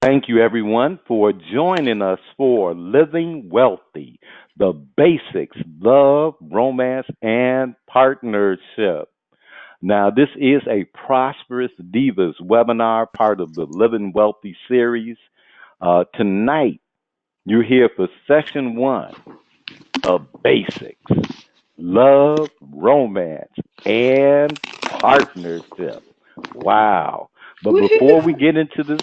Thank you, everyone, for joining us for Living Wealthy, the basics, love, romance, and partnership. Now, this is a Prosperous Divas webinar, part of the Living Wealthy series. Tonight, you're here for session one of basics, love, romance, and partnership. Wow. But before we get into this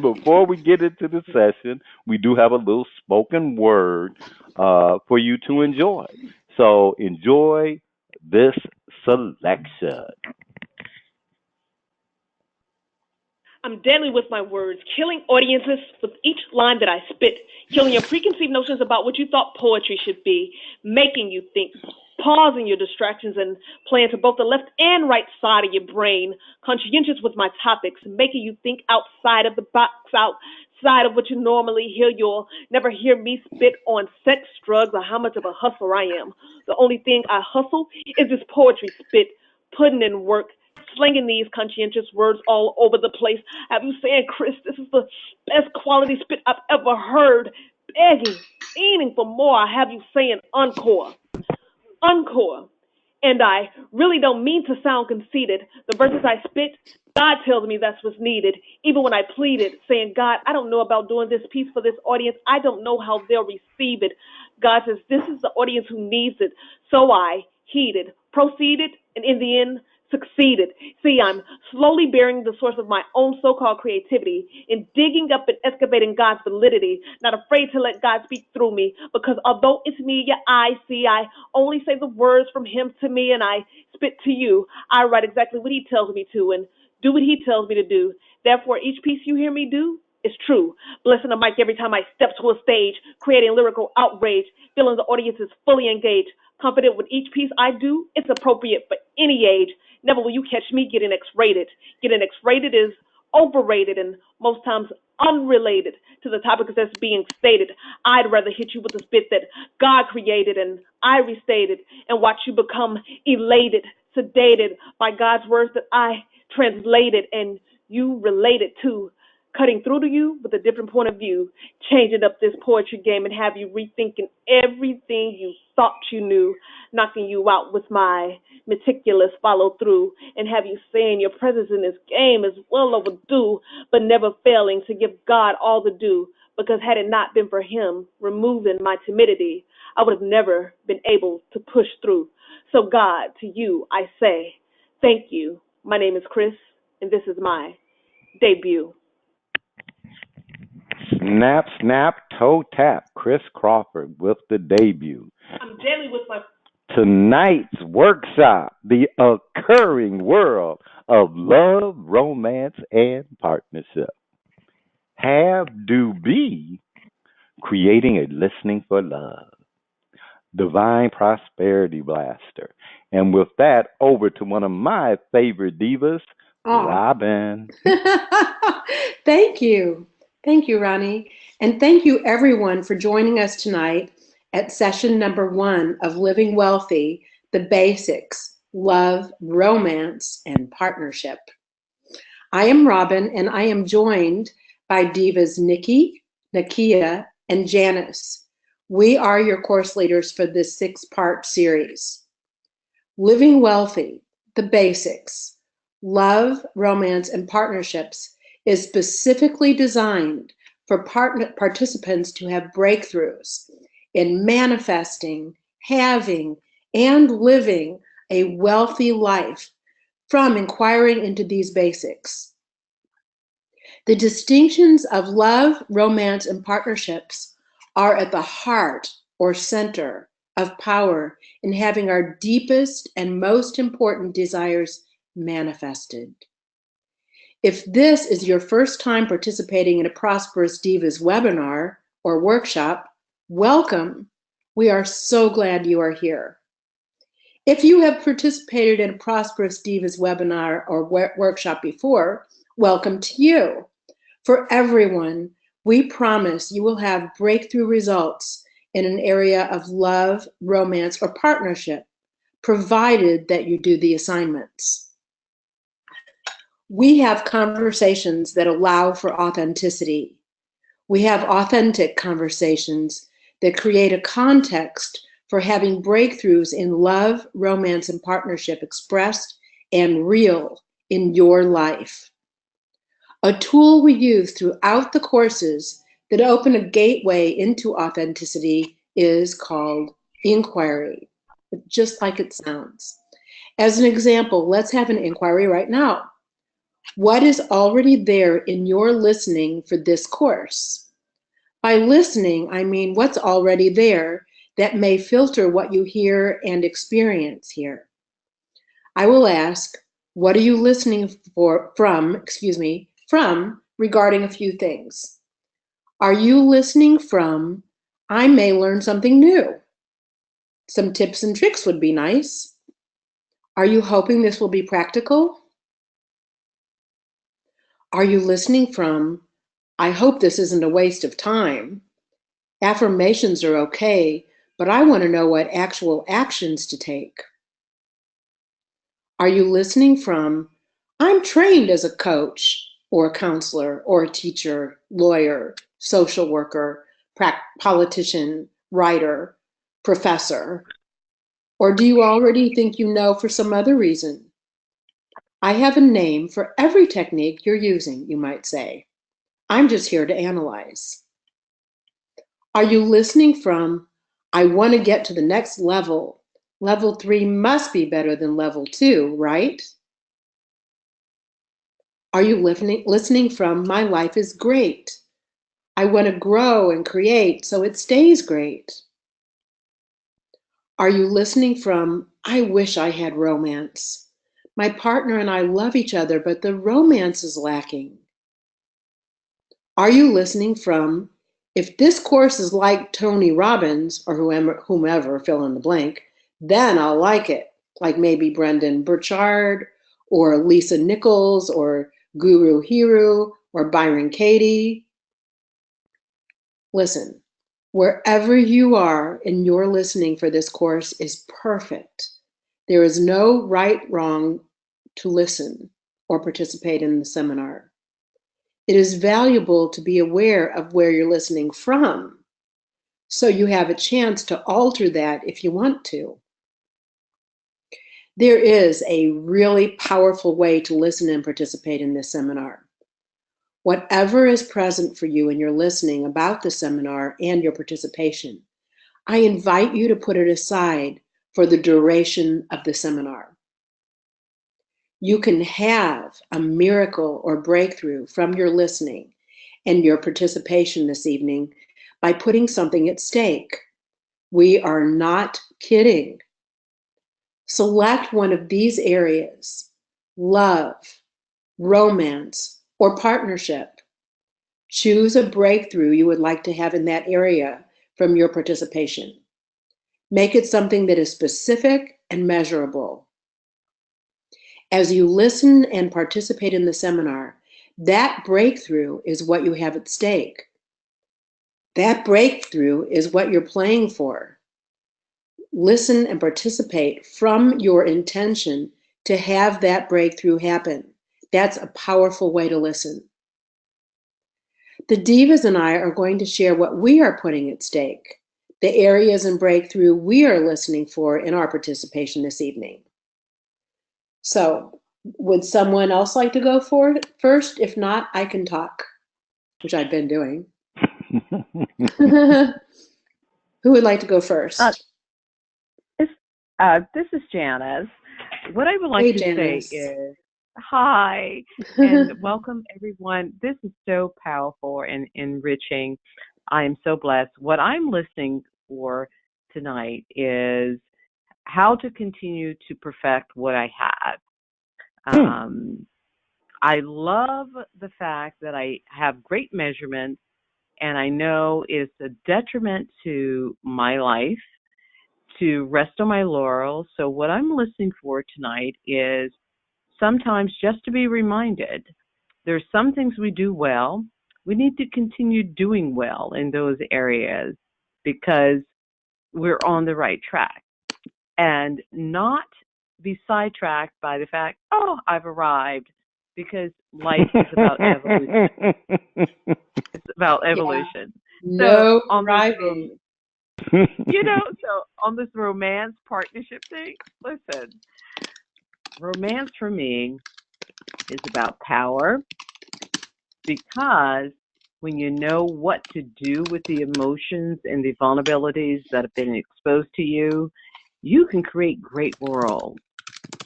before we get into the session, we do have a little spoken word for you to enjoy. So enjoy this selection. I'm deadly with my words, killing audiences with each line that I spit, killing your preconceived notions about what you thought poetry should be, making you think, pausing your distractions and playing to both the left and right side of your brain, conscientious with my topics, making you think outside of the box, outside of what you normally hear. You'll never hear me spit on sex, drugs, or how much of a hustler I am. The only thing I hustle is this poetry spit, putting in work, slinging these conscientious words all over the place. Have you saying, Chris, this is the best quality spit I've ever heard. Begging, fiending for more. I have you saying encore, encore. And I really don't mean to sound conceited. The verses I spit, God tells me that's what's needed. Even when I pleaded, saying, God, I don't know about doing this piece for this audience. I don't know how they'll receive it. God says, this is the audience who needs it. So I heeded, proceeded, and in the end, succeeded. See, I'm slowly bearing the source of my own so-called creativity in digging up and excavating God's validity, not afraid to let God speak through me, because although it's me your eyes see, I only say the words from him to me, and I spit to you. I write exactly what he tells me to and do what he tells me to do. Therefore, each piece you hear me do is true. Blessing the mic every time I step to a stage, creating lyrical outrage, feeling the audience is fully engaged. Confident with each piece I do, it's appropriate for any age. Never will you catch me getting X-rated. Getting X-rated is overrated and most times unrelated to the topic that's being stated. I'd rather hit you with a spit that God created and I restated and watch you become elated, sedated by God's words that I translated and you related to. Cutting through to you with a different point of view, changing up this poetry game and have you rethinking everything you thought you knew, knocking you out with my meticulous follow through, and have you saying your presence in this game is well overdue, but never failing to give God all the due, because had it not been for him removing my timidity, I would have never been able to push through. So God, to you I say, thank you. My name is Chris, and this is my debut. Snap, snap, toe tap. Chris Crawford with the debut. I'm deadly with my Tonight's workshop, the occurring world of love, romance, and partnership. Have, do, be, creating a listening for love. Divine Prosperity Blaster. And with that, over to one of my favorite divas, Oh, Robin. thank you. Thank you, Ronnie. And thank you, everyone, for joining us tonight at session number 1 of Living Wealthy, the Basics, Love, Romance, and Partnership. I am Robin, and I am joined by divas Nikki, Nakia, and Janice. We are your course leaders for this 6-part series. Living Wealthy, the Basics, Love, Romance, and Partnerships is specifically designed for participants to have breakthroughs in manifesting, having, and living a wealthy life from inquiring into these basics. The distinctions of love, romance, and partnerships are at the heart or center of power in having our deepest and most important desires manifested. If this is your first time participating in a Prosperous Divas webinar or workshop, welcome. We are so glad you are here. If you have participated in a Prosperous Divas webinar or workshop before, welcome to you. For everyone, we promise you will have breakthrough results in an area of love, romance, or partnership, provided that you do the assignments. We have conversations that allow for authenticity. We have authentic conversations that create a context for having breakthroughs in love, romance, and partnership expressed and real in your life. A tool we use throughout the courses that open a gateway into authenticity is called inquiry, just like it sounds. As an example, let's have an inquiry right now. What is already there in your listening for this course? By listening, I mean what's already there that may filter what you hear and experience here. I will ask, what are you listening from regarding a few things? Are you listening from, I may learn something new? Some tips and tricks would be nice. Are you hoping this will be practical? Are you listening from, I hope this isn't a waste of time? Affirmations are okay, but I want to know what actual actions to take. Are you listening from, I'm trained as a coach or a counselor or a teacher, lawyer, social worker, politician, writer, professor? Or do you already think you know for some other reason? I have a name for every technique you're using, you might say. I'm just here to analyze. Are you listening from, I want to get to the next level. Level 3 must be better than level 2, right? Are you listening from, my life is great. I want to grow and create so it stays great? Are you listening from, I wish I had romance. My partner and I love each other, but the romance is lacking. Are you listening from, if this course is like Tony Robbins or whomever, fill in the blank, then I'll like it. Like maybe Brendan Burchard or Lisa Nichols or Guru Hiru or Byron Katie. Listen, wherever you are in your listening for this course is perfect. There is no right, wrong to listen or participate in the seminar. It is valuable to be aware of where you're listening from, so you have a chance to alter that if you want to. There is a really powerful way to listen and participate in this seminar. Whatever is present for you in your listening about the seminar and your participation, I invite you to put it aside for the duration of the seminar. You can have a miracle or breakthrough from your listening and your participation this evening by putting something at stake. We are not kidding. Select one of these areas: love, romance, or partnership. Choose a breakthrough you would like to have in that area from your participation. Make it something that is specific and measurable. As you listen and participate in the seminar, that breakthrough is what you have at stake. That breakthrough is what you're playing for. Listen and participate from your intention to have that breakthrough happen. That's a powerful way to listen. The Divas and I are going to share what we are putting at stake, the areas and breakthrough we are listening for in our participation this evening. So, would someone else like to go for it first? If not, I can talk, which I've been doing. Who would like to go first? This is Janice. What I would like to Janice. say is, hi, and welcome everyone. This is so powerful and enriching. I am so blessed. What I'm listening for tonight is how to continue to perfect what I have. I love the fact that I have great measurements, and I know it's a detriment to my life to rest on my laurels. So what I'm listening for tonight is sometimes just to be reminded there's some things we do well. We need to continue doing well in those areas because we're on the right track, and not be sidetracked by the fact, oh, I've arrived, because life is about evolution. It's about evolution. No So on driving. so on this romance partnership thing, listen, romance for me is about power, because when you know what to do with the emotions and the vulnerabilities that have been exposed to you, you can create great worlds.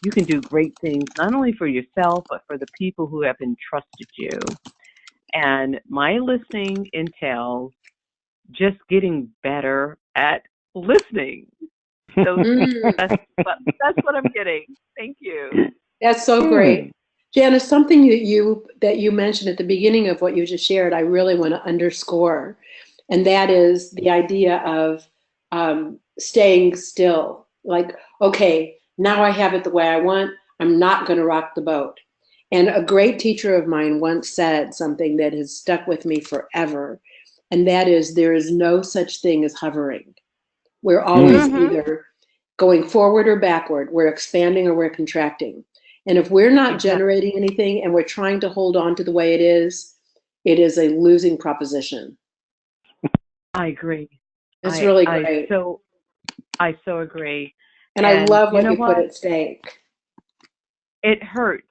You can do great things, not only for yourself, but for the people who have entrusted you. And my listening entails just getting better at listening. So that's what I'm getting. Thank you. That's so great. Janice, something that you mentioned at the beginning of what you just shared, I really want to underscore, and that is the idea of staying still. Like, okay, now I have it the way I want. I'm not going to rock the boat. And a great teacher of mine once said something that has stuck with me forever, and that is, there is no such thing as hovering. We're always either going forward or backward. We're expanding or we're contracting. And if we're not generating anything and we're trying to hold on to the way it is a losing proposition. I agree. It's really great. I so agree. And I love what you put at stake. It hurts,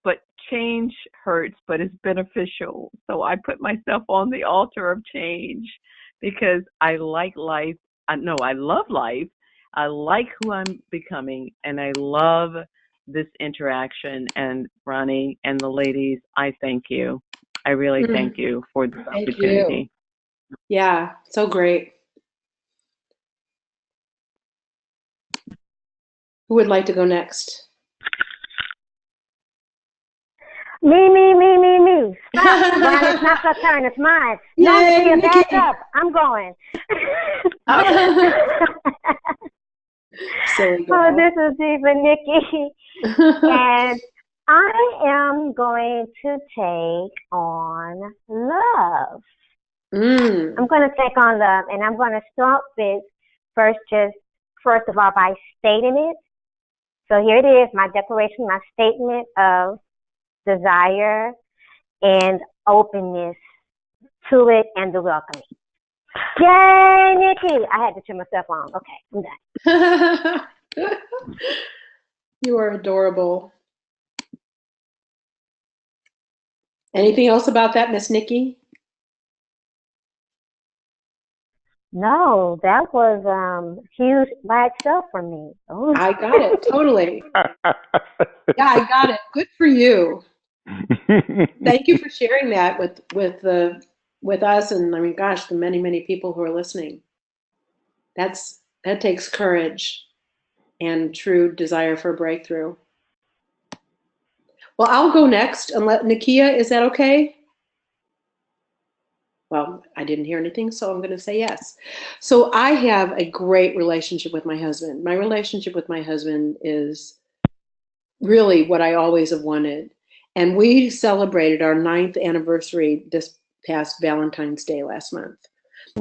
but change hurts, but it's beneficial. So I put myself on the altar of change because I like life. I love life. I like who I'm becoming, and I love this interaction. And Ronnie and the ladies, I thank you. I really thank you for this opportunity. You. Yeah, so great. Who would like to go next? Me. Stop, Ron, it's not your turn, it's mine. Yay, no, Nikki, back up. I'm going. So this is Diva Nikki. And I am going to take on love. I'm going to take on love, and I'm going to start with first of all, by stating it. So here it is, my declaration, my statement of desire and openness to it and the welcoming. Yay, Nikki! I had to turn myself on. Okay, I'm done. You are adorable. Anything else about that, Miss Nikki? No, that was huge by itself for me. Oh. I got it, totally. Yeah, I got it. Good for you. Thank you for sharing that with us, and I mean, gosh, the many people who are listening. That takes courage and true desire for breakthrough. Well, I'll go next and let Nakia. Is that okay? Well, I didn't hear anything, so I'm going to say yes. So I have a great relationship with my husband. My relationship with my husband is really what I always have wanted. And we celebrated our 9th anniversary this past Valentine's Day last month.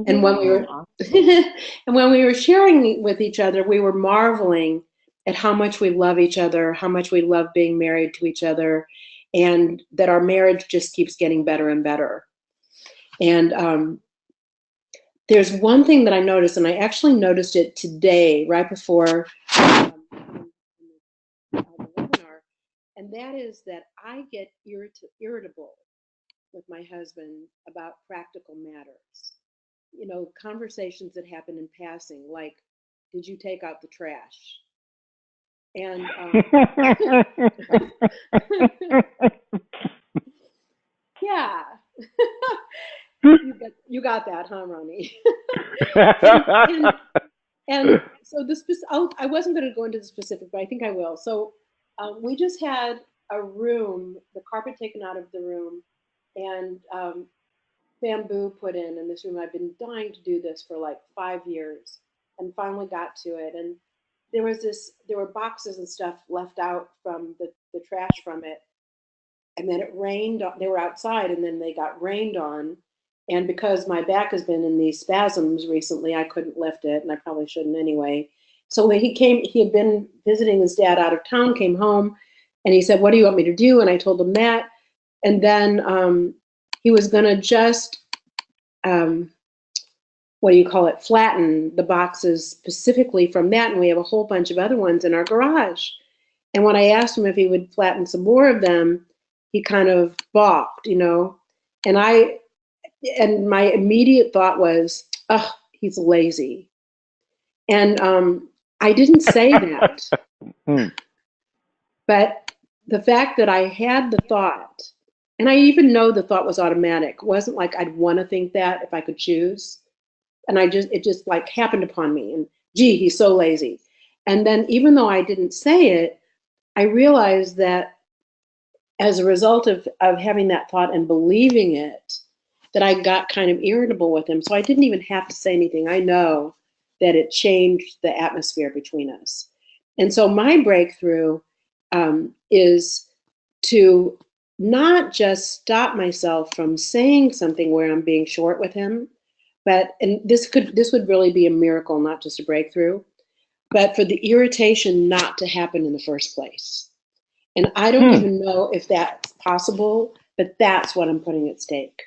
And when we were sharing with each other, we were marveling at how much we love each other, how much we love being married to each other, and that our marriage just keeps getting better and better. And there's one thing that I noticed, and I actually noticed it today, right before the webinar, and that is that I get irritable with my husband about practical matters. You know, conversations that happen in passing, like, did you take out the trash? And yeah. You got that, huh, Ronnie? and so I wasn't going to go into the specific, but I think I will. So we just had a room, the carpet taken out of the room, and bamboo put in this room. I've been dying to do this for like 5 years, and finally got to it. And there were boxes and stuff left out from the trash from it, and then it rained. They were outside, and then they got rained on. And because my back has been in these spasms recently, I couldn't lift it, and I probably shouldn't anyway. So when he had been visiting his dad out of town, came home, And he said, what do you want me to do? And I told him that. And then he was going to just, flatten the boxes specifically from that. And we have a whole bunch of other ones in our garage. And when I asked him if he would flatten some more of them, he kind of balked, And my immediate thought was, oh, he's lazy. And I didn't say that. But the fact that I had the thought, and I even know the thought was automatic. It wasn't like I'd want to think that if I could choose. And it just like happened upon me. And gee, he's so lazy. And then even though I didn't say it, I realized that as a result of having that thought and believing it, that I got kind of irritable with him. So I didn't even have to say anything. I know that it changed the atmosphere between us. And so my breakthrough is to not just stop myself from saying something where I'm being short with him, and this would really be a miracle, not just a breakthrough, but for the irritation not to happen in the first place. And I don't even know if that's possible, but that's what I'm putting at stake.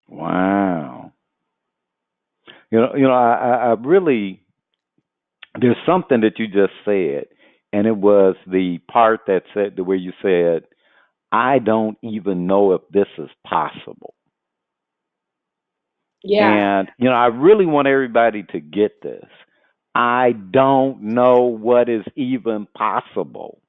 Wow. I really, there's something that you just said, and it was the part that said, where you said, I don't even know if this is possible. Yeah. And, I really want everybody to get this. I don't know what is even possible.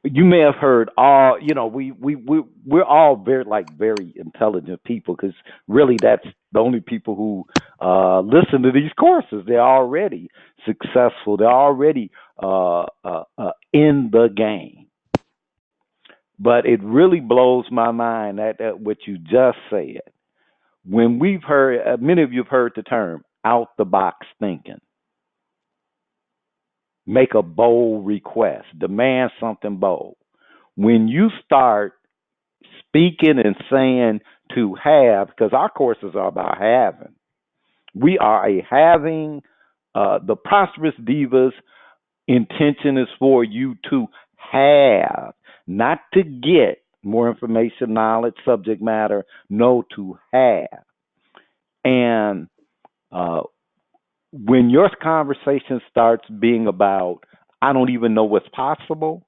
You may have heard all, we're all very intelligent people, because really that's the only people who listen to these courses. They're already successful. They're already in the game. But it really blows my mind that what you just said. When we've heard, many of you have heard the term out the box thinking. Make a bold request, demand something bold. When you start speaking and saying to have, because our courses are about having, we are a having. The Prosperous Divas intention is for you to have, not to get more information, knowledge, subject matter. No, to have. And when your conversation starts being about, I don't even know what's possible,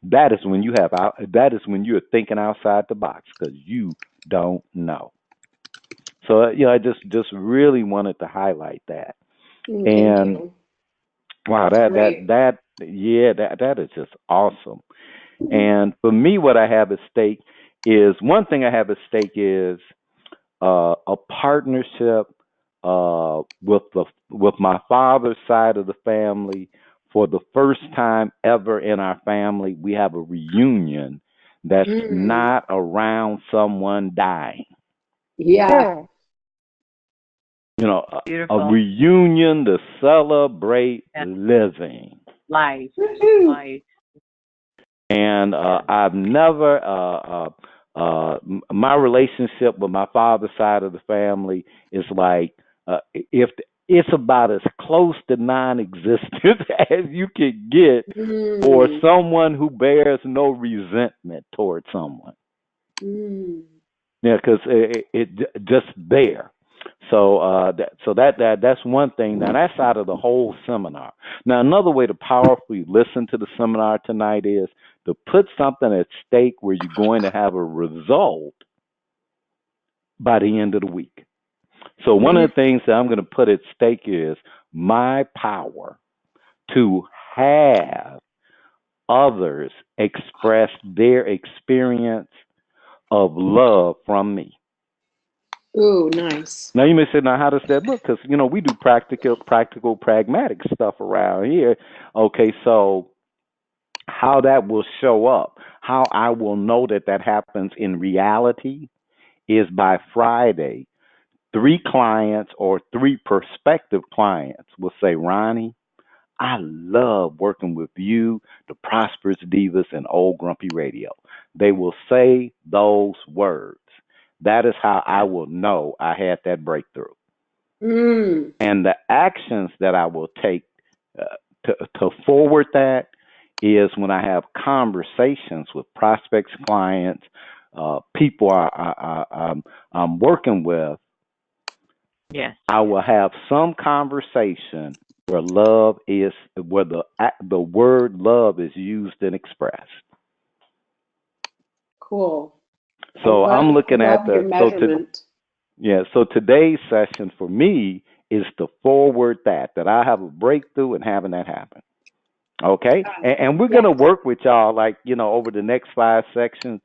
that is when you're thinking outside the box, because you don't know. So I just really wanted to highlight that. Thank And you. wow, that is just awesome. And for me, what I have at stake is, one thing I have at stake is a partnership with my father's side of the family. For the first time ever in our family, we have a reunion that's not around someone dying. Yeah. A reunion to celebrate living. Life. And I've never, my relationship with my father's side of the family is like, if it's about as close to non-existent as you can get for someone who bears no resentment towards someone. Yeah, because it just there. So that's one thing. Now that's out of the whole seminar. Now another way to powerfully listen to the seminar tonight is to put something at stake where you're going to have a result by the end of the week. So one of the things that I'm going to put at stake is my power to have others express their experience of love from me. Ooh, nice. Now you may say, now how does that look? Because we do practical, pragmatic stuff around here. Okay, so how that will show up, how I will know that happens in reality, is by Friday. 3 clients or 3 prospective clients will say, Ronnie, I love working with you, the Prosperous Divas, and Old Grumpy Radio. They will say those words. That is how I will know I had that breakthrough. And the actions that I will take to forward that is when I have conversations with prospects, clients, people I'm working with. Yes. I will have some conversation where love is where the word love is used and expressed. Cool. So I'm looking I at love your measurement. so today's session for me is to forward that I have a breakthrough and having that happen. Okay, and we're gonna work with y'all like over the next 5 sessions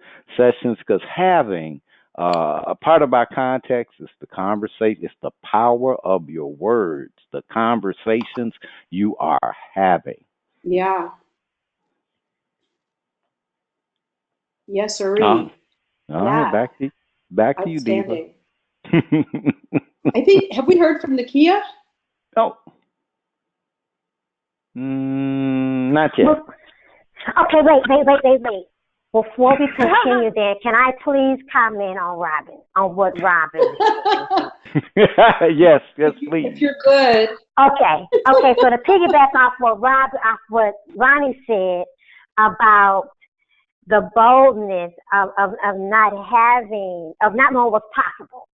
because having a part of our context is the conversation. It's the power of your words, the conversations you are having. Yeah. Yes, sir. All right, back to you, Diva. Outstanding. I think, have we heard from Nakia? Oh, not yet. Okay, wait. Before we continue there, can I please comment on Robin, on what Robin is saying? Yes, please. If you're good. Okay. So to piggyback off what Ronnie said about the boldness of not knowing what's possible,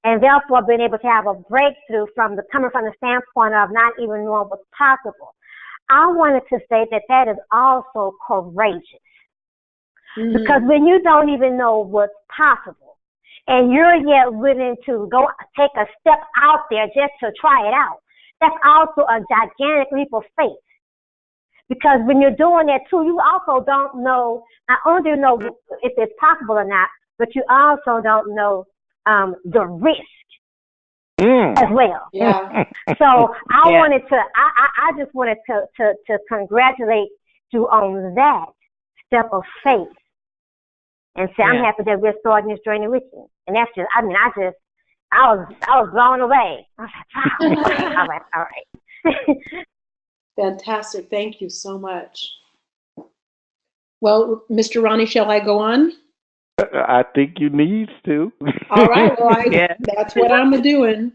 and therefore being able to have a breakthrough coming from the standpoint of not even knowing what's possible. I wanted to say that is also courageous. Mm-hmm. Because when you don't even know what's possible and you're yet willing to go take a step out there just to try it out, that's also a gigantic leap of faith. Because when you're doing that too, you also don't know, not only do you know if it's possible or not, but you also don't know the risk as well. Yeah. So I just wanted to congratulate you on that step of faith and say I'm happy that we're starting this journey with you. And that's just, I was blown away. I was like, wow. All right. Fantastic. Thank you so much. Well, Mr. Ronnie, shall I go on? I think you need to. All right. Well, that's what I'm doing.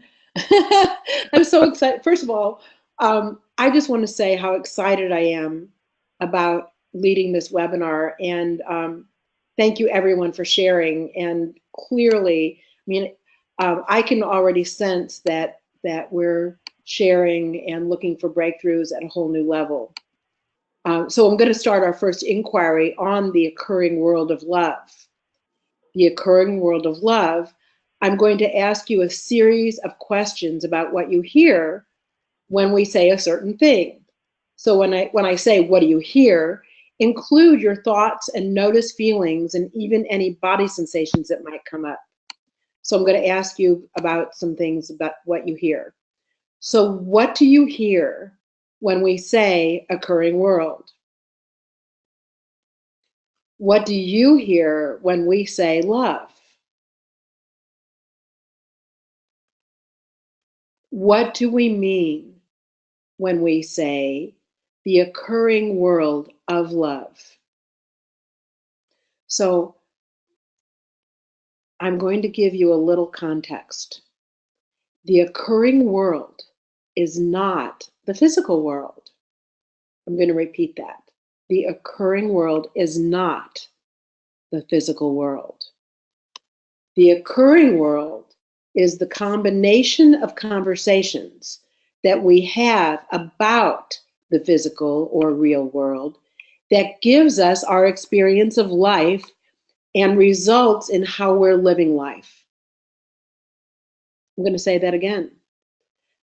I'm so excited. First of all, I just want to say how excited I am about leading this webinar, and thank you everyone for sharing. And clearly, I can already sense that we're sharing and looking for breakthroughs at a whole new level. So I'm going to start our first inquiry on the occurring world of love. The occurring world of love. I'm going to ask you a series of questions about what you hear when we say a certain thing. So when I say, what do you hear? Include your thoughts and notice feelings and even any body sensations that might come up. So I'm going to ask you about some things about what you hear. So what do you hear when we say occurring world? What do you hear when we say love? What do we mean when we say the occurring world of love? So I'm going to give you a little context. The occurring world is not the physical world. I'm going to repeat that. The occurring world is not the physical world. The occurring world is the combination of conversations that we have about the physical or real world that gives us our experience of life and results in how we're living life. I'm going to say that again.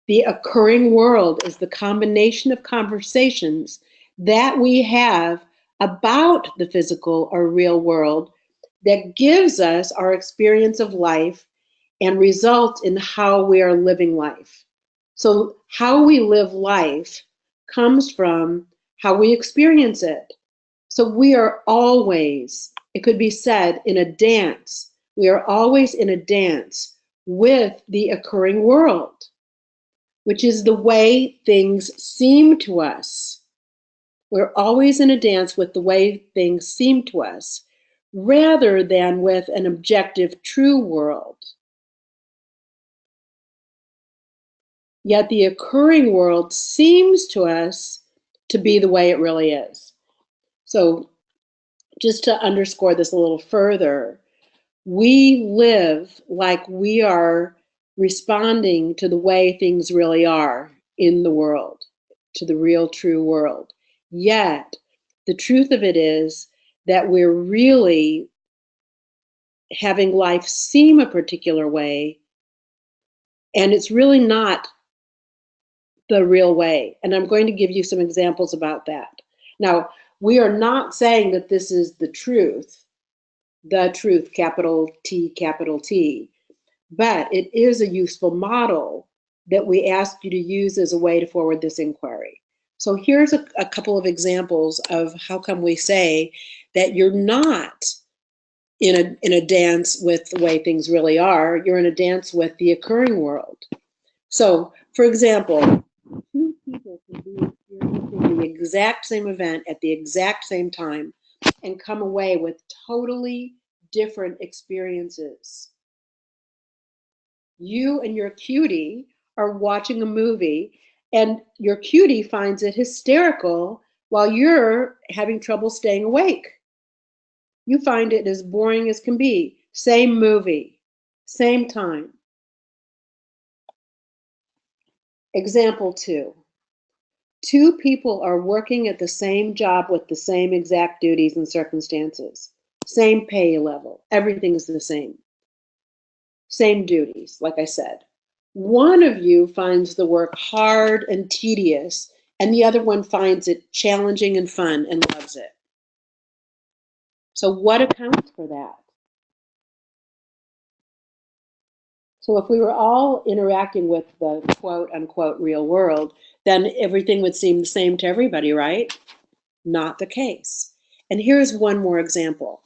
The occurring world is the combination of conversations that we have about the physical or real world that gives us our experience of life and results in how we are living life. So how we live life comes from how we experience it. So we are always, it could be said, in a dance. We are always in a dance with the occurring world, which is the way things seem to us. We're always in a dance with the way things seem to us, rather than with an objective, true world. Yet the occurring world seems to us to be the way it really is. So just to underscore this a little further, we live like we are responding to the way things really are in the world, to the real, true world. Yet, the truth of it is that we're really having life seem a particular way, and it's really not the real way. And I'm going to give you some examples about that. Now, we are not saying that this is the truth, capital T, capital T, but it is a useful model that we ask you to use as a way to forward this inquiry. So here's a couple of examples of how come we say that you're not in a dance with the way things really are, you're in a dance with the occurring world. So, for example, two people can be experiencing the exact same event at the exact same time and come away with totally different experiences. You and your cutie are watching a movie, and your cutie finds it hysterical while you're having trouble staying awake. You find it as boring as can be. Same movie, same time. Example 2. Two people are working at the same job with the same exact duties and circumstances. Same pay level. Everything's the same. Same duties, like I said. One of you finds the work hard and tedious, and the other one finds it challenging and fun and loves it. So what accounts for that? So if we were all interacting with the quote unquote real world, then everything would seem the same to everybody, right? Not the case. And here's one more example.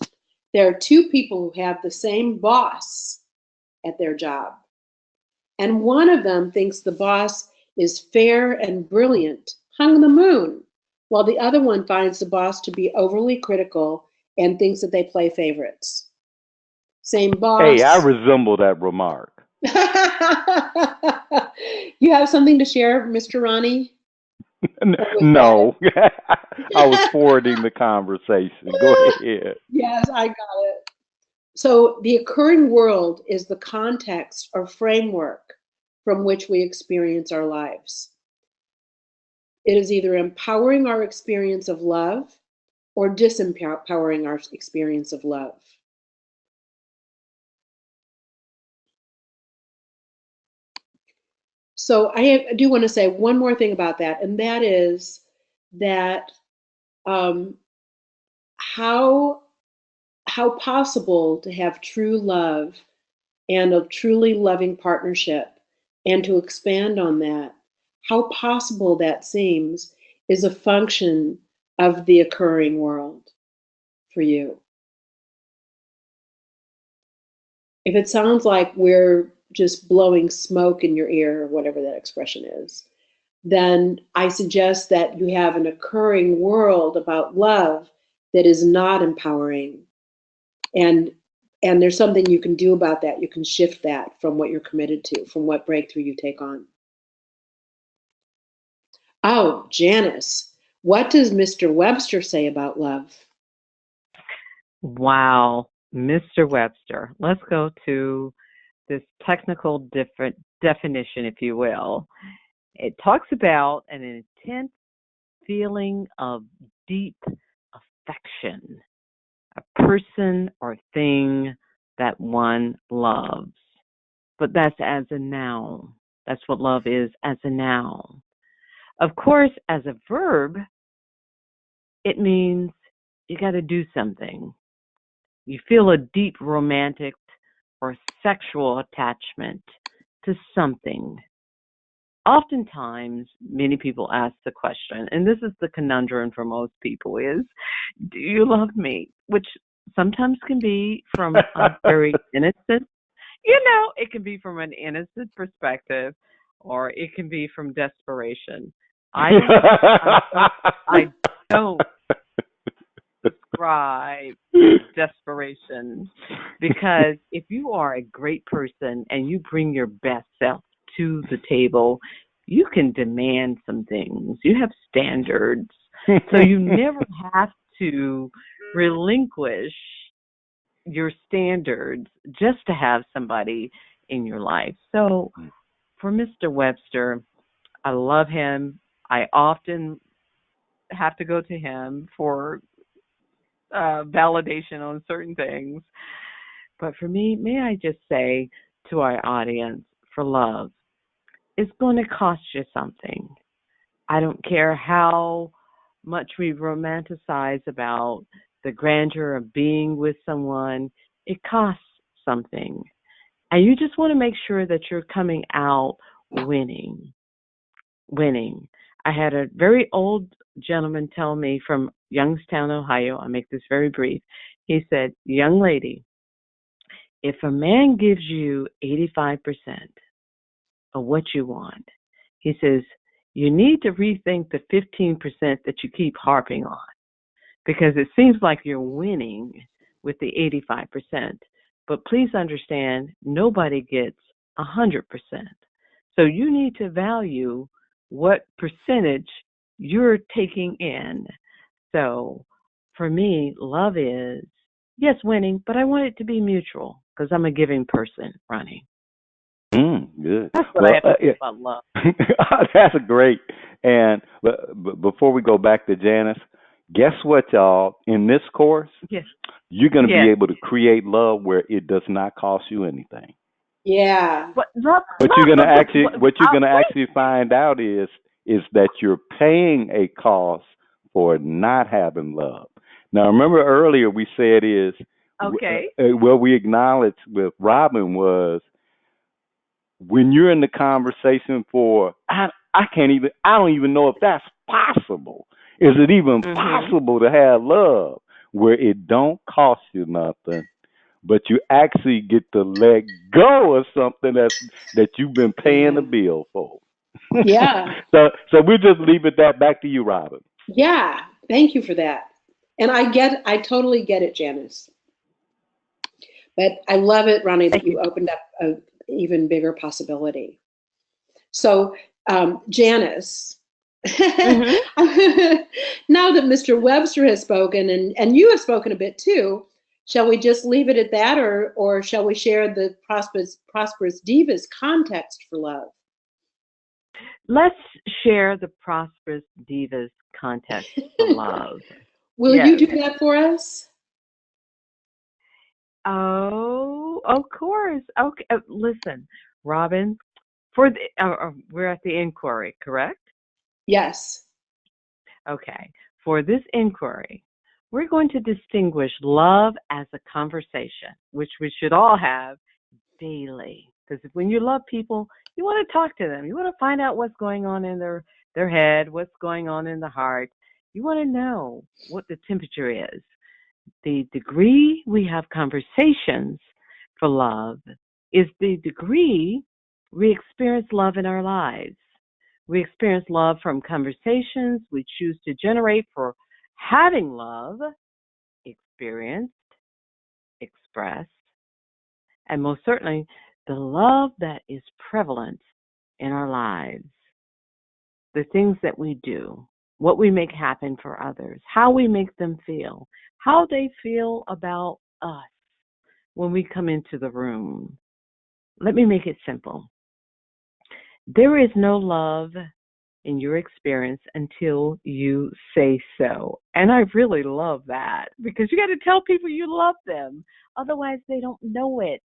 There are two people who have the same boss at their job. And one of them thinks the boss is fair and brilliant, hung the moon, while the other one finds the boss to be overly critical and thinks that they play favorites. Same boss. Hey, I resemble that remark. You have something to share, Mr. Ronnie? No, I was forwarding the conversation. Go ahead. Yes, I got it. So the occurring world is the context or framework from which we experience our lives. It is either empowering our experience of love or disempowering our experience of love. So I do want to say one more thing about that, and that is that how possible to have true love and a truly loving partnership, and to expand on that, how possible that seems is a function of the occurring world for you. If it sounds like we're just blowing smoke in your ear, or whatever that expression is, then I suggest that you have an occurring world about love that is not empowering. And there's something you can do about that. You can shift that from what you're committed to, from what breakthrough you take on. Oh, Janice, what does Mr. Webster say about love? Wow, Mr. Webster. Let's go to this technical definition, if you will. It talks about an intense feeling of deep affection, a person or thing that one loves. But that's as a noun. That's what love is as a noun. Of course, as a verb, it means you got to do something. You feel a deep romantic or sexual attachment to something. Oftentimes, many people ask the question, and this is the conundrum for most people, is, do you love me? Which sometimes can be from a very innocent, it can be from an innocent perspective, or it can be from desperation. I don't describe desperation, because if you are a great person and you bring your best self to the table, you can demand some things. You have standards. So you never have to relinquish your standards just to have somebody in your life. So for Mr. Webster, I love him. I often have to go to him for validation on certain things. But for me, may I just say to our audience, for love, it's going to cost you something. I don't care how much we romanticize about the grandeur of being with someone, it costs something. And you just want to make sure that you're coming out winning. Winning. I had a very old gentleman tell me from Youngstown, Ohio, I'll make this very brief. He said, young lady, if a man gives you 85% of what you want, he says, you need to rethink the 15% that you keep harping on, because it seems like you're winning with the 85%. But please understand, nobody gets 100%. So you need to value what percentage you're taking in. So for me, love is, yes, winning, but I want it to be mutual because I'm a giving person, Ronnie. Good. That's what I have to say about love. That's great. And before we go back to Janice, guess what, y'all? In this course, yes, you're going to be able to create love where it does not cost you anything. Yeah. What you're going to actually find out is that you're paying a cost for not having love. Now, remember earlier we said is okay. What we acknowledged with Robin was when you're in the conversation for I don't even know if that's possible. Is it even possible to have love where it don't cost you nothing, but you actually get to let go of something that you've been paying a bill for? Yeah. So we'll just leave it that back to you, Robin. Yeah. Thank you for that. And I totally get it, Janice. But I love it, Ronnie, that you opened up an even bigger possibility. So, Janice, now that Mr. Webster has spoken and you have spoken a bit too, shall we just leave it at that, or shall we share the prosperous Divas context for love? Let's share the prosperous Divas context for love. Will you do that for us? Oh, of course. Okay, listen, Robin. We're at the inquiry, correct? Yes. Okay. For this inquiry, we're going to distinguish love as a conversation, which we should all have daily. Because when you love people, you want to talk to them. You want to find out what's going on in their head, what's going on in the heart. You want to know what the temperature is. The degree we have conversations for love is the degree we experience love in our lives. We experience love from conversations we choose to generate for having love experienced, expressed, and most certainly the love that is prevalent in our lives. The things that we do, what we make happen for others, how we make them feel, how they feel about us when we come into the room. Let me make it simple. There is no love in your experience until you say so. And I really love that because you got to tell people you love them. Otherwise, they don't know it.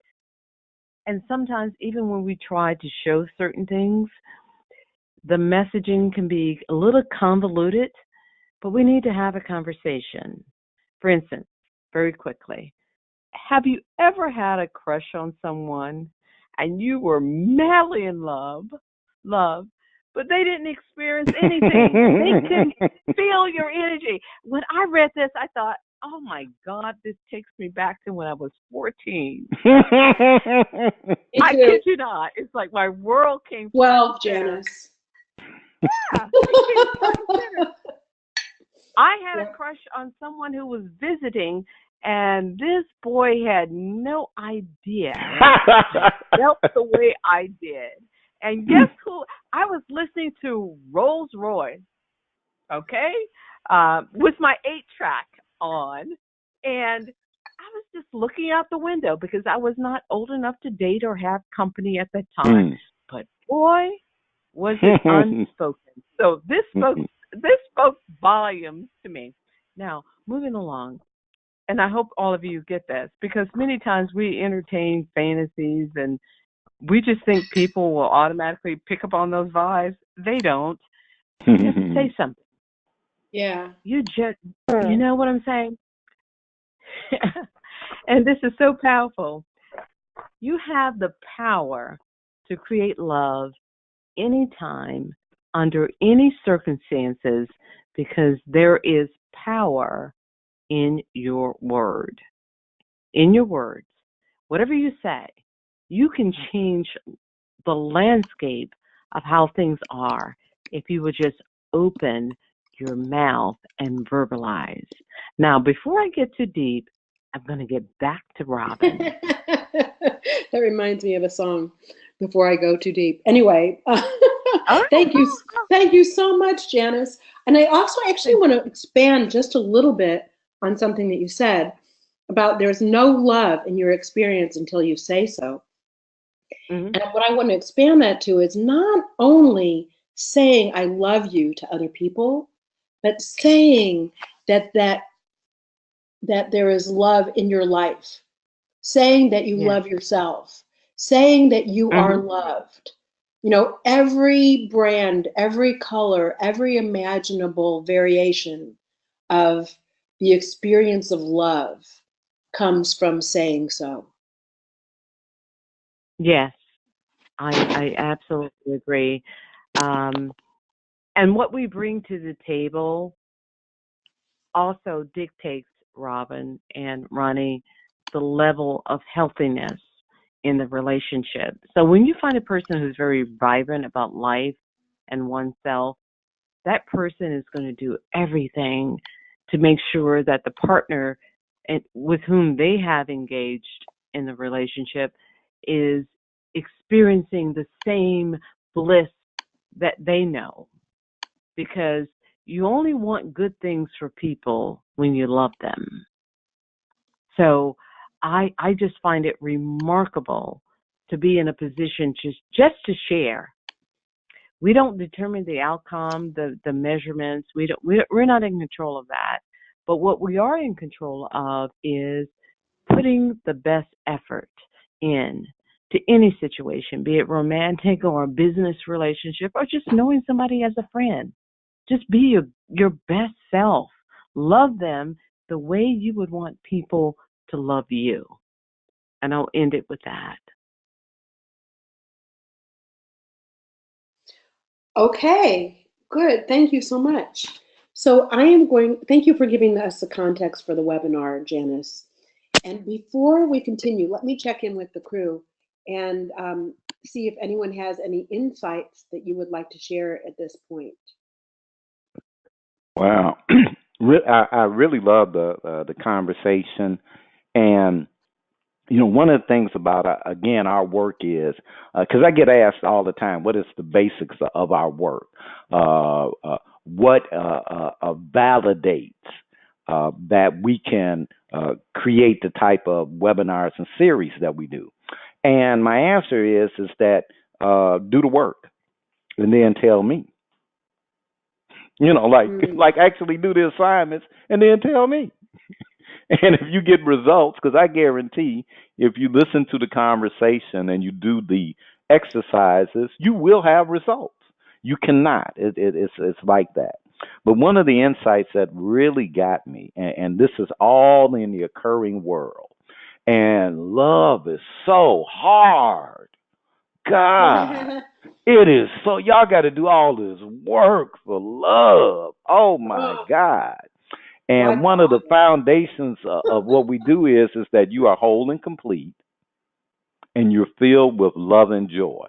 And sometimes even when we try to show certain things, the messaging can be a little convoluted, but we need to have a conversation. For instance, very quickly, have you ever had a crush on someone and you were madly in love, but they didn't experience anything? They couldn't feel your energy. When I read this, I thought, oh my God, this takes me back to when I was 14. I kid you not. It's like my world came 12, Janice. Yeah. I had a crush on someone who was visiting, and this boy had no idea felt the way I did. And guess who? I was listening to Rolls Royce, okay, with my 8-track on, and I was just looking out the window because I was not old enough to date or have company at that time. But boy, was it unspoken. So this spoke volumes to me. Now, moving along, and I hope all of you get this, because many times we entertain fantasies and we just think people will automatically pick up on those vibes. They don't. You have to say something. Yeah. You know what I'm saying? And this is so powerful. You have the power to create love anytime, under any circumstances, because there is power in your word. In your words, whatever you say, you can change the landscape of how things are if you would just open your mouth and verbalize. Now, before I get too deep, I'm going to get back to Robin. That reminds me of a song, Before I Go Too Deep. Anyway, thank you so much, Janice. And I also actually want to expand just a little bit on something that you said about there's no love in your experience until you say so. And what I want to expand that to is not only saying I love you to other people, but saying that there is love in your life, saying that you love yourself, saying that you are loved. You know, every brand, every color, every imaginable variation of the experience of love comes from saying so. Yes, I absolutely agree. And what we bring to the table also dictates, Robin and Ronnie, the level of healthiness in the relationship. So when you find a person who's very vibrant about life and oneself, that person is going to do everything to make sure that the partner with whom they have engaged in the relationship is experiencing the same bliss that they know. Because you only want good things for people when you love them. So I just find it remarkable to be in a position just to share. We don't determine the outcome, the measurements. We're not in control of that. But what we are in control of is putting the best effort in to any situation, be it romantic or a business relationship or just knowing somebody as a friend. Just be your best self. Love them the way you would want people to love you. And I'll end it with that. Okay, good. Thank you so much. So thank you for giving us the context for the webinar, Janice. And before we continue, let me check in with the crew and see if anyone has any insights that you would like to share at this point. Wow, I really love the conversation, and you know, one of the things about again our work is because I get asked all the time, what is the basics of our work? What validates that we can create the type of webinars and series that we do? And my answer is that do the work and then tell me. You know, like actually do the assignments and then tell me. And if you get results, because I guarantee if you listen to the conversation and you do the exercises, you will have results. You cannot. It's like that. But one of the insights that really got me, and this is all in the occurring world, and love is so hard. God, it is so. Y'all got to do all this work for love. Oh my God. And one of the foundations of what we do is that you are whole and complete and you're filled with love and joy.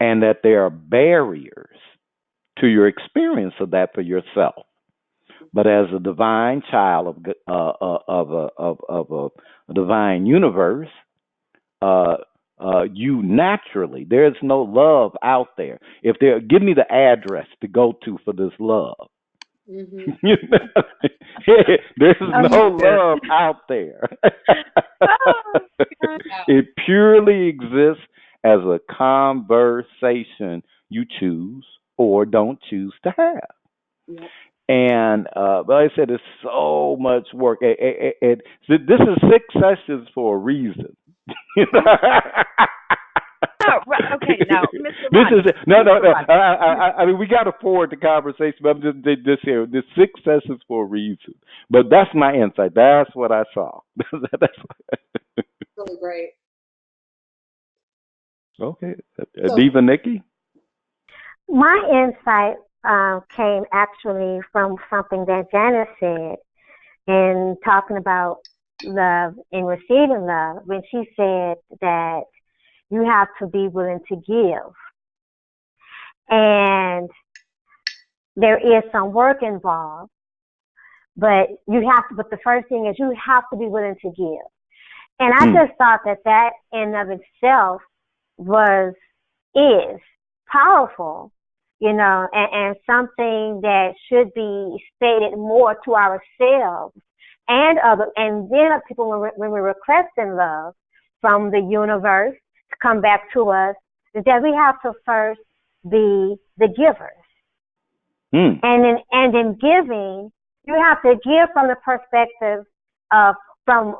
And that there are barriers to your experience of that for yourself. But as a divine child of a divine universe, you naturally, there's no love out there. Give me the address to go to for this love. Mm-hmm. There's no love out there. It purely exists as a conversation you choose or don't choose to have. Yep. And like I said, it's so much work. This is 6 sessions for a reason. Oh, right. Okay, now, Mr. This Rodney. is no. Rodney. I mean, we got to forward the conversation, but I'm just here. There's 6 sessions for a reason. But that's my insight. That's what I saw. That's Really great. okay. Diva Nikki? My insight came actually from something that Janice said in talking about love and receiving love when she said that you have to be willing to give. And there is some work involved, but but the first thing is you have to be willing to give. And I just thought that in of itself is powerful, and something that should be stated more to ourselves and then people when we're requesting love from the universe to come back to us, is that we have to first be the givers. And in giving, you have to give from the perspective of from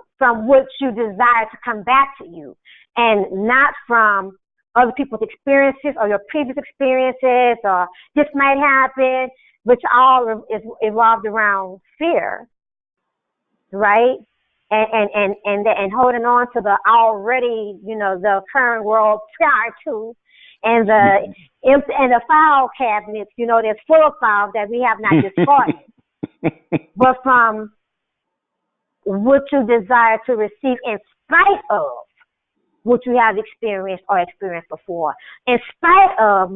what you desire to come back to you, and not from other people's experiences or your previous experiences or this might happen, which all is evolved around fear, right? And holding on to the already, the current world prior to, and the file cabinets, there's full of files that we have not discarded, but from what you desire to receive in spite of what you have experienced before, in spite of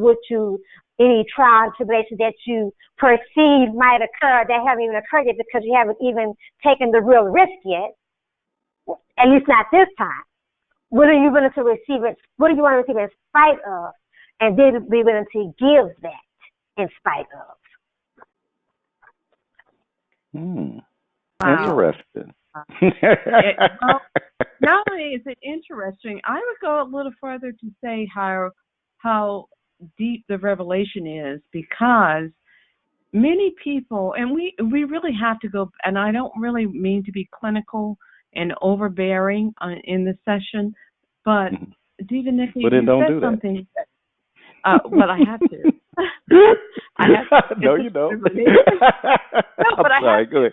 any trial and tribulation that you perceive might occur that haven't even occurred yet because you haven't even taken the real risk yet, at least not this time. What are you willing to receive it? What do you want to receive in spite of? And then be willing to give that in spite of. Interesting. Not only is it interesting, I would go a little further to say how deep the revelation is, because many people, and we really have to go, and I don't really mean to be clinical and overbearing in this session, but Diva Nikki, you said something. But I have to. No, you don't. No, but I'm sorry. Go ahead.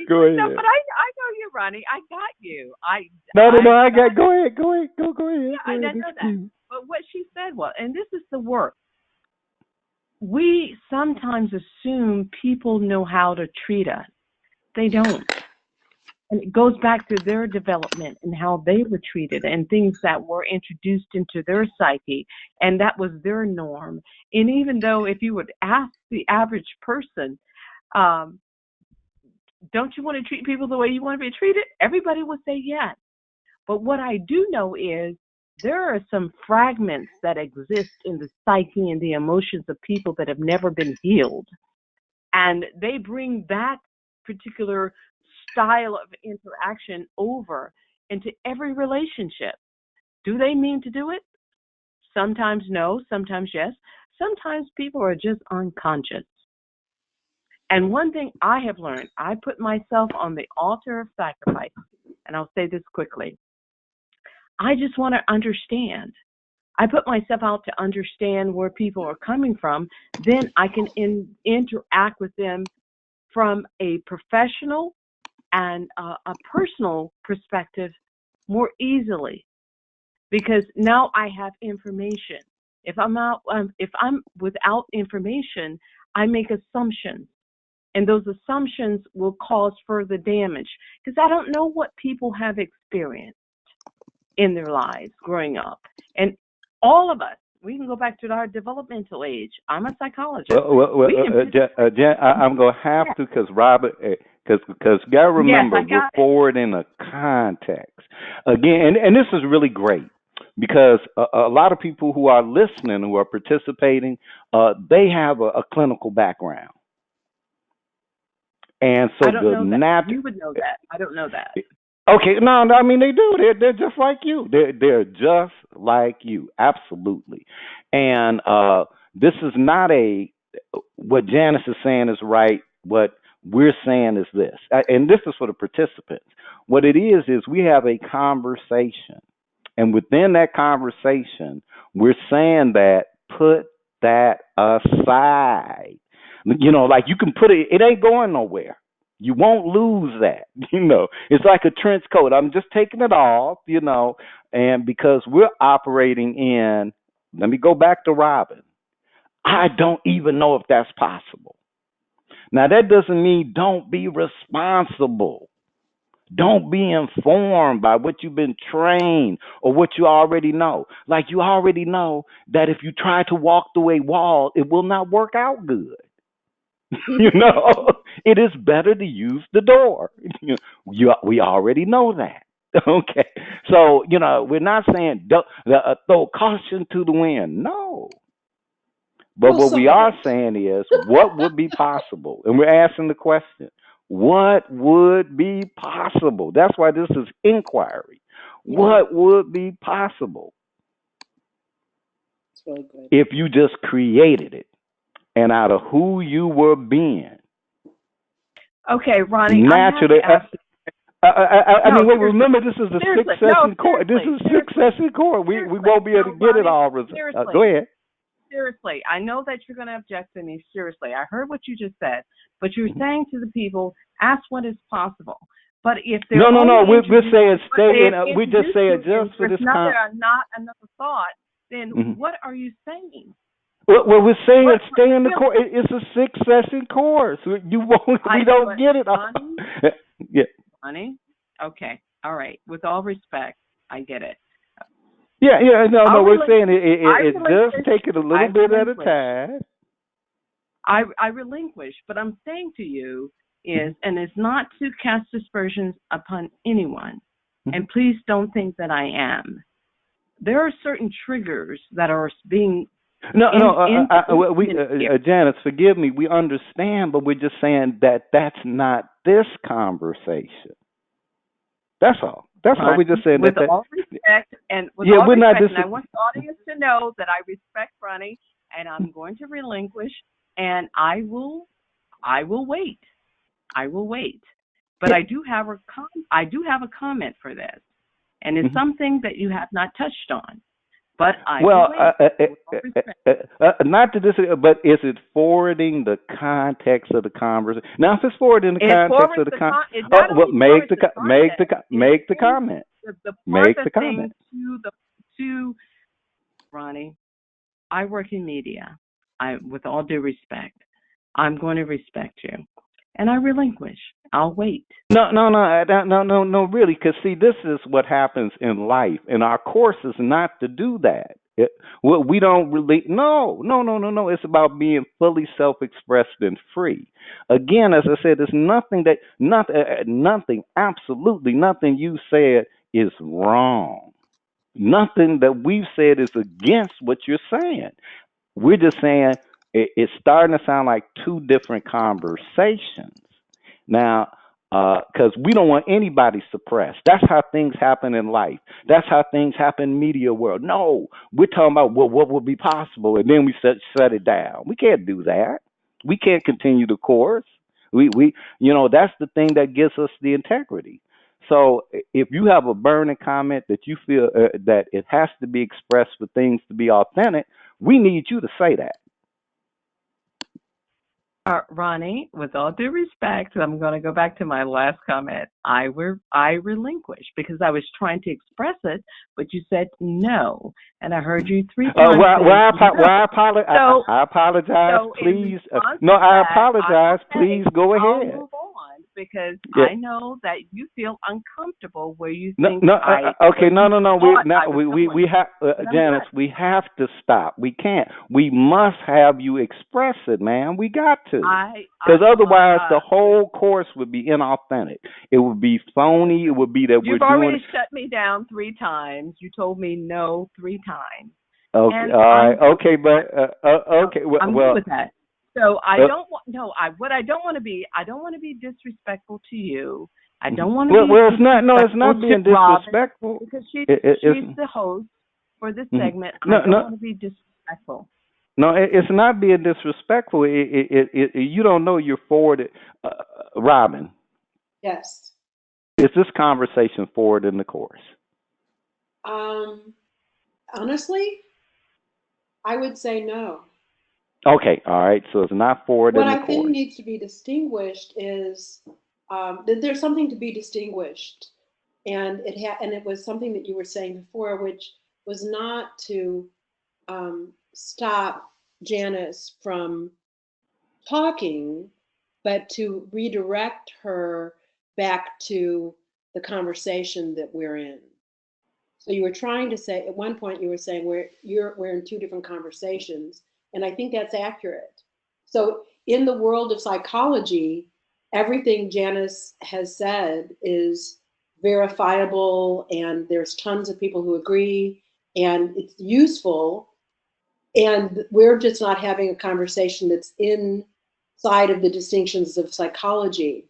Go ahead. No, but I know you, Ronnie. I got you. No. I got. Go ahead. Go ahead. Yeah, I know that. But what she said was, and this is the work. We sometimes assume people know how to treat us. They don't. And it goes back to their development and how they were treated and things that were introduced into their psyche, and that was their norm. And even though if you would ask the average person, don't you want to treat people the way you want to be treated? Everybody would say yes. But what I do know is there are some fragments that exist in the psyche and the emotions of people that have never been healed. And they bring that particular style of interaction over into every relationship. Do they mean to do it? Sometimes no, sometimes yes. Sometimes people are just unconscious. And one thing I have learned, I put myself on the altar of sacrifice, and I'll say this quickly. I just want to understand. I put myself out to understand where people are coming from. Then I can interact with them from a professional and a personal perspective more easily, because now I have information. If I'm without information, I make assumptions, and those assumptions will cause further damage because I don't know what people have experienced in their lives growing up. And all of us, we can go back to our developmental age. I'm a psychologist. Jen, I'm going to have to, because Robert, because you got to remember, we're forward in a context. Again, and this is really great, because a lot of people who are listening, who are participating, they have a clinical background. And so I don't know that. You would know that. I don't know that. Okay, no, I mean they do. They're just like you. They're just like you. Absolutely. And this is not a what Janice is saying is right. What we're saying is this, and this is for the participants. What it is we have a conversation, and within that conversation, we're saying that put that aside. Like you can put it. It ain't going nowhere. You won't lose that. It's like a trench coat. I'm just taking it off, and because we're operating in, let me go back to Robin. I don't even know if that's possible. Now, that doesn't mean don't be responsible. Don't be informed by what you've been trained or what you already know. Like you already know that if you try to walk through a wall, it will not work out good. It is better to use the door. We already know that. Okay. So, we're not saying throw caution to the wind. No. But what we are saying is what would be possible? And we're asking the question, what would be possible? That's why this is inquiry. Yeah. What would be possible really if you just created it and out of who you were being? Okay, Ronnie. Naturally, I mean, remember, this is the sixth session core. This is sixth session core. We won't be able to get it all. Go ahead. Seriously, I know that you're going to object to me. Seriously, I heard what you just said, but you're saying to the people, ask what is possible. But if they're no, we're saying stay in. We just say just for this not another thought. Then what are you saying? Well, we're saying stay in the course. It's a sixth session course. You won't. We don't get it all. Yeah. Honey? Okay. All right. With all respect, I get it. Yeah. No. We're saying it just take it a little bit at a time. I relinquish, but I'm saying to you is, and it's not to cast aspersions upon anyone, and please don't think that I am. There are certain triggers that are being. Janice, forgive me. We understand, but we're just saying that that's not this conversation. That's all. That's all. We're just saying with that. All respect, and with all respect, and I want the audience to know that I respect Ronnie, and I'm going to relinquish, and I will wait. I will wait. But I do have a comment for this, and it's something that you have not touched on. But not to disagree, but is it forwarding the context of the conversation? Now, if it's forwarding the context of the conversation, make the comment. Make the comment. To Ronnie, I work in media. With all due respect, I'm going to respect you, and I relinquish. I'll wait. No, really, because see, this is what happens in life, and our course is not to do that. We don't really. No. It's about being fully self-expressed and free. Again, as I said, there's nothing, absolutely nothing you said is wrong. Nothing that we've said is against what you're saying. We're just saying it's starting to sound like two different conversations. Now, because we don't want anybody suppressed. That's how things happen in life. That's how things happen in the media world. No, we're talking about what would be possible, and then we shut it down. We can't do that. We can't continue the course. We that's the thing that gives us the integrity. So if you have a burning comment that you feel that it has to be expressed for things to be authentic, we need you to say that. Ronnie, with all due respect, I'm going to go back to my last comment. I relinquished because I was trying to express it, but you said no, and I heard you 3 times. I apologize. Please, I apologize. Please go ahead. I'll move on because I know that you feel uncomfortable where you think. Okay, no. We have Janice. We have to stop. We can't. We must have you express it, man. We got to. Because otherwise, the whole course would be inauthentic. It would be phony. It would be that you've already shut me down 3 times. You told me no 3 times. Okay, all right. Okay, but okay. I'm good with that. So I don't want, no, what I don't want to be, I don't want to be disrespectful to you. I don't want to be well, it's not. No, it's disrespectful not being to Robin disrespectful. because It's she's the host for this mhm. segment. No, I don't no, want to be disrespectful. no. It's not being disrespectful. You don't know you're forward, Robin. Yes. Is this conversation forward in the course? Honestly, I would say no. Okay, all right. So it's not forward What in the I think course. needs to be distinguished is that there's something to be distinguished, and it was something that you were saying before, which was not to stop Janice from talking, but to redirect her back to the conversation that we're in. So you were trying to say, at one point you were saying we're in two different conversations, and I think that's accurate. So in the world of psychology, everything Janice has said is verifiable, and there's tons of people who agree, and it's useful, and we're just not having a conversation that's inside of the distinctions of psychology.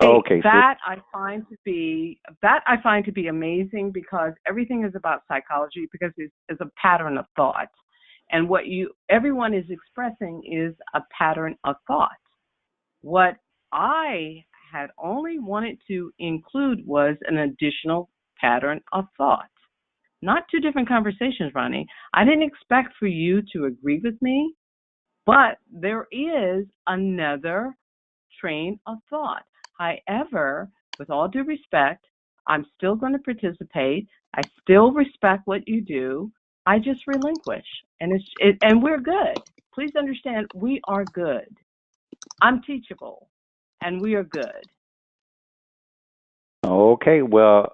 Okay, that I find to be amazing because everything is about psychology because it's a pattern of thought, and what everyone is expressing is a pattern of thought. What I had only wanted to include was an additional pattern of thought, not two different conversations, Ronnie. I didn't expect for you to agree with me, but there is another train of thought. However, with all due respect, I'm still going to participate. I still respect what you do. I just relinquish, and and we're good. Please understand, we are good. I'm teachable, and we are good. Okay, well,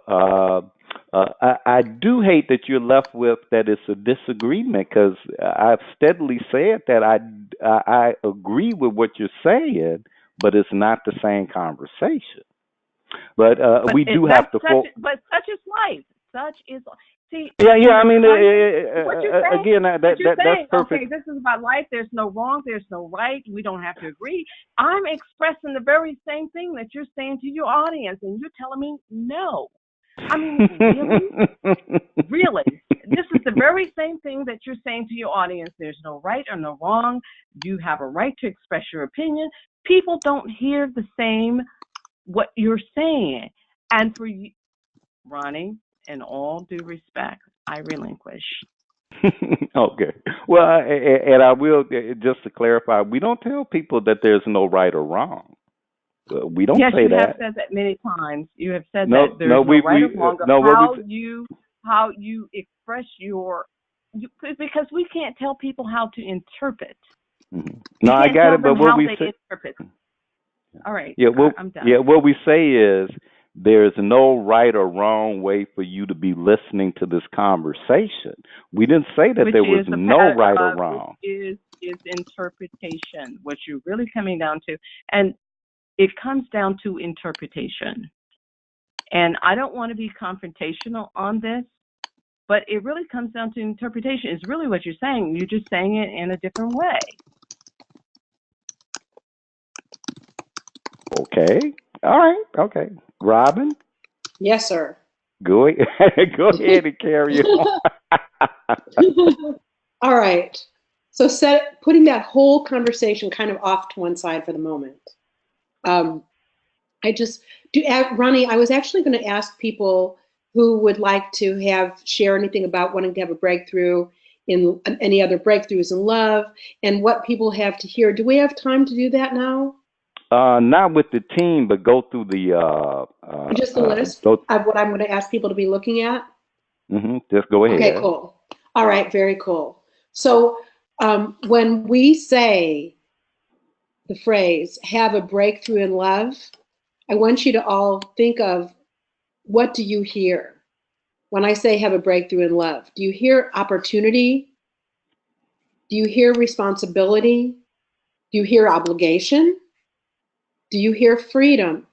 I do hate that you're left with that it's a disagreement because I've steadily said that I agree with what you're saying, but it's not the same conversation. But we do have to. But such is life. Such is. See. Yeah. I mean, what you're saying, again, that's perfect. Okay, this is about life. There's no wrong. There's no right. We don't have to agree. I'm expressing the very same thing that you're saying to your audience, and you're telling me no. I mean, really? This is the very same thing that you're saying to your audience. There's no right or no wrong. You have a right to express your opinion. People don't hear the same what you're saying. And for you, Ronnie, in all due respect, I relinquish. Okay. Well, and I will, just to clarify, we don't tell people that there's no right or wrong. We don't yes, say that. Yes, you have said that many times. You have said no, that there's no right or wrong how you express because we can't tell people how to interpret. Mm-hmm. No, I got it, but what we say. Interpret. All right. Yeah, I'm done. Yeah, what we say is there's no right or wrong way for you to be listening to this conversation. We didn't say that there was no right or wrong. Which is interpretation, what you're really coming down to. And it comes down to interpretation. And I don't want to be confrontational on this, but it really comes down to interpretation. It's really what you're saying. You're just saying it in a different way. Okay. All right. Okay. Robin? Yes, sir. Go ahead and carry on. All right. So putting that whole conversation kind of off to one side for the moment. Ronnie, I was actually going to ask people who would like to share anything about wanting to have a breakthrough in any other breakthroughs in love and what people have to hear. Do we have time to do that now? Not with the team, but go through the just the list of what I'm going to ask people to be looking at. Mm-hmm. Just go ahead. Okay, cool. All right, very cool. So when we say the phrase "have a breakthrough in love," I want you to all think of, what do you hear when I say have a breakthrough in love? Do you hear opportunity? Do you hear responsibility? Do you hear obligation? Do you hear freedom?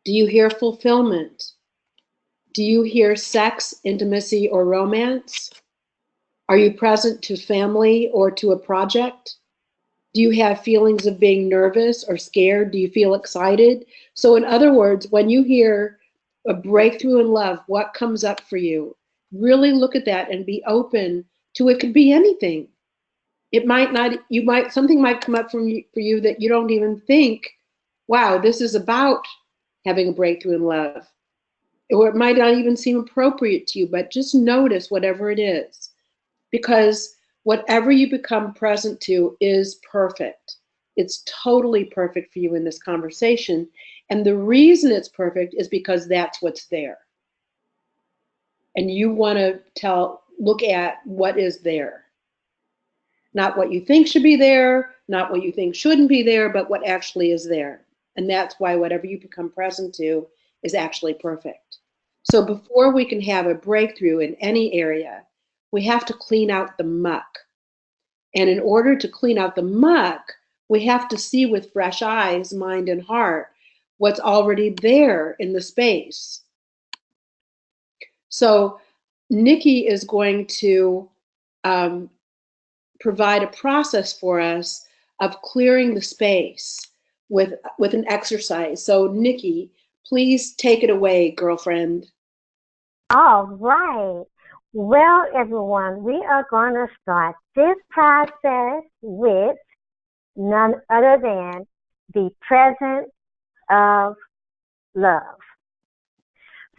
Do you hear fulfillment? Do you hear sex, intimacy, or romance? Are you present to family or to a project? Do you have feelings of being nervous or scared? Do you feel excited? So in other words, when you hear a breakthrough in love, what comes up for you? Really look at that and be open to it. Could be anything. It might not, something might come up for you that you don't even think, wow, this is about having a breakthrough in love. Or it might not even seem appropriate to you, but just notice whatever it is. Because whatever you become present to is perfect. It's totally perfect for you in this conversation. And the reason it's perfect is because that's what's there. And you want to look at what is there. Not what you think should be there, not what you think shouldn't be there, but what actually is there. And that's why whatever you become present to is actually perfect. So before we can have a breakthrough in any area, we have to clean out the muck. And in order to clean out the muck, we have to see with fresh eyes, mind, and heart what's already there in the space. So Nikki is going to provide a process for us of clearing the space with an exercise. So Nikki, please take it away, girlfriend. All right. Well, everyone, we are going to start this process with none other than the presence of love.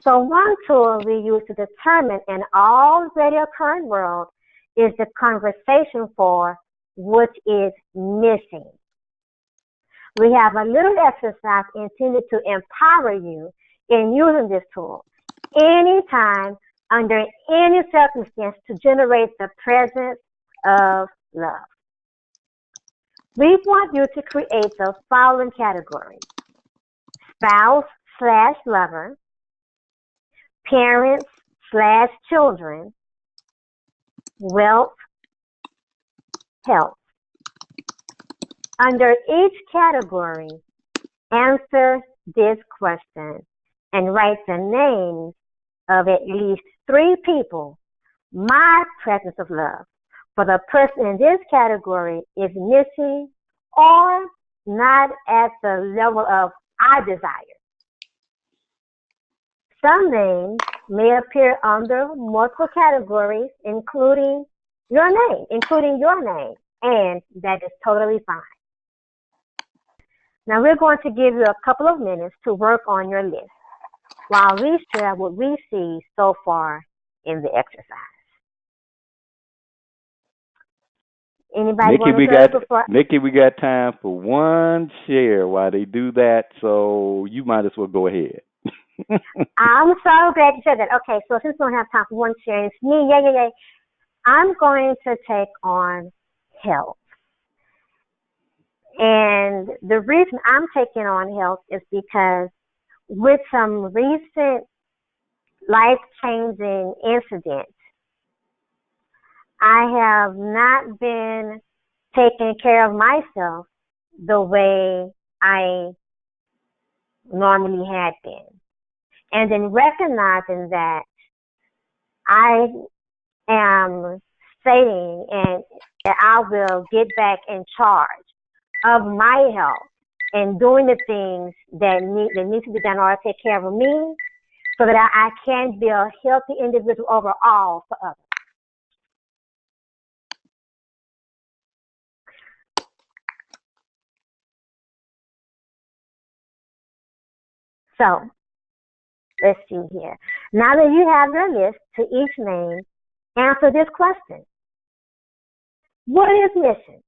So one tool we use to determine an already occurring world is the conversation for what is missing. We have a little exercise intended to empower you in using this tool anytime, under any circumstance, to generate the presence of love. We want you to create the following categories: spouse/lover, parents/children, wealth, health. Under each category, answer this question and write the names of at least 3 people my presence of love for the person in this category is missing or not at the level of I desire. Some names may appear under multiple categories, including your name, and that is totally fine. Now we're going to give you a couple of minutes to work on your list while we share what we see so far in the exercise. Anybody want to go before? Nikki, we got time for one share while they do that, so you might as well go ahead. I'm so glad you said that. Okay, so since we don't have time for one share, it's me, yay. I'm going to take on health. And the reason I'm taking on health is because with some recent life-changing incidents, I have not been taking care of myself the way I normally had been. And in recognizing that, I am stating and that I will get back in charge of my health and doing the things that need to be done in order to take care of me so that I can be a healthy individual overall for others. So, let's see here. Now that you have your list to each name, answer this question. What is missing?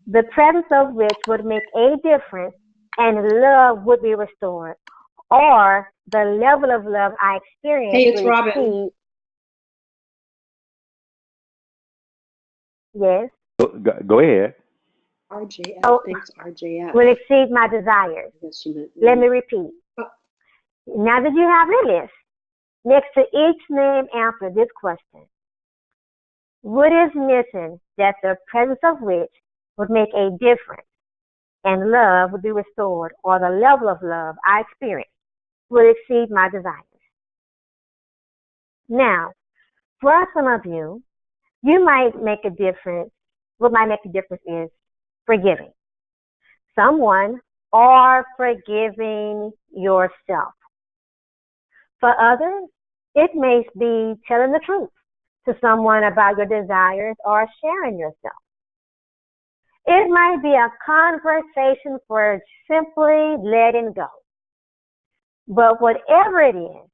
The presence of which would make a difference and love would be restored, or the level of love I experience. Hey, it's Robin. Yes. Go ahead. RJF thinks RJF will exceed my desires. Yes, she meant. Let me repeat. Now that you have your list, next to each name, answer this question. What is missing that the presence of which would make a difference and love would be restored, or the level of love I experience will exceed my desires? Now, for some of you, You might make a difference. What might make a difference is forgiving someone or forgiving yourself. For others, it may be telling the truth to someone about your desires or sharing yourself. It might be a conversation for simply letting go. But whatever it is,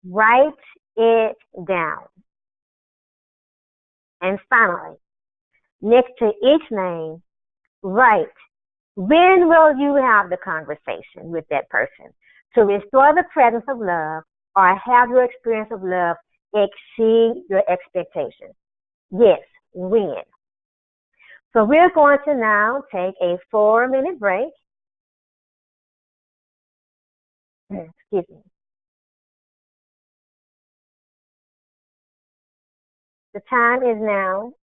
write it down. And finally, next to each name, write when will you have the conversation with that person to restore the presence of love or have your experience of love exceed your expectations? Yes, when. So we're going to now take a 4-minute break. Excuse me. The time is now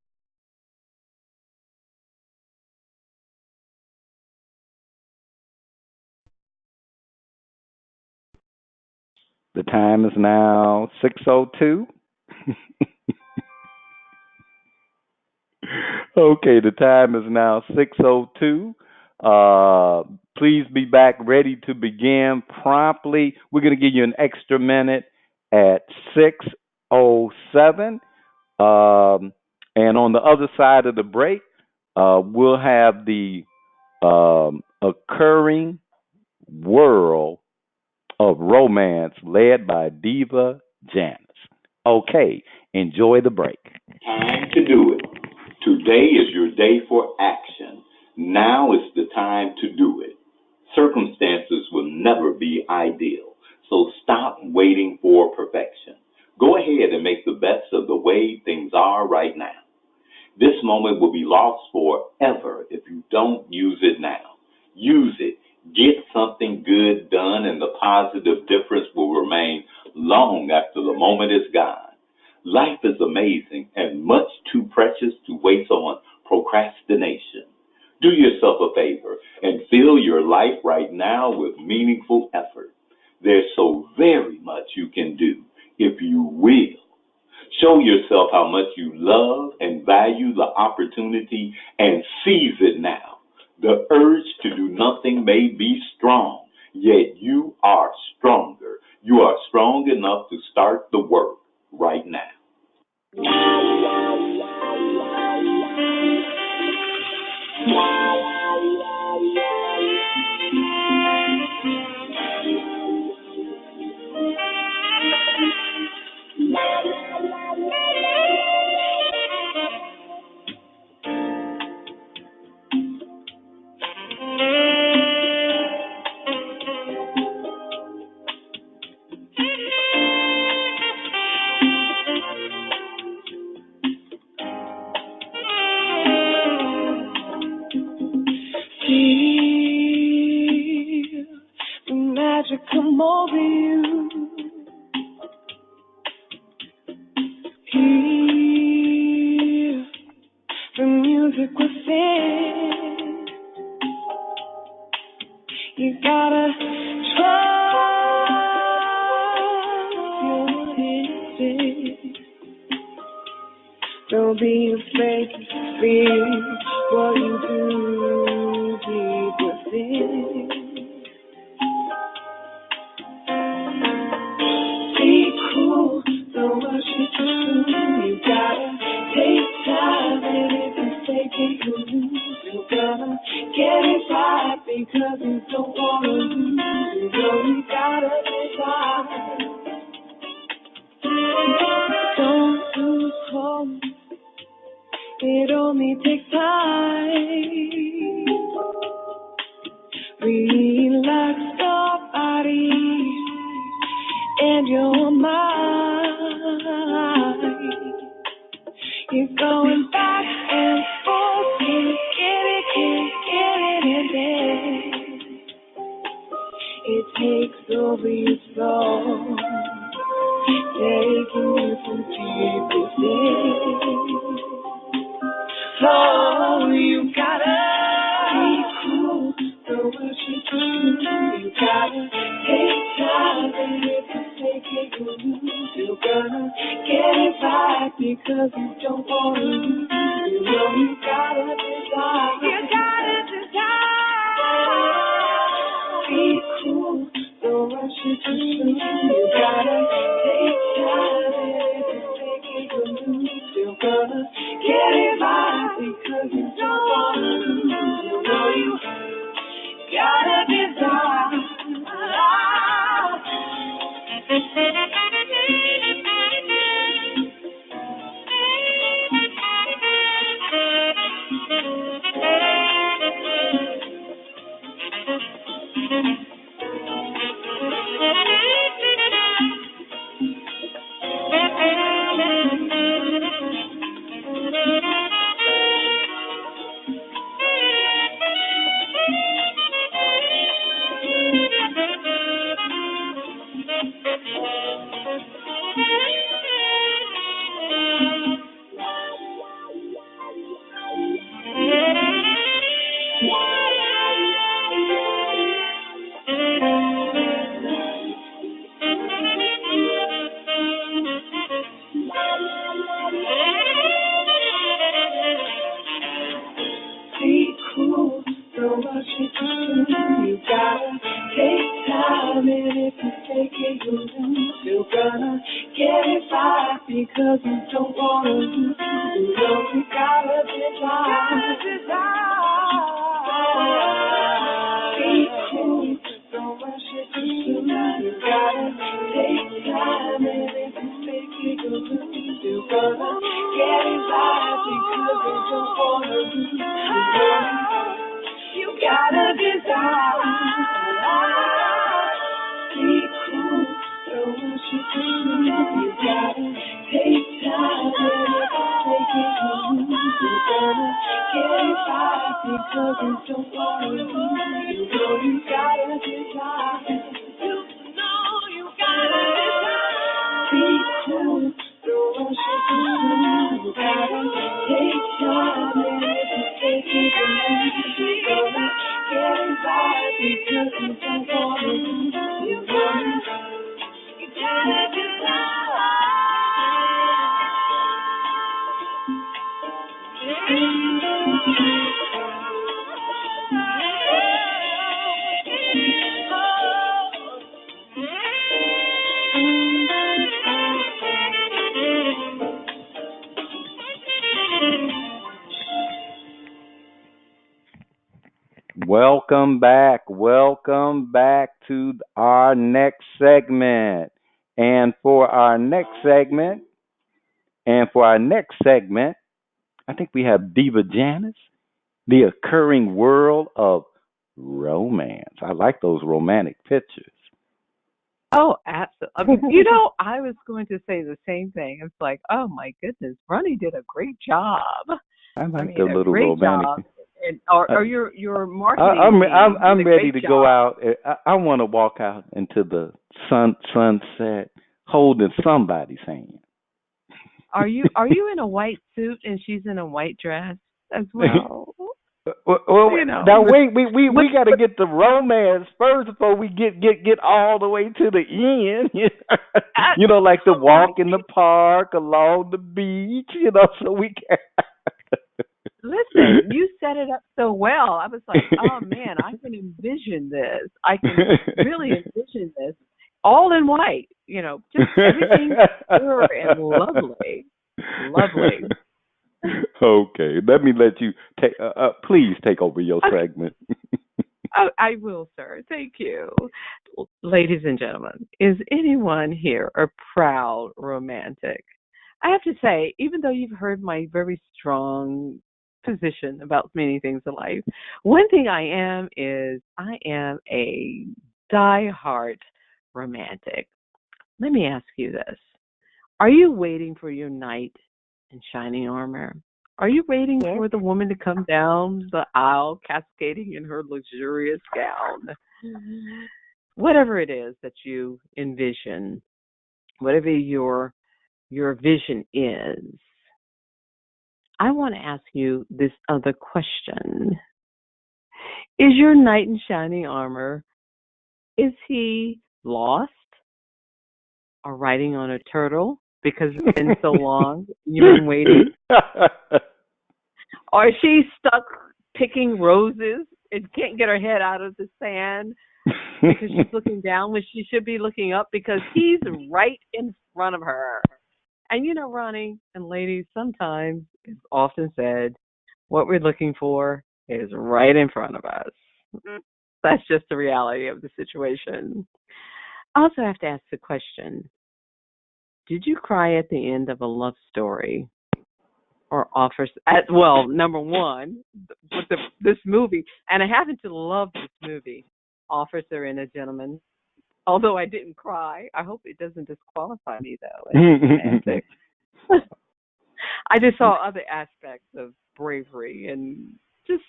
6:02. Okay, the time is now 6:02. Please be back ready to begin promptly. We're going to give you an extra minute at 6:07. And on the other side of the break, we'll have the occurring world of romance led by Diva Janice. Okay, enjoy the break. Time to do it. Today is your day for action. Now is the time to do it. Circumstances will never be ideal, so stop waiting for perfection. Go ahead and make the best of the way things are right now. This moment will be lost forever if you don't use it now. Use it. Get something good done, and the positive difference will remain long after the moment is gone. Life is amazing and much too precious to waste on procrastination. Do yourself a favor and fill your life right now with meaningful effort. There's so very much you can do if you will. Show yourself how much you love and value the opportunity and seize it now. The urge to do nothing may be strong, yet you are stronger. You are strong enough to start the work right now. Come over you. Hear the music within. You gotta trust your instinct. There'll be a space to speak what you do deep within. Be cool, don't rush it through. You gotta take time, and if you take it, you lose. You gotta get it right because you don't wanna lose. You know you gotta decide. Don't lose hope. It only takes time. Relax your body and your mind. You're going back and forth, can't get it, and then it takes over your soul, taking you from deep within. Oh, you gotta be cool, don't rush it through. You gotta take time, and if you take it, you lose. You're gonna get it right because you don't want to lose. You know you gotta desire. You gotta desire. Be cool, don't rush it too soon. You gotta take time, and if you take it, you'll lose. You're gonna get it right because you don't want to lose. You know you gotta desire. Be cool, don't rush it too soon. You gotta take time, and if you take it, you'll lose. You're gonna get it right because you don't wanna lose. You know you gotta desire. Be cool, don't rush it too soon. You gotta take time, and if you take it, you'll lose. You're gonna get it right because you don't wanna lose. You gotta desire. Be cool, don't rush it too soon. You gotta take time, and if you take it, you'll lose. You're gonna get it right because you don't wanna lose. You know you gotta desire. You know you gotta desire. Be cool, don't rush it too soon. You gotta take time, and if you take it, you'll lose. You're gonna get it right because you don't wanna lose. You know you gotta desire. Welcome back to our next segment. And for our next segment, I think we have Diva Janice, the occurring world of romance. I like those romantic pictures. Oh, absolutely. I mean, you know, I was going to say the same thing. It's like, oh my goodness, Ronnie did a great job. I I like the mean, a little great romantic. job. And or your marketing I'm team I'm did a ready great to go job. out. I want to walk out into the sunset, holding somebody's hand. Are you in a white suit and she's in a white dress as well? Well, You know, now we got to with get the romance first before we get all the way to the end. You know, like the walk in the right. park, along the beach. You know, so we can. Listen, you set it up so well. I was like, oh man, I can envision this. I can really envision this all in white. You know, just everything pure and lovely, lovely. Okay, let me let you take. Please take over your Okay, segment. I will, sir. Thank you. Ladies and gentlemen, is anyone here a proud romantic? I have to say, even though you've heard my very strong position about many things in life, one thing I am is I am a die-hard romantic. Let me ask you this. Are you waiting for your knight in shining armor? Are you waiting Yes. for the woman to come down the aisle cascading in her luxurious gown? Whatever it is that you envision, whatever your vision is, I want to ask you this other question. Is your knight in shining armor, is he lost or riding on a turtle because it's been so long. You've been waiting. Or she's stuck picking roses and can't get her head out of the sand because she's looking down when she should be looking up because he's right in front of her. And you know, Ronnie and ladies, sometimes it's often said, what we're looking for is right in front of us. That's just the reality of the situation. I also have to ask the question, did you cry at the end of a love story? Or offers, well, number one, with this movie, and I happen to love this movie, Officer and a Gentleman. Although I didn't cry, I hope it doesn't disqualify me, though. I just saw other aspects of bravery and just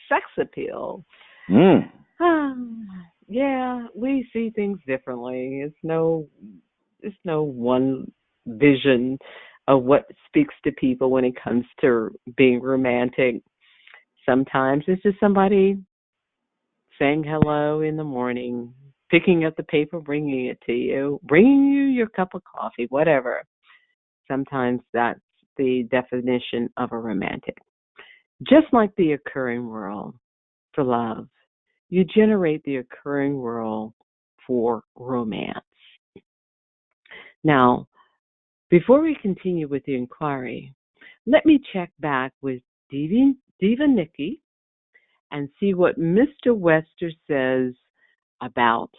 sex appeal. Yeah, we see things differently. It's no one vision of what speaks to people when it comes to being romantic. Sometimes it's just somebody saying hello in the morning, picking up the paper, bringing it to you, bringing you your cup of coffee, whatever. Sometimes that's the definition of a romantic. Just like the occurring world for love, you generate the occurring world for romance. Now, before we continue with the inquiry, let me check back with Diva Nikki and see what Mr. Webster says about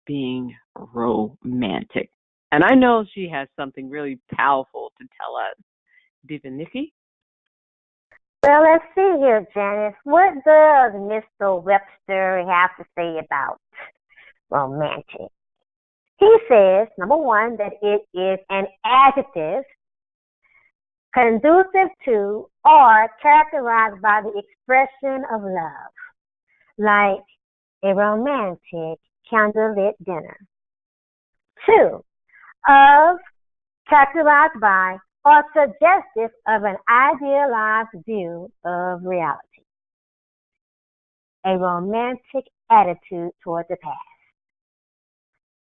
being romantic. And I know she has something really powerful to tell us. Diva Nikki? Well, let's see here, Janice. What does Mr. Webster have to say about romantic? He says, number one, that it is an adjective conducive to or characterized by the expression of love, like a romantic candlelit dinner. Two, of, characterized by or suggestive of an idealized view of reality, a romantic attitude toward the past.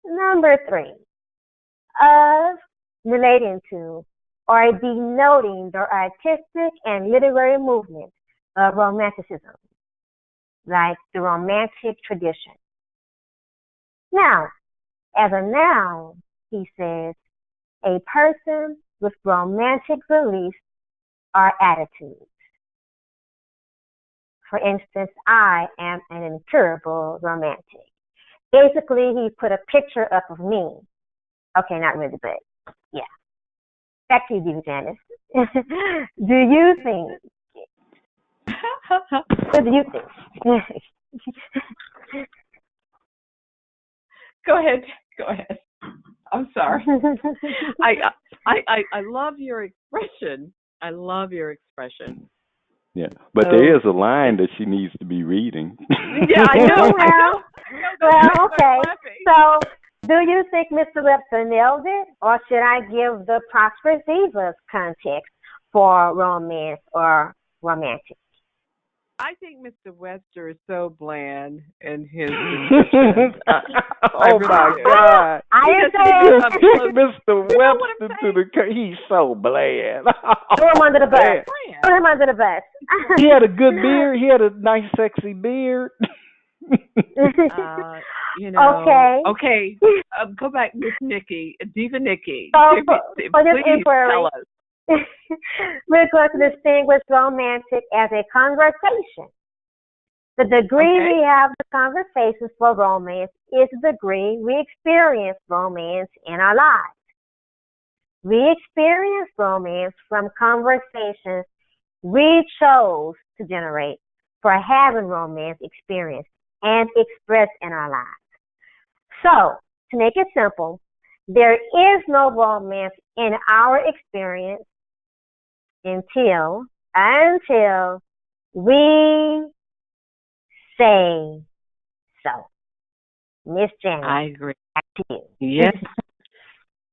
Number three, of, relating to or denoting the artistic and literary movement of romanticism, like the romantic tradition. Now, as a noun, he says, a person with romantic beliefs or attitudes. For instance, I am an incurable romantic. Basically, he put a picture up of me. Okay, not really, but yeah. Back to you, Janice. Do you think? What do you think? Go ahead. I'm sorry. I love your expression. I love your expression. Yeah, but there is a line that she needs to be reading. Yeah, I know. Well, okay. So, do you think Mr. Webster nailed it, or should I give the prosperous divas context for romance or romantic? I think Mr. Webster is so bland in his description. Oh my God! Mr. Webster he's so bland. Throw him under the bus. Throw him under the bus. He had a good beard. He had a nice, sexy beard. Okay. Go back, Miss Nikki, Diva Nikki. For this please inquiry, tell us. we're going to distinguish romantic as a conversation. The degree we have the conversations for romance is the degree we experience romance in our lives. We experience romance from conversations we chose to generate for having romance experience and expressed in our lives. So, to make it simple, there is no romance in our experience until we say so. Miss Janet. I agree. Back to you. Yes.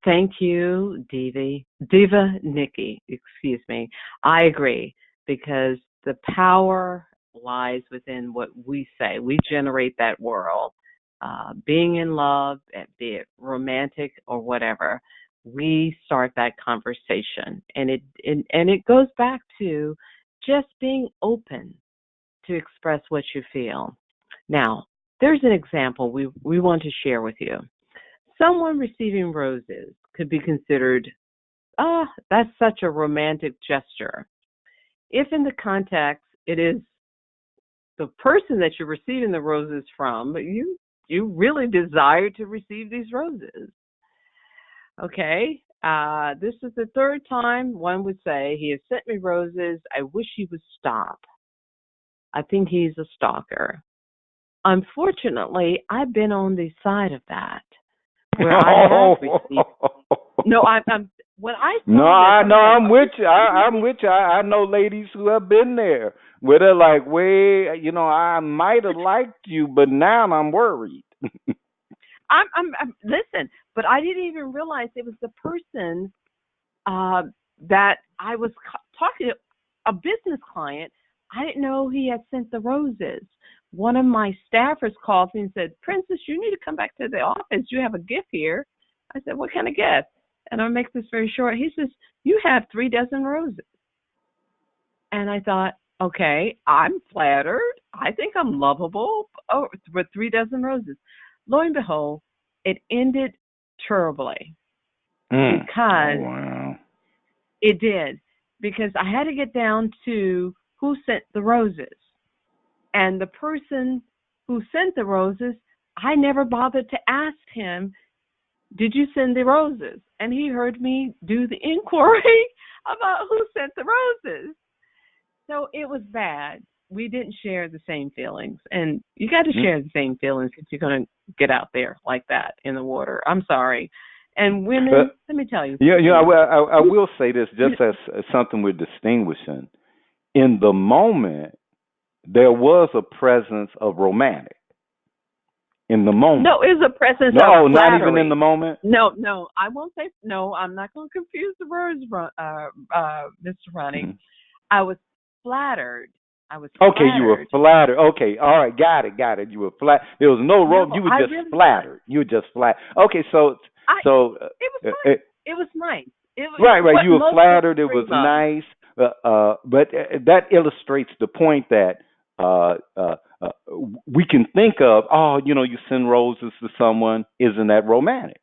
Thank you, Diva Nikki. Excuse me. I agree, because the power lies within what we say. We generate that world. Being in love, be it romantic or whatever, we start that conversation. And it goes back to just being open to express what you feel. Now, there's an example we want to share with you. Someone receiving roses could be considered, that's such a romantic gesture. If in the context it is the person that you're receiving the roses from, but you really desire to receive these roses. Okay, this is the third time one would say, he has sent me roses. I wish he would stop. I think he's a stalker. Unfortunately, I've been on the side of that, where I have received. No, I'm when I saw I'm with you. I'm with you. I know ladies who have been there where they're like, I might have liked you, but now I'm worried. I'm listen, but I didn't even realize it was the person that I was talking to, a business client. I didn't know he had sent the roses. One of my staffers called me and said, Princess, you need to come back to the office. You have a gift here. I said, what kind of gift? And I'll make this very short. He says, you have 3 dozen roses. And I thought, okay, I'm flattered. I think I'm lovable. Oh, with 3 dozen roses. Lo and behold, it ended terribly because it did. Because I had to get down to who sent the roses. And the person who sent the roses, I never bothered to ask him, did you send the roses? And he heard me do the inquiry about who sent the roses. So it was bad. We didn't share the same feelings. And you got to share the same feelings if you're going to get out there like that in the water. I'm sorry. And women, let me tell you. I will say this just as something we're distinguishing. In the moment, there was a presence of romantic. In the moment. No, it was a presence of flattery. No, not even in the moment? No, I won't say, no, I'm not going to confuse the words, Mr. Ronnie. Mm-hmm. I was flattered. Okay, you were flattered. Okay, all right, got it. You were flat. There was no role. You were just really flattered. You were just flat. Okay, so it was nice. It was nice. Right. You were flattered. It was nice. But that illustrates the point that we can think of, you send roses to someone, isn't that romantic?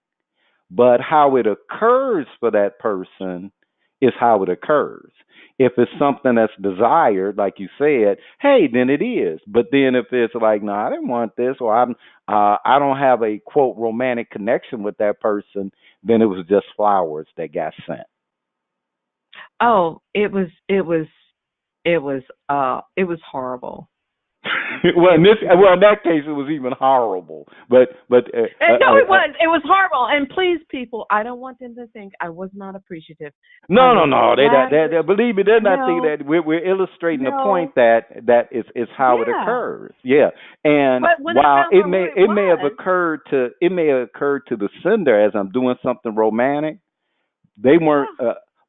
But how it occurs for that person is how it occurs. If it's something that's desired, like you said, hey, then it is. But then if it's like, no, I didn't want this, or I don't have a quote romantic connection with that person, then it was just flowers that got sent. Oh, it was horrible. Well, in that case, it was even horrible. But it was horrible. And please, people, I don't want them to think I was not appreciative. No. They believe me, they're not thinking that. We're illustrating the point that is how it occurs. Yeah, and while it may have occurred to the sender as I'm doing something romantic, they weren't.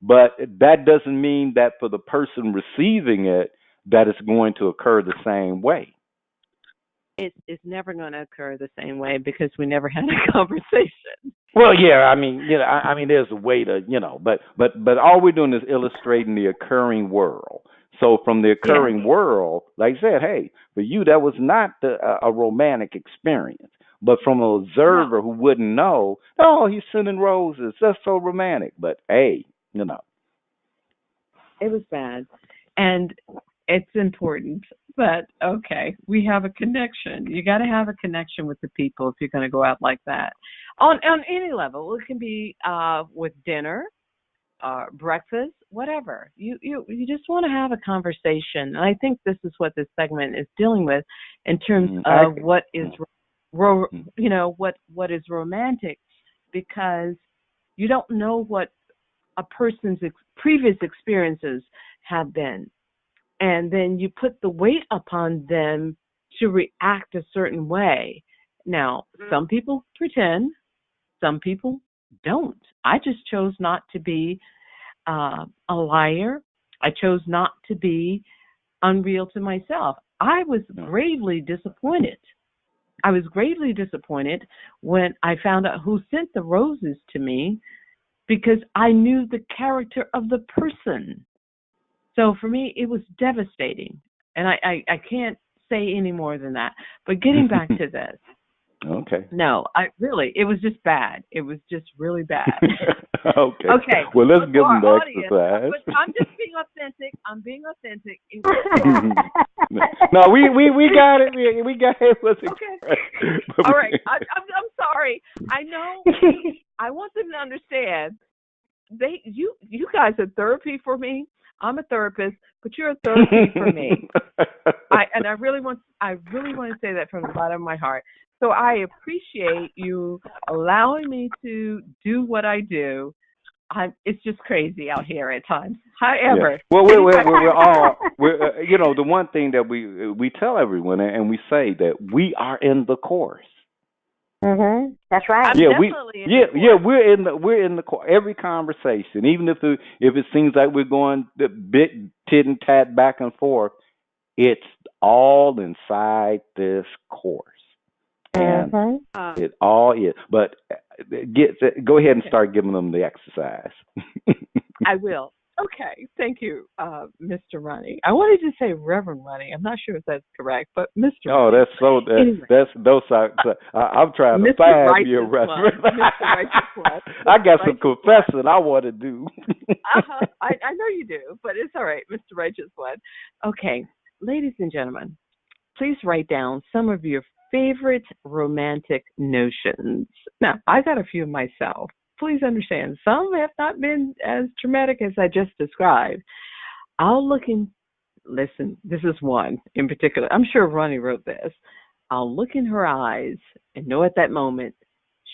But that doesn't mean that for the person receiving it, that it's going to occur the same way. It's never going to occur the same way because we never had a conversation. Well, yeah, I mean, there's a way to, but all we're doing is illustrating the occurring world. So from the occurring world, like I said, hey, for you, that was not a romantic experience. But from an observer who wouldn't know, he's sending roses. That's so romantic. But hey, It was bad. And it's important, but okay, we have a connection. You got to have a connection with the people if you're going to go out like that. On any level, it can be with dinner, breakfast, whatever. You just want to have a conversation, and I think this is what this segment is dealing with in terms of what is, what is romantic, because you don't know what a person's previous experiences have been. And then you put the weight upon them to react a certain way. Now, some people pretend, some people don't. I just chose not to be a liar. I chose not to be unreal to myself. I was gravely disappointed. I was gravely disappointed when I found out who sent the roses to me, because I knew the character of the person. So for me, it was devastating. And I can't say any more than that. But getting back to this. Okay. No, it was just bad. It was just really bad. Okay. Okay. Well, let's But give for them our the audience, exercise. but I'm just being authentic. I'm being authentic. It No, we got it. We got it. Okay. All right. I'm sorry. I know. I want them to understand. You guys are therapy for me. I'm a therapist, but you're a therapy for me. I really want to say that from the bottom of my heart. So I appreciate you allowing me to do what I do. It's just crazy out here at times. However, yeah. Well, we're all the one thing that we tell everyone and we say that we are in the course. That's right. I'm definitely in the course. We're in the course. Every conversation, even if it seems like we're going a bit tit and tat back and forth, it's all inside this course. And it all is. But go ahead and start giving them the exercise. I will. Okay. Thank you, Mr. Ronnie. I wanted to say Reverend Ronnie. I'm not sure if that's correct, but Mr. Oh, Ronnie. that's so. That's those are. I'm trying to Mr. find you a reference. Mr. Righteous One. I got some confessing I want to do. I know you do, but it's all right, Mr. Righteous One. Okay, ladies and gentlemen, please write down some of your favorite romantic notions. Now, I got a few myself. Please understand, some have not been as traumatic as I just described. Listen, this is one in particular. I'm sure Ronnie wrote this. I'll look in her eyes and know at that moment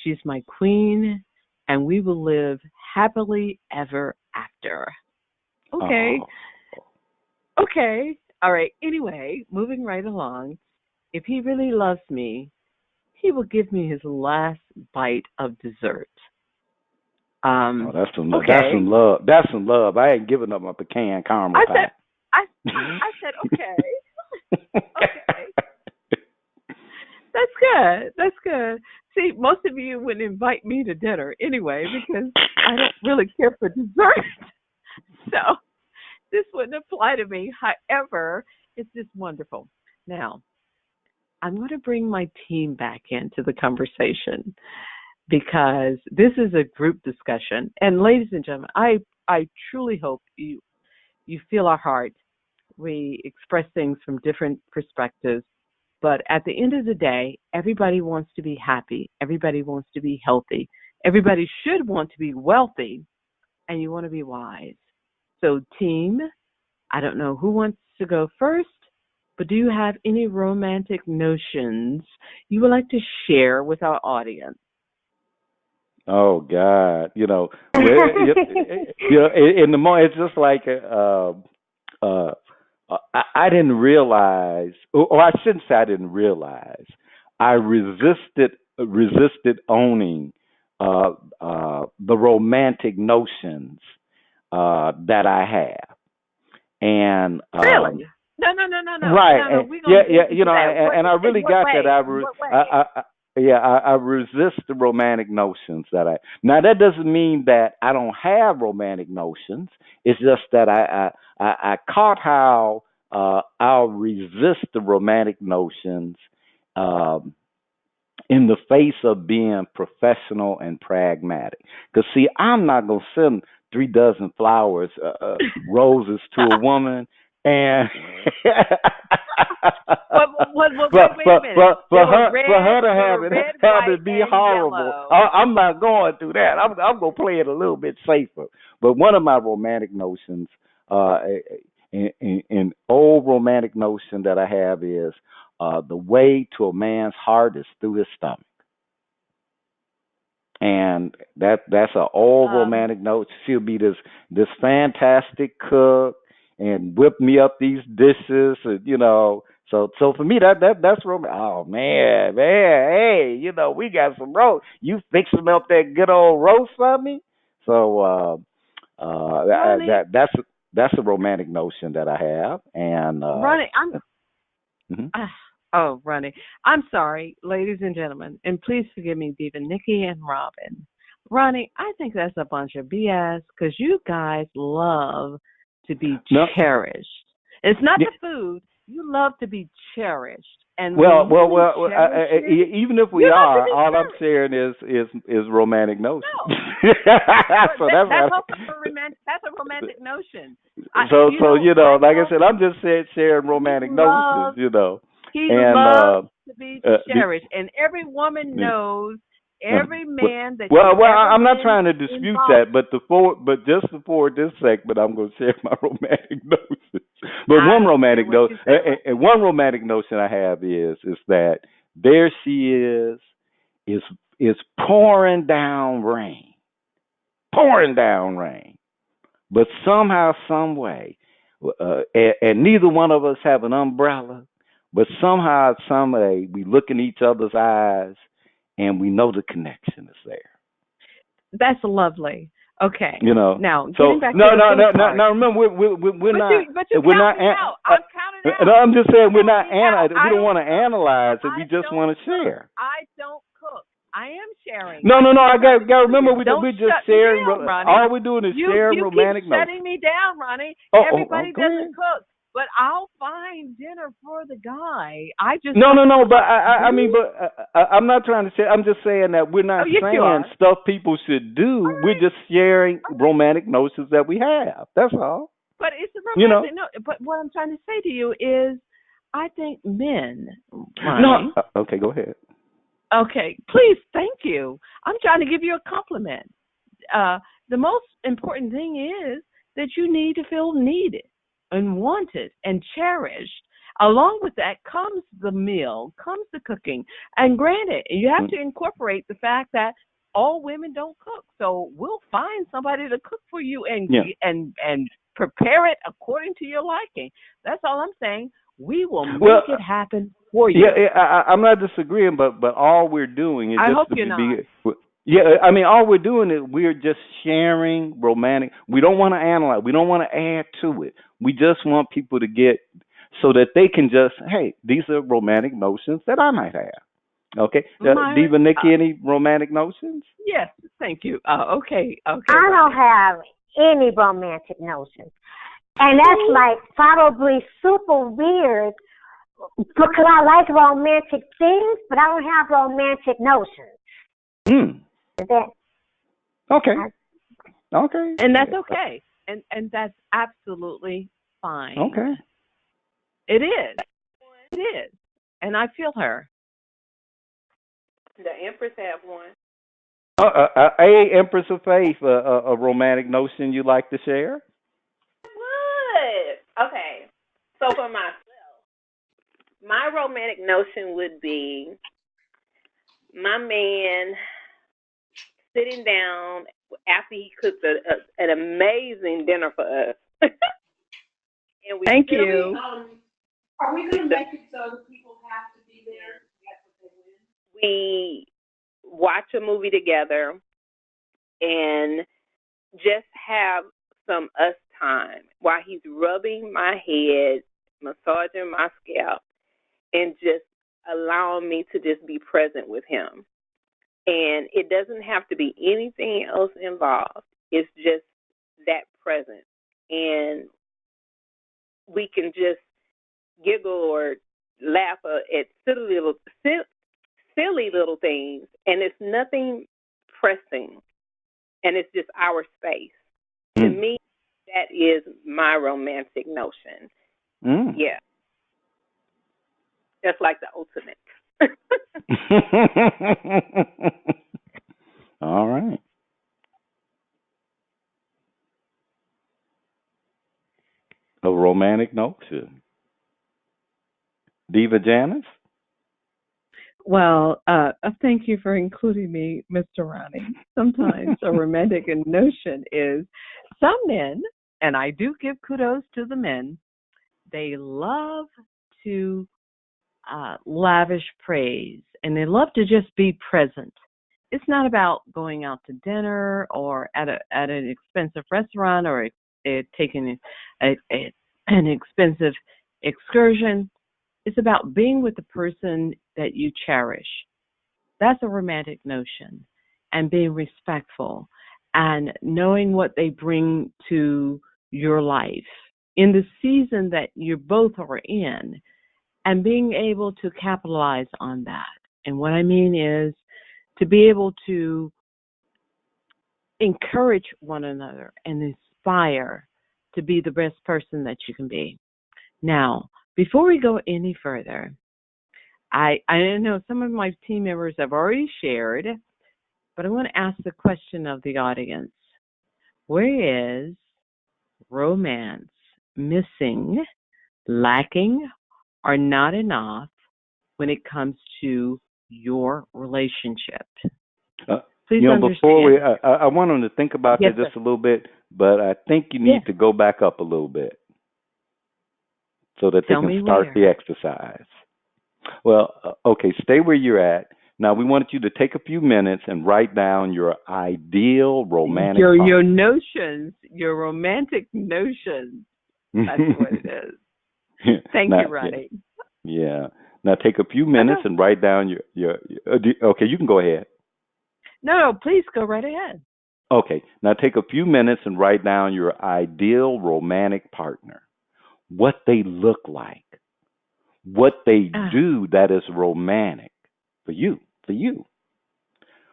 she's my queen and we will live happily ever after. Okay. Oh. Okay. All right. Anyway, moving right along. If he really loves me, he will give me his last bite of dessert. That's some okay. That's some love. That's some love. I ain't giving up my pecan caramel pie. I said okay. Okay. That's good. See, most of you wouldn't invite me to dinner anyway because I don't really care for dessert. So this wouldn't apply to me. However, it's just wonderful. Now, I'm going to bring my team back into the conversation because this is a group discussion. And ladies and gentlemen, I truly hope you feel our heart. We express things from different perspectives. But at the end of the day, everybody wants to be happy. Everybody wants to be healthy. Everybody should want to be wealthy. And you want to be wise. So team, I don't know who wants to go first. But do you have any romantic notions you would like to share with our audience? Oh God, in the moment it's just like I didn't realize, or I shouldn't say I didn't realize. I resisted owning the romantic notions that I have, and really. No. Right. No, and I really got that. I resist the romantic notions that I. Now that doesn't mean that I don't have romantic notions. It's just that I caught how I'll resist the romantic notions in the face of being professional and pragmatic. Because see, I'm not gonna send 3 dozen flowers, roses to a woman. And for her to have it be horrible, I'm not going through that. I'm gonna play it a little bit safer. But one of my romantic notions, an old romantic notion that I have is the way to a man's heart is through his stomach. And that's an old romantic note. She'll be this fantastic cook and whip me up these dishes, and, So for me that's romantic. Oh man, hey, we got some roast. You fixing up that good old roast for me? So that's a romantic notion that I have. And Ronnie, Ronnie, I'm sorry, ladies and gentlemen, and please forgive me, Diva, Nikki, and Robin. Ronnie, I think that's a bunch of BS because you guys love to be No. cherished. It's not Yeah. the food. You love to be cherished. And Well, when you cherish it, even if we you love to are, be all I'm cherished. sharing is romantic notions. No. So That's that's also that's a romantic notion. like I said, I'm just sharing romantic notions, He and loves to be the, cherished, and every woman knows, uh, every man that well, you've ever I'm not been trying to dispute involved. that, but just before this segment, I'm going to share my romantic notions. But I one don't care romantic what note, you say. and one romantic notion I have is that there she is pouring down rain, but somehow, some way, and neither one of us have an umbrella, but somehow, some way, we look in each other's eyes, and we know the connection is there. That's lovely. Okay. You know. Now, So getting back to the food part. no. Remember, we're not. But you We're not. counted out. I've counted out. No, I'm just saying we're not. We don't want to cook. analyze it. We I just don't want to cook. share. I don't cook. I am sharing. No. I got to remember we're Don't just shut sharing. me down, Ronnie. All we're doing is sharing you romantic keep notes. shutting me down, Ronnie. Everybody Go doesn't ahead. cook, but I'll find dinner for the guy. I just No. But I mean, but I'm not trying to say. I'm just saying that we're not saying stuff people should do. Right. We're just sharing romantic notions that we have. That's all. But it's a romantic note. But what I'm trying to say to you is, I think men. Ronnie, no. Okay, go ahead. Okay, please, thank you. I'm trying to give you a compliment. The most important thing is that you need to feel needed and wanted and cherished. Along with that comes the meal, comes the cooking. And granted, you have to incorporate the fact that all women don't cook. So we'll find somebody to cook for you and prepare it according to your liking. That's all I'm saying. We will make it happen for you. Yeah, I'm not disagreeing, but all we're doing is I just hope to you're not. Yeah, I mean, all we're doing is we're just sharing romantic. We don't want to analyze. We don't want to add to it. We just want people to get so that they can just, hey, these are romantic notions that I might have. Okay, Diva, Nikki, any romantic notions? Yes, thank you. Okay. I don't have any romantic notions. And that's like probably super weird because I like romantic things, but I don't have romantic notions. Okay. And that's okay. And that's absolutely fine. Okay. It is. And I feel her. The Empress have one. Empress of Faith, a romantic notion you'd like to share? What? Okay. So for myself, my romantic notion would be my man sitting down after he cooked an amazing dinner for us. And Thank you. Are we going to make it so that people have to be there? We watch a movie together and just have some us time while he's rubbing my head, massaging my scalp, and just allowing me to just be present with him. And it doesn't have to be anything else involved. It's just that presence. And we can just giggle or laugh at silly little things. And it's nothing pressing. And it's just our space. To me, that is my romantic notion. Yeah. That's like the ultimate. All right. A romantic notion. Diva Janice? Well, thank you for including me, Mr. Ronnie. Sometimes a romantic notion is some men, and I do give kudos to the men, they love to lavish praise, and they love to just be present. It's not about going out to dinner or at an expensive restaurant or taking an expensive excursion. It's about being with the person that you cherish. That's a romantic notion. and being respectful and knowing what they bring to your life in the season that you both are in, and being able to capitalize on that. And what I mean is to be able to encourage one another and inspire to be the best person that you can be. Now, before we go any further, I know some of my team members have already shared, but I want to ask the question of the audience. Where is romance missing, lacking, or not enough when it comes to your relationship? Please understand. Before I want them to think about Yes, that just a little bit, but I think you need to go back up a little bit so that they can start the exercise. Well, okay, stay where you're at. Now, we wanted you to take a few minutes and write down your ideal romantic partner. Your notions, your romantic notions. That's what it is. Thank you, Ronnie. Yeah. Now, take a few minutes and write down your okay, you can go ahead. No, please go right ahead. Okay. Now, take a few minutes and write down your ideal romantic partner. What they look like. What they do that is romantic for you.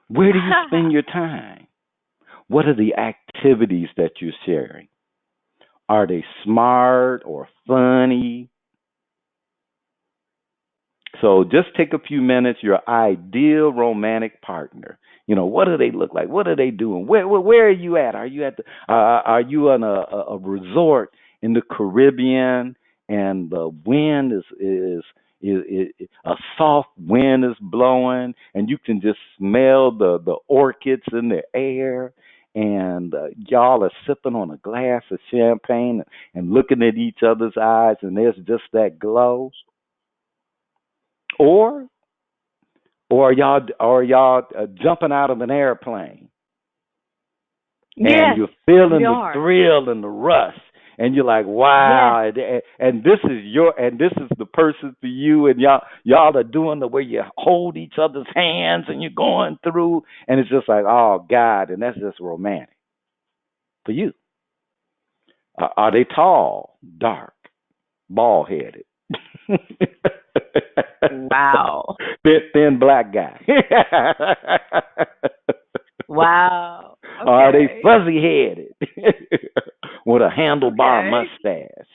Where do you spend your time? What are the activities that you're sharing? Are they smart or funny? So just take a few minutes, your ideal romantic partner. What do they look like? What are they doing? Where are you at? Are you are you on a resort in the Caribbean and the wind is a soft wind is blowing and you can just smell the orchids in the air, and y'all are sipping on a glass of champagne and looking at each other's eyes, and there's just that glow? Or are y'all jumping out of an airplane and you're feeling the thrill and the rush, and you're like, wow, and this is the person for you, and y'all are doing the way you hold each other's hands and you're going through, and it's just like, oh God, and that's just romantic for you. Are they tall, dark, bald-headed? Wow. Thin black guy. Wow. Okay. Are they fuzzy-headed with a handlebar mustache?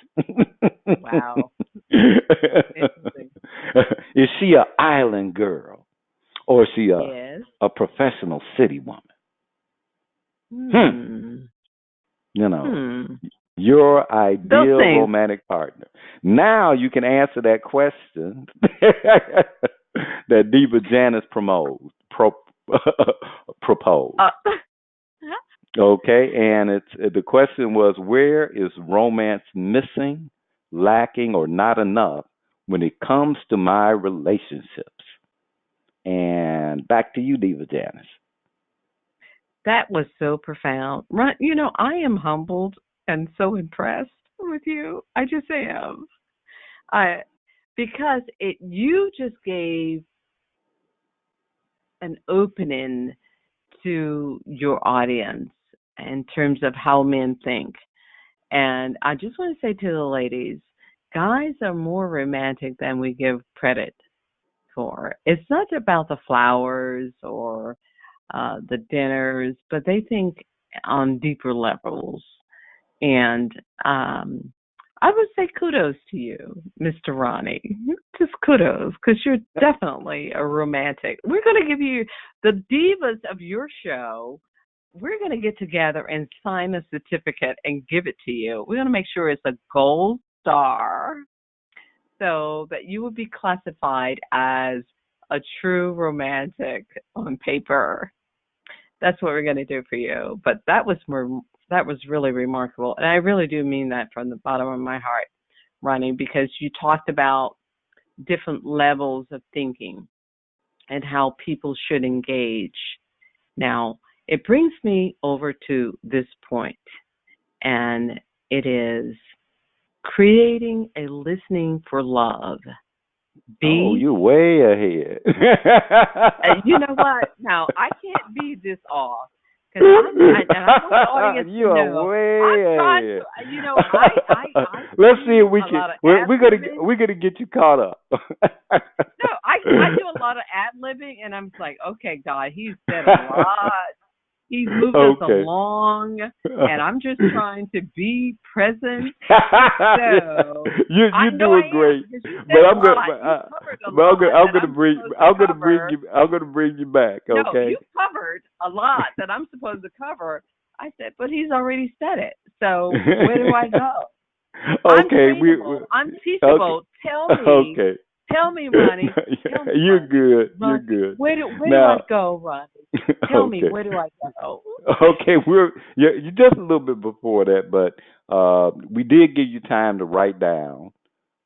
Wow. Is she an island girl, or is she a professional city woman? Your ideal romantic partner. Now you can answer that question that Diva Janice proposed. Okay, and the question was, where is romance missing, lacking, or not enough when it comes to my relationships? And back to you, Diva Janice. That was so profound. I am humbled and so impressed with you. I just am. Because you just gave an opening to your audience in terms of how men think. And I just want to say to the ladies, guys are more romantic than we give credit for. It's not about the flowers or the dinners, but they think on deeper levels. And I would say kudos to you, Mr. Ronnie. Just kudos, because you're definitely a romantic. We're going to give you the divas of your show. We're going to get together and sign a certificate and give it to you. We're going to make sure it's a gold star so that you would be classified as a true romantic on paper. That's what we're going to do for you. But that was really remarkable. And I really do mean that from the bottom of my heart, Ronnie, because you talked about different levels of thinking and how people should engage. Now, it brings me over to this point, and it is creating a listening for love Oh, B. you're way ahead. You know what? Now I can't be this off because and I want the audience to You are know I'm trying way to. You know, I Let's see if do we a can. lot of We're, ad we're gonna libbing. we're gonna get you caught up. No, I do a lot of ad libbing, and I'm like, okay, God, he's said a lot. He's moved us Okay. along, and I'm just trying to be present. So I You're know I doing am great, because you but said a I'm gonna lot. You covered a but lot I'm that gonna I'm bring supposed to cover. I'm gonna bring you back. No, Okay. you covered a lot that I'm supposed to cover. I said, but he's already said it. So where do I go? I'm Okay. trainable. I'm Okay. teachable. Okay. Tell me, Ronnie. Tell me, You're Ronnie. good. You're Ronnie, good. where do I Now, go, Ronnie? Tell me, okay. where do I go? Okay, you're just a little bit before that, but we did give you time to write down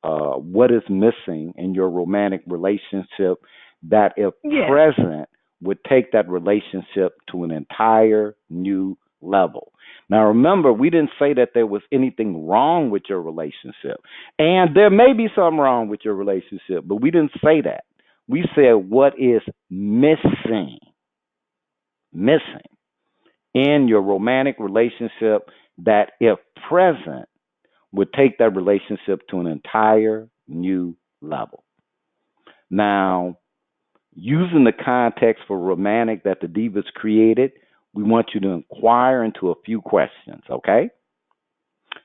what is missing in your romantic relationship that, if Yeah. present, would take that relationship to an entire new level. Now, remember, we didn't say that there was anything wrong with your relationship, and there may be something wrong with your relationship, but we didn't say that. We said what is missing in your romantic relationship that, if present, would take that relationship to an entire new level. Now, using the context for romantic that the Divas created, we want you to inquire into a few questions, okay?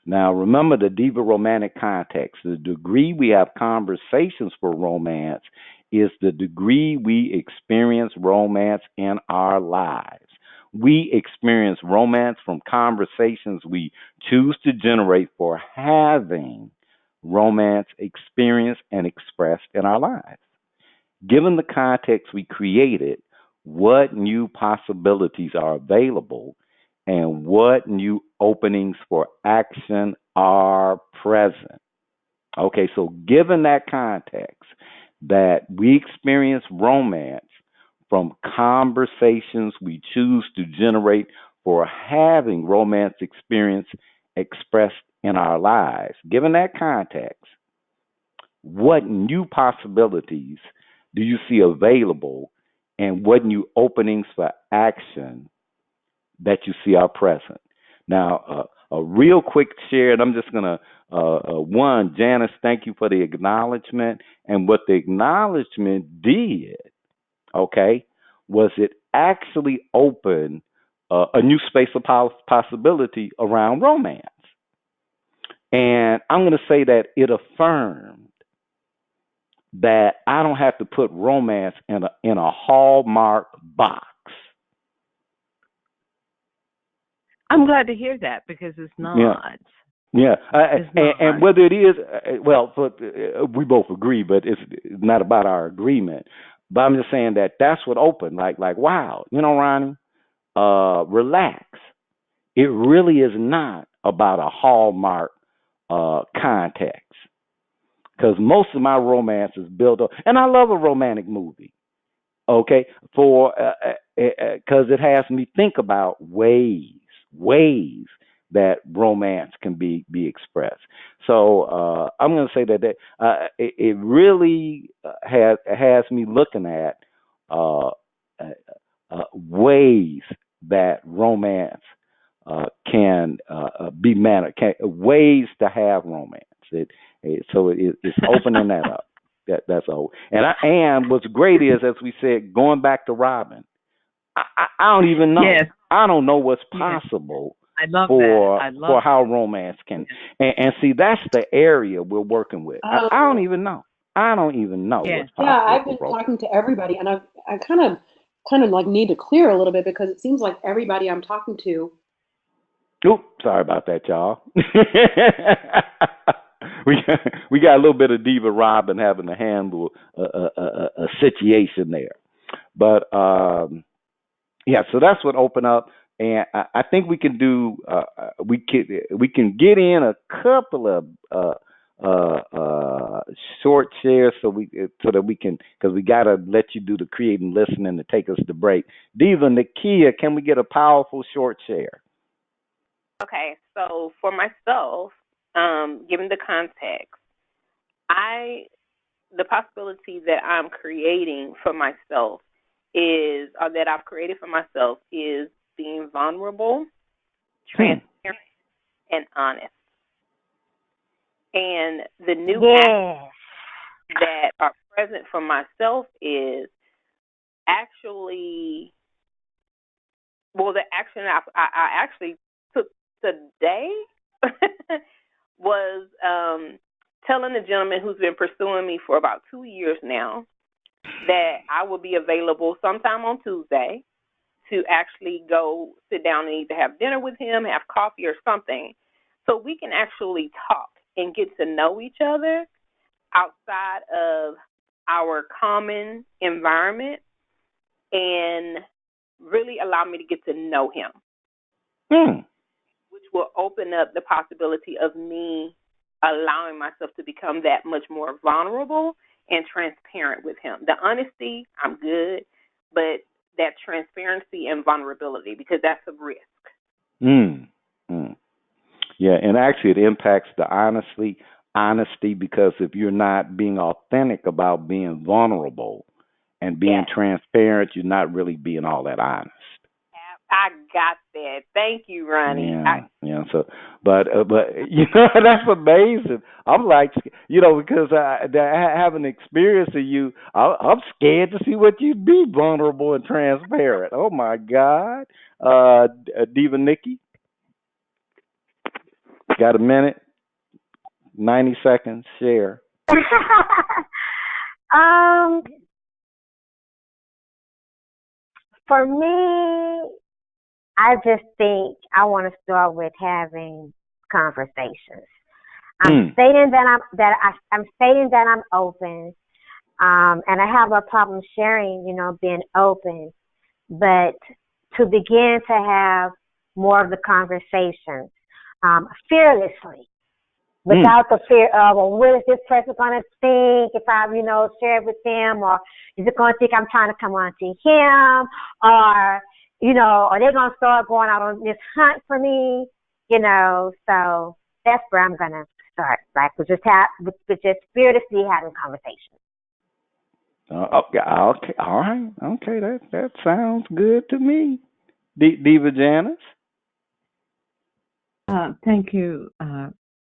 Now, remember the Diva romantic context. The degree we have conversations for romance is the degree we experience romance in our lives. We experience romance from conversations we choose to generate for having romance experienced and expressed in our lives. Given the context we created, what new possibilities are available and what new openings for action are present? Okay, so given that context, that we experience romance from conversations we choose to generate for having romance experience expressed in our lives, given that context, what new possibilities do you see available and what new openings for action that you see are present? Now, a real quick share, and I'm just going to, one, Janice, thank you for the acknowledgement. And what the acknowledgement did, okay, was it actually opened a new space of possibility around romance. And I'm going to say that it affirmed that I don't have to put romance in a Hallmark box. I'm glad to hear that because it's not. Yeah, It's not. and whether it is, we both agree, but it's not about our agreement. But I'm just saying that that's what opened. Like, wow, Ronnie, relax. It really is not about a Hallmark context, because most of my romance is built up, and I love a romantic movie. Okay, for because it has me think about ways that romance can be expressed. So I'm going to say that it really has me looking at ways that romance can be managed, ways to have romance. It's opening that up. That's all. And what's great is, as we said, going back to Robin, I don't even know. Yes. I don't know what's possible. I love for that. for how romance can, and see, that's the area we're working with. I don't even know. I don't even know what's possible. Yeah, I've been talking to everybody, and I kind of like need to clear a little bit because it seems like everybody I'm talking to. Oops, sorry about that, y'all. we got a little bit of Diva Robin having to handle a situation there, but yeah. So that's what opened up, and I think we can do. We can get in a couple of short shares so that we can, because we got to let you do the creating listening to take us to break. Diva, Nakia, can we get a powerful short share? Okay, so for myself, given the context, I the possibility that I'm creating for myself is, or that I've created for myself, is being vulnerable, transparent, and honest. And the new actions that are present for myself is actually, well, the action I actually took today was telling the gentleman who's been pursuing me for about 2 years now that I will be available sometime on Tuesday to actually go sit down and either have dinner with him, have coffee or something, so we can actually talk and get to know each other outside of our common environment and really allow me to get to know him, which will open up the possibility of me allowing myself to become that much more vulnerable and transparent with him. The honesty, I'm good, but that transparency and vulnerability, because that's a risk. Yeah, and actually it impacts the honesty, because if you're not being authentic about being vulnerable and being transparent, you're not really being all that honest. I got that. Thank you, Ronnie. Yeah. So, but that's amazing. I'm like, because I have an experience of you. I'm scared to see what you'd be vulnerable and transparent. Oh my God, Diva Nikki, got a minute? 90 seconds. Share. For me, I just think I want to start with having conversations. I'm stating that I'm open, and I have no problem sharing, being open, but to begin to have more of the conversations, fearlessly, without the fear of, well, what is this person going to think if I, share it with them, or is it going to think I'm trying to come on to him, or, are they going to start going out on this hunt for me, so that's where I'm going to start, like, with just fearlessly having conversations. Okay, all right, okay, that sounds good to me. Diva Janice? Thank you,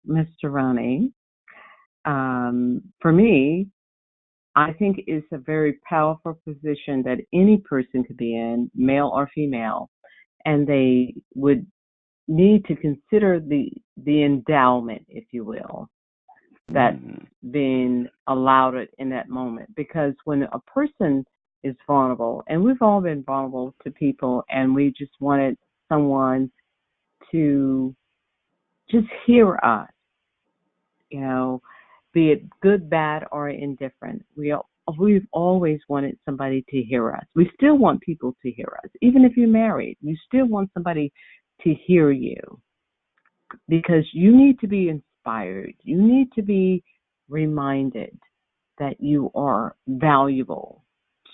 Mr. Ronnie. For me, I think it's a very powerful position that any person could be in, male or female, and they would need to consider the endowment, if you will, that's being allowed it in that moment. Because when a person is vulnerable, and we've all been vulnerable to people, and we just wanted someone to just hear us, be it good, bad, or indifferent. We've always wanted somebody to hear us. We still want people to hear us. Even if you're married, you still want somebody to hear you, because you need to be inspired. You need to be reminded that you are valuable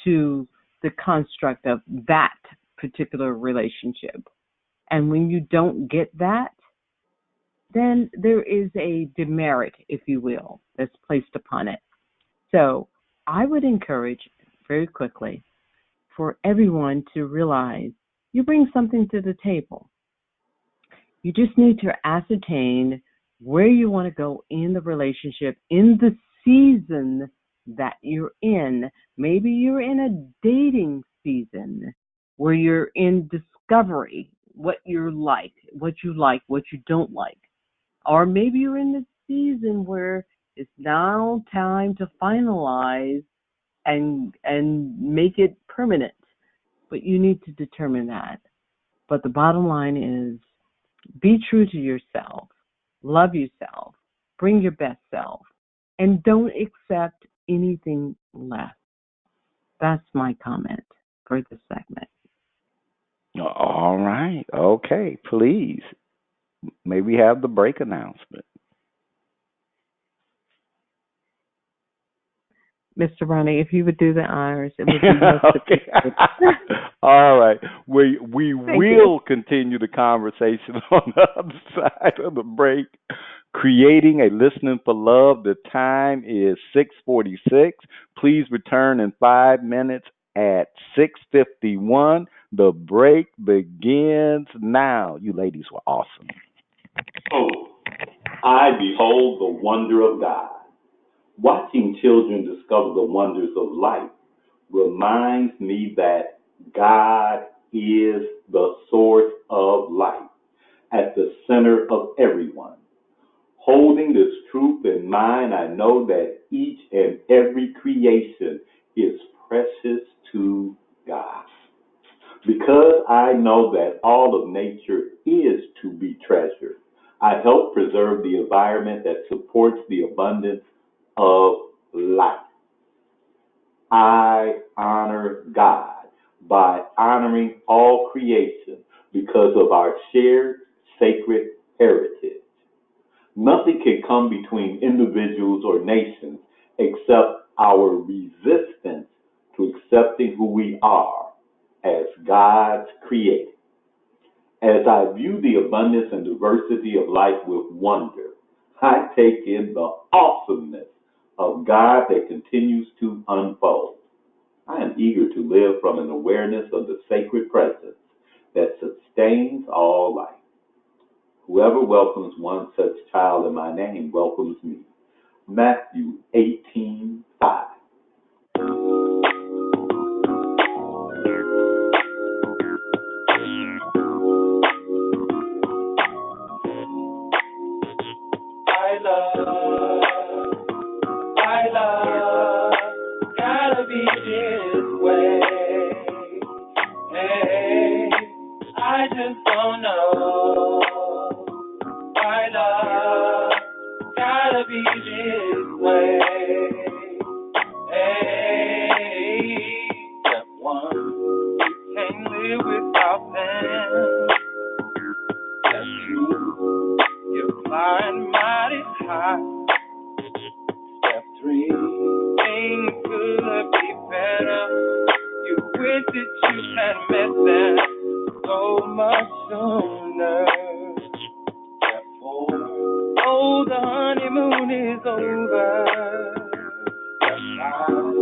to the construct of that particular relationship. And when you don't get that, then there is a demerit, if you will, that's placed upon it. So I would encourage very quickly for everyone to realize you bring something to the table. You just need to ascertain where you want to go in the relationship, in the season that you're in. Maybe you're in a dating season where you're in discovery, what you like, what you don't like. Or maybe you're in the season where it's now time to finalize and make it permanent. But you need to determine that. But the bottom line is, be true to yourself, love yourself, bring your best self, and don't accept anything less. That's my comment for this segment. All right. Okay, please. May we have the break announcement? Mr. Ronnie, if you would do the honors, it would be most Okay. appreciated. All right. We Thank will continue the conversation on the other side of the break. Creating a listening for love. The time is 6:46. Please return in 5 minutes at 6:51. The break begins now. You ladies were awesome. Oh, I behold the wonder of God. Watching children discover the wonders of life reminds me that God is the source of life at the center of everyone. Holding this truth in mind, I know that each and every creation is precious to God. Because I know that all of nature is to be treasured, I help preserve the environment that supports the abundance of life. I honor God by honoring all creation because of our shared sacred heritage. Nothing can come between individuals or nations except our resistance to accepting who we are as God's created. As I view the abundance and diversity of life with wonder, I take in the awesomeness of God that continues to unfold. I am eager to live from an awareness of the sacred presence that sustains all life. Whoever welcomes one such child in my name welcomes me. Matthew 18:5. I love, gotta be this way. Hey, I just don't know. I love, gotta be this way. Hey, step one, can't live without them. Step two, you're flying mighty high. Step three, things could be better. You wish that you had met them so much sooner. Step four, oh, the honeymoon is over. Step five,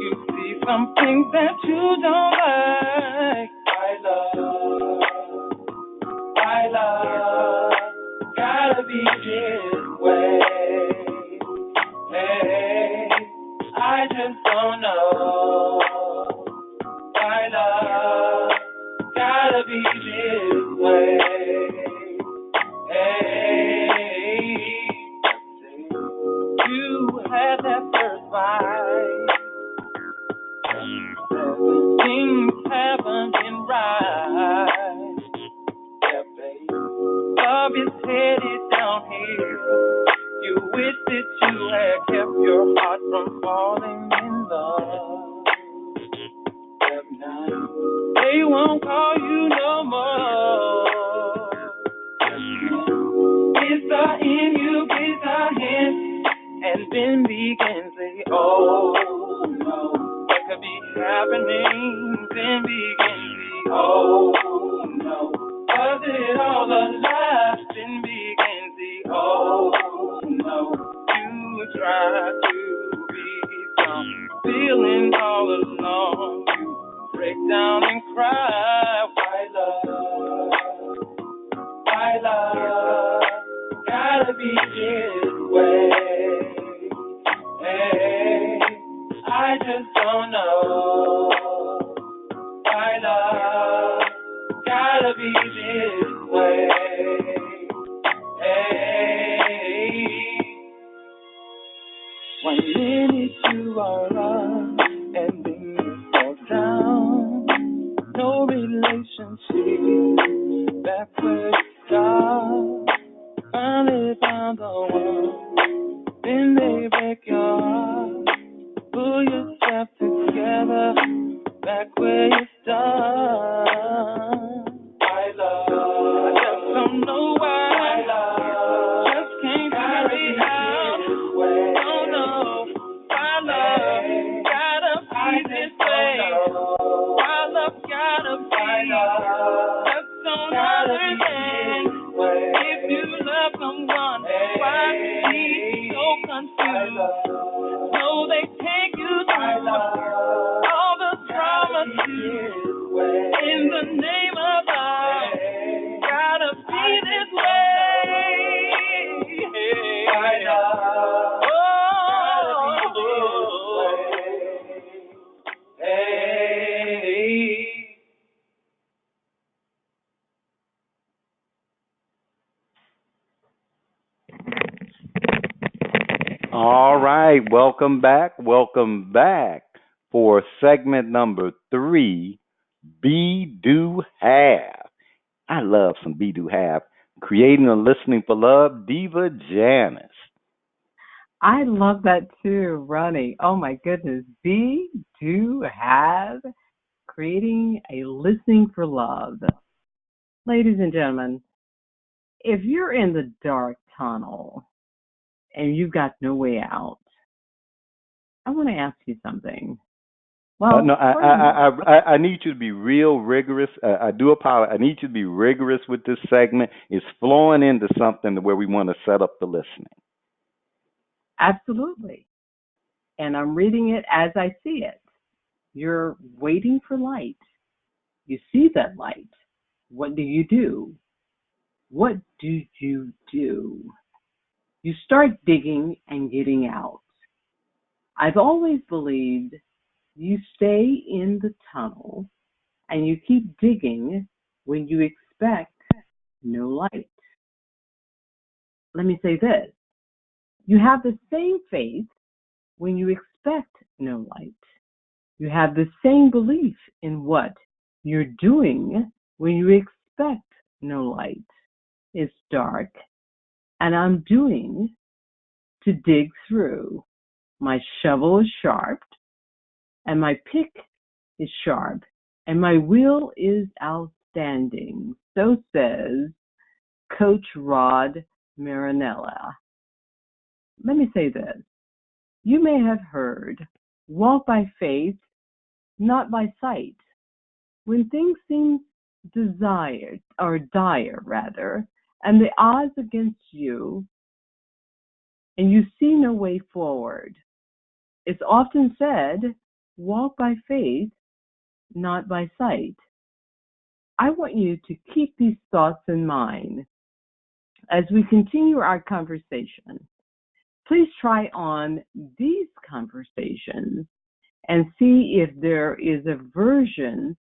you see some things that you don't like. I love, gotta be this way. Hey, I just don't know. I love, gotta be this way. Hey, you had that first fight. Things haven't been right. Yeah, babe. Love is headed downhill. You wish that you had kept your heart from falling in love. Step 9, they won't call you no more. It's the end, you get the hint, and then begin say, oh no, what could be happening? Then begin the oh no, was it all a lie? Then begin the oh no, you try to be some feeling all alone. You break down and cry. I love, gotta be this way. Hey, I just don't know. I love, gotta be this way. Hey, 1 minute you are up and then you fall down. No relationship back where you start. Finally found the one, then they break your heart. Pull yourself together, back where you start. I just don't know why. Just can't figure it out. Oh no, I love. All right, welcome back. Welcome back for segment number 3, Be Do Have. I love some Be Do Have. Creating and listening for love, Diva Janice. I love that too, Ronnie. Oh my goodness. Be, do, have, creating a listening for love. Ladies and gentlemen, if you're in the dark tunnel and you've got no way out, I want to ask you something. Well, No, I need you to be real rigorous. I do apologize. I need you to be rigorous with this segment. It's flowing into something where we want to set up the listening. absolutely. And I'm reading it as I see it. You're waiting for light. You see that light. What do you do? What do you do? You start digging and getting out. I've always believed you stay in the tunnel and you keep digging when you expect no light. Let me say this. You have the same faith when you expect no light. You have the same belief in what you're doing when you expect no light. It's dark and I'm doing to dig through. My shovel is sharp and my pick is sharp and my wheel is outstanding. So says Coach Rod Marinella. Let me say this. You may have heard, walk by faith, not by sight. When things seem desired, or dire rather, and the odds against you, and you see no way forward, it's often said, walk by faith, not by sight. I want you to keep these thoughts in mind as we continue our conversation. Please try on these conversations and see if there is a version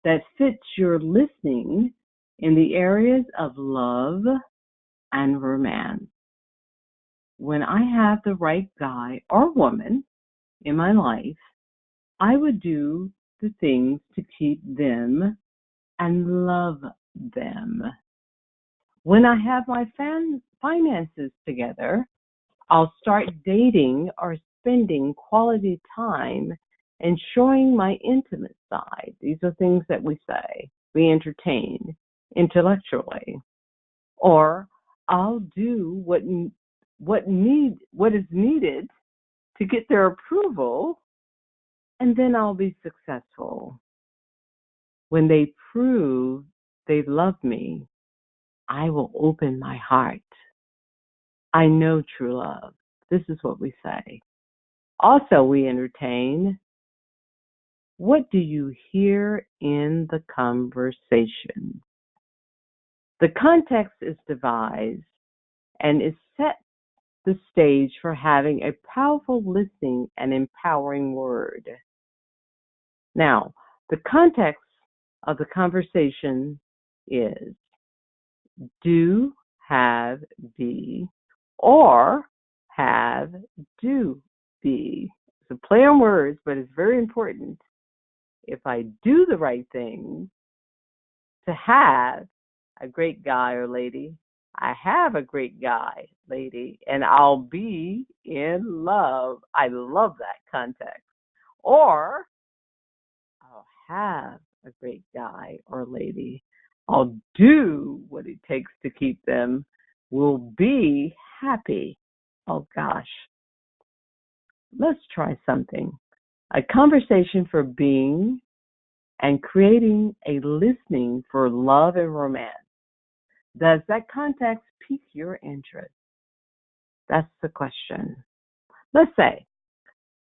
that fits your listening in the areas of love and romance. When I have the right guy or woman in my life, I would do the things to keep them and love them. When I have my finances together, I'll start dating or spending quality time and showing my intimate side. These are things that we say, we entertain intellectually. Or I'll do what is needed to get their approval, and then I'll be successful. When they prove they love me, I will open my heart. I know true love. This is what we say. Also, we entertain. What do you hear in the conversation? The context is devised and is set the stage for having a powerful listening and empowering word. Now, the context of the conversation is do, have, be, or have, do, be. It's a play on words, but it's very important. If I do the right thing to have a great guy or lady, I have a great guy, lady, and I'll be in love. I love that context. Or I'll have a great guy or lady. I'll do what it takes to keep them. We'll be happy. Oh gosh. Let's try something. A conversation for being and creating a listening for love and romance. Does that context pique your interest? That's the question. Let's say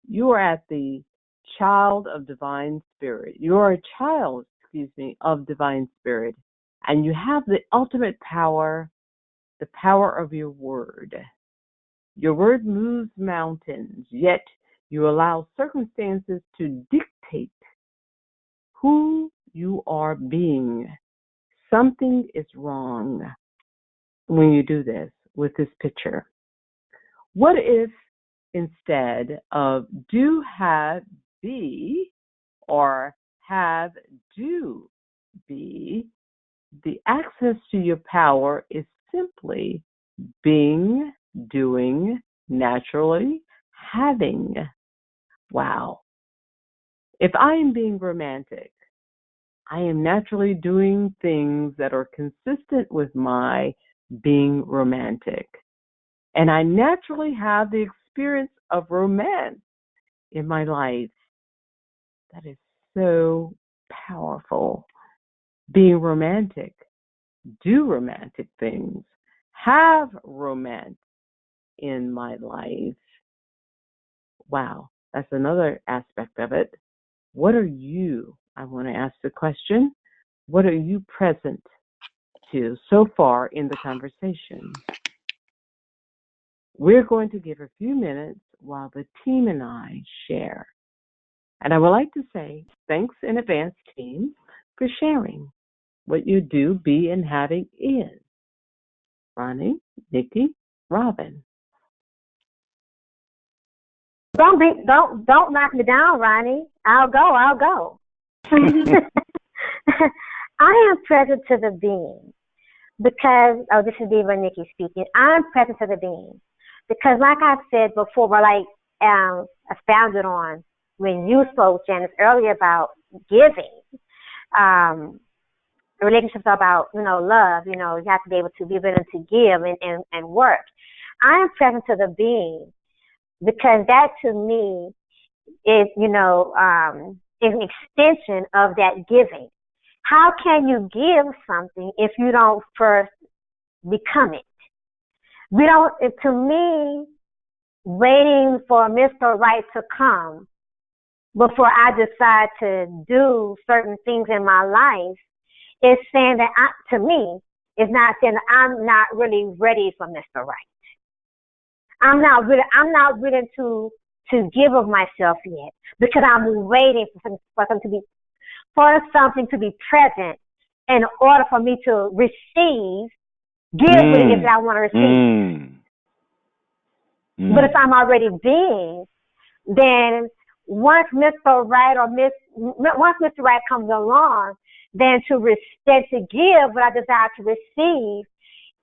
you are at the child of divine spirit. You are a child, of divine spirit, and you have the ultimate power, the power of your word. Your word moves mountains, yet you allow circumstances to dictate who you are being. Something is wrong when you do this with this picture. What if instead of do, have, be, or have, do, be, the access to your power is simply being, doing, naturally, having. Wow. If I am being romantic, I am naturally doing things that are consistent with my being romantic. And I naturally have the experience of romance in my life. That is so powerful. Being romantic, do romantic things, have romance in my life. Wow, that's another aspect of it. What are you? I want to ask the question. What are you present to so far in the conversation? We're going to give a few minutes while the team and I share. And I would like to say thanks in advance, team, for sharing what you do, be, and having is. Ronnie, Nikki, Robin. Don't knock me down, Ronnie. I'll go. I am present to the being because, this is Diva Nikki speaking. I'm present to the being because, like I said before, expounded on when you spoke, Janice, earlier about giving. Relationships are about, love. You have to be able to be willing to give and work. I am present to the being because that to me is, is an extension of that giving. How can you give something if you don't first become it? To me, waiting for Mr. Right to come before I decide to do certain things in my life is saying that, to me, is not saying that I'm not really ready for Mr. Right. I'm not willing to give of myself yet because I'm waiting for something to be present in order for me to receive, give what it is that I want to receive. But if I'm already being, then once Mr. Right once Mr. Right comes along, then to give what I desire to receive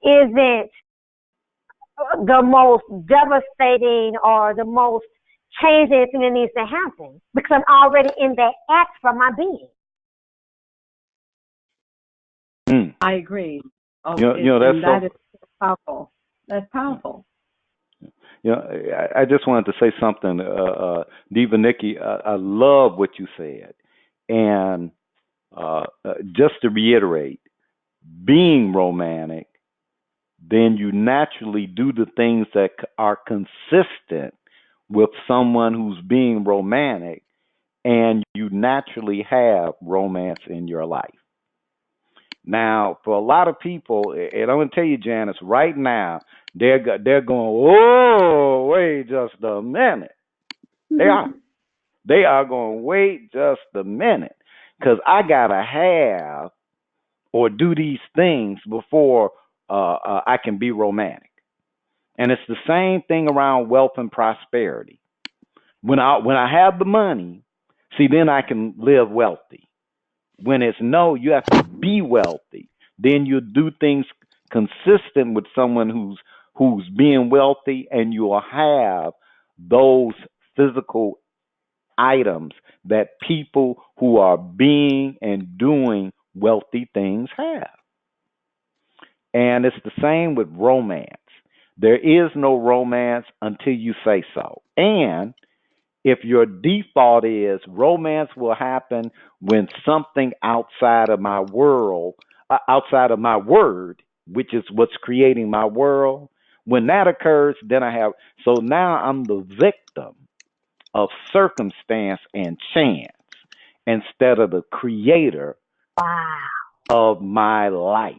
isn't the most devastating or the most changing thing that needs to happen because I'm already in that act from my being. I agree. That is powerful. That's powerful. I just wanted to say something, Diva Nikki. I love what you said, and just to reiterate, being romantic, then you naturally do the things that are consistent with someone who's being romantic, and you naturally have romance in your life. Now, for a lot of people, and I'm going to tell you, Janice, right now, they're going, oh, wait just a minute. They are going, wait just a minute, because I got to have or do these things before I can be romantic. And it's the same thing around wealth and prosperity. When I have the money, see, then I can live wealthy. When it's no, you have to be wealthy. Then you do things consistent with someone who's being wealthy, and you'll have those physical items that people who are being and doing wealthy things have. And it's the same with romance. There is no romance until you say so. And if your default is romance will happen when something outside of my world, outside of my word, which is what's creating my world, when that occurs, then so now I'm the victim of circumstance and chance instead of the creator of my life.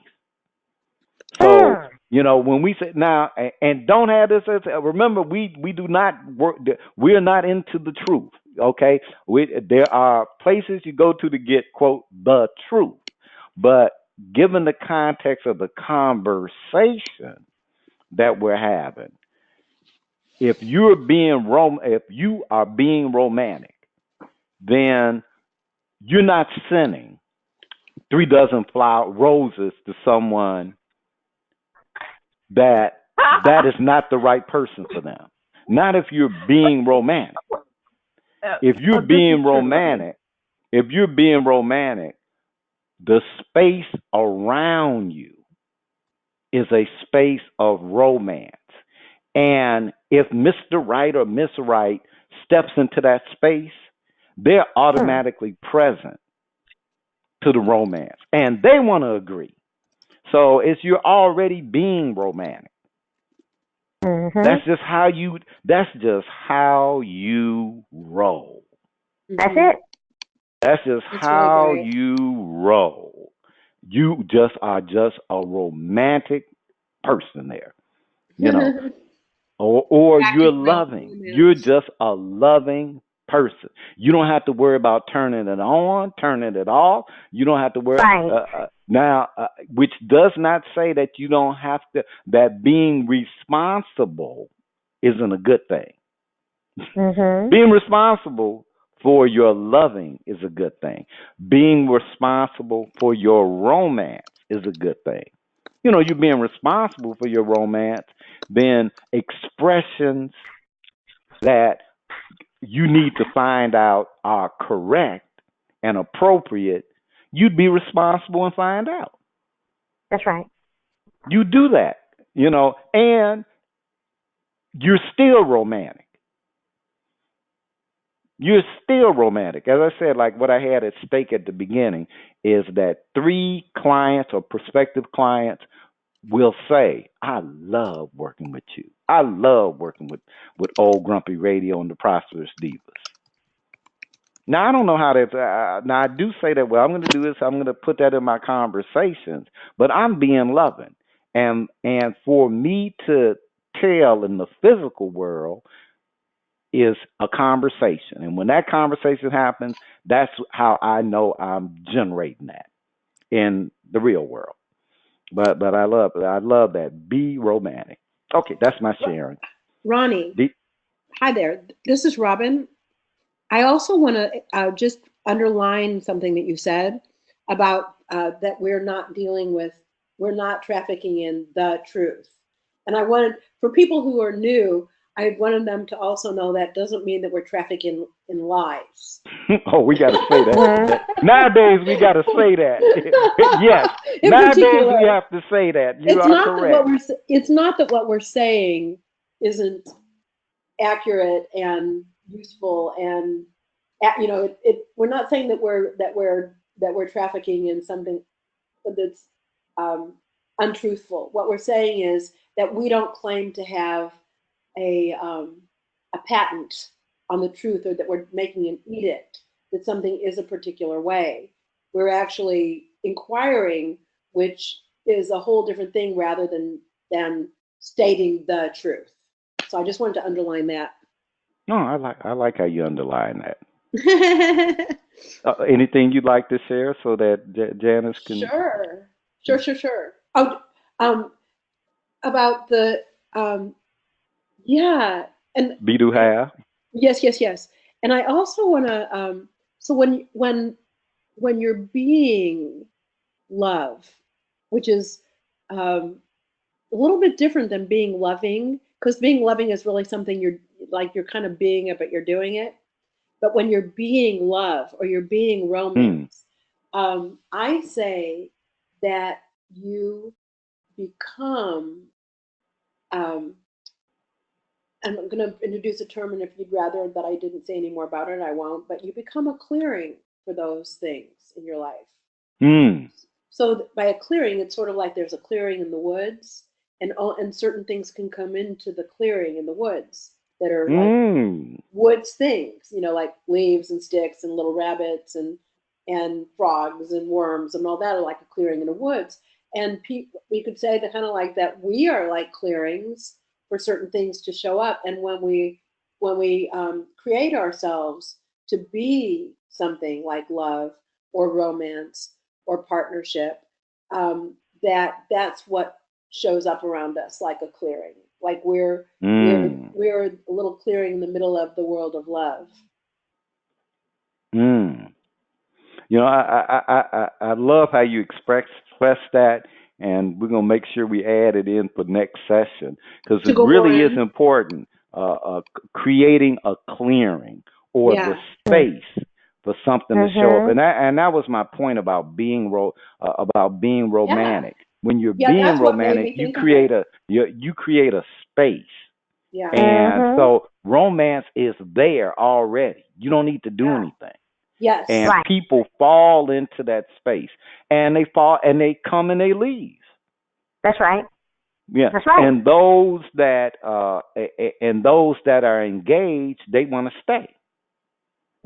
So, when we say now, and don't have this, remember, we do not work, we are not into the truth, okay? There are places you go to get, quote, the truth. But given the context of the conversation that we're having, if you are being romantic, then you're not sending 3 dozen roses to someone that is not the right person for them. Not if you're being romantic. If you're being romantic, the space around you is a space of romance. And if Mr. Right or Miss Right steps into that space, they're automatically present to the romance. And they want to agree. So it's you're already being romantic. Mm-hmm. That's just how you roll. That's it. That's just That's how really great. you roll. You are just a romantic person there, you know. Or you're loving. You're just a loving person. You don't have to worry about turning it on, turning it off. You don't have to worry. Right. Now, which does not say that you don't have to, that being responsible isn't a good thing. Mm-hmm. Being responsible for your loving is a good thing. Being responsible for your romance is a good thing. You know, you being responsible for your romance, then expressions that you need to find out are correct and appropriate, you'd be responsible and find out. That's right. You do that, you know, and you're still romantic. You're still romantic. As I said, like what I had at stake at the beginning is that 3 clients or prospective clients will say, I love working with you. I love working with Old Grumpy Radio and the Prosperous Divas. Now, I don't know how that, now I do say that, well, I'm going to do this, I'm going to put that in my conversations, but I'm being loving. And for me to tell in the physical world is a conversation. And when that conversation happens, that's how I know I'm generating that in the real world. But I love that. Be romantic. Okay, that's my sharing. Ronnie, hi there. This is Robin. I also want to just underline something that you said about that we're not trafficking in the truth. And I wanted, for people who are new, I wanted them to also know that doesn't mean that we're trafficking in lies. Oh, we got to say that. Nowadays, we got to say that. Yes. In Nowadays, particular, we have to say that. You it's are not correct. it's not that what we're saying isn't accurate and useful, and we're not saying that we're trafficking in something that's untruthful. What we're saying is that we don't claim to have a patent on the truth, or that we're making an edict that something is a particular way. We're actually inquiring, which is a whole different thing rather than stating the truth. So I just wanted to underline that. No, I like how you underline that. Anything you'd like to share so that Janice can? Sure. Oh, about the yeah, and Be do have. yes. And I also want to so when you're being love, which is a little bit different than being loving, because being loving is really something you're kind of being it, but you're doing it. But when you're being love or you're being romance, I say that you become, I'm going to introduce a term, and if you'd rather that I didn't say any more about it, I won't, but you become a clearing for those things in your life. So by a clearing, it's sort of like there's a clearing in the woods, and certain things can come into the clearing in the woods that are like woods things, like leaves and sticks and little rabbits and frogs and worms and all that are like a clearing in the woods. And we could say that kind of like that we are like clearings for certain things to show up. And when we create ourselves to be something like love or romance or partnership, that's what shows up around us like a clearing, like we're Mm. we're a little clearing in the middle of the world of love. Mm. You know, I love how you express that, and we're gonna make sure we add it in for next session because To it go more really is in, important. Creating a clearing or the yeah, space for something to show up, Mhm. and that was my point about being yeah, romantic. When you're yeah. being That's what made romantic, me think of it. you create a space, Yeah. and Mhm. so romance is there already. You don't need to do Yeah. anything, and Yes. Right. people fall into that space, and they fall and they come and they leave. That's right. Yeah, That's right. and those that are engaged, they want to stay.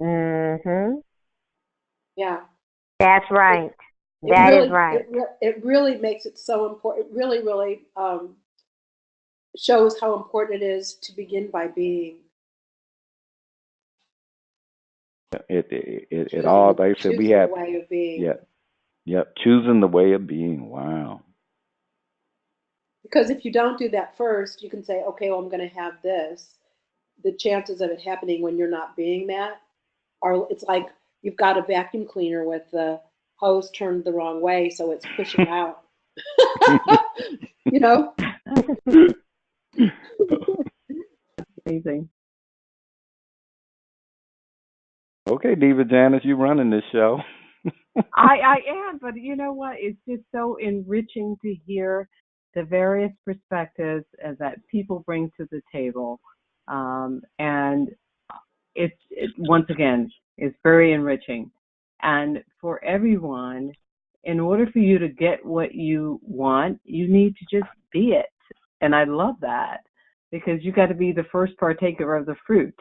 Mhm. Yeah. That's It right. it That is really right. it really makes it so important. It really shows how important it is to begin by being It all they said we choosing the have. way of being. Yeah, yeah, choosing the way of being. Wow. Because if you don't do that first, you can say, okay, well, I'm going to have this. The chances of it happening when you're not being that are, it's like you've got a vacuum cleaner with the hose turned the wrong way, so it's pushing out. you know? Amazing. Okay, Diva Janice, you running this show. I am, but you know what? It's just so enriching to hear the various perspectives that people bring to the table, and once again, it's very enriching. And for everyone, in order for you to get what you want, you need to just be it. And I love that because you got to be the first partaker of the fruit.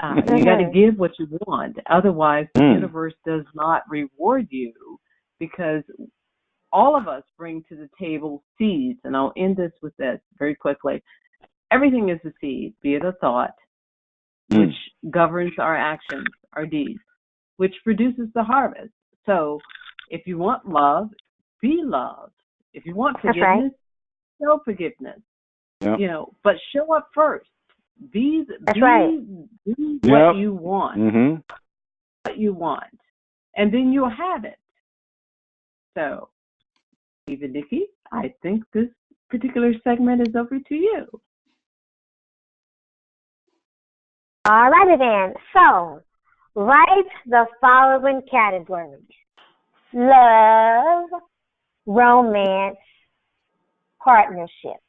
You got to Mhm. give what you want. Otherwise, the Mm. universe does not reward you because all of us bring to the table seeds. And I'll end this with this very quickly. Everything is a seed, be it a thought, which Mm. governs our actions, our deeds, which produces the harvest. So if you want love, be loved. If you want That's right. forgiveness, show forgiveness. Yep. But show up first. Be That's right. what Yep. you want. Mhm. What you want, and then you'll have it. So, even Nikki, I think this particular segment is over to you. All righty then. So, write the following categories: love, romance, partnership.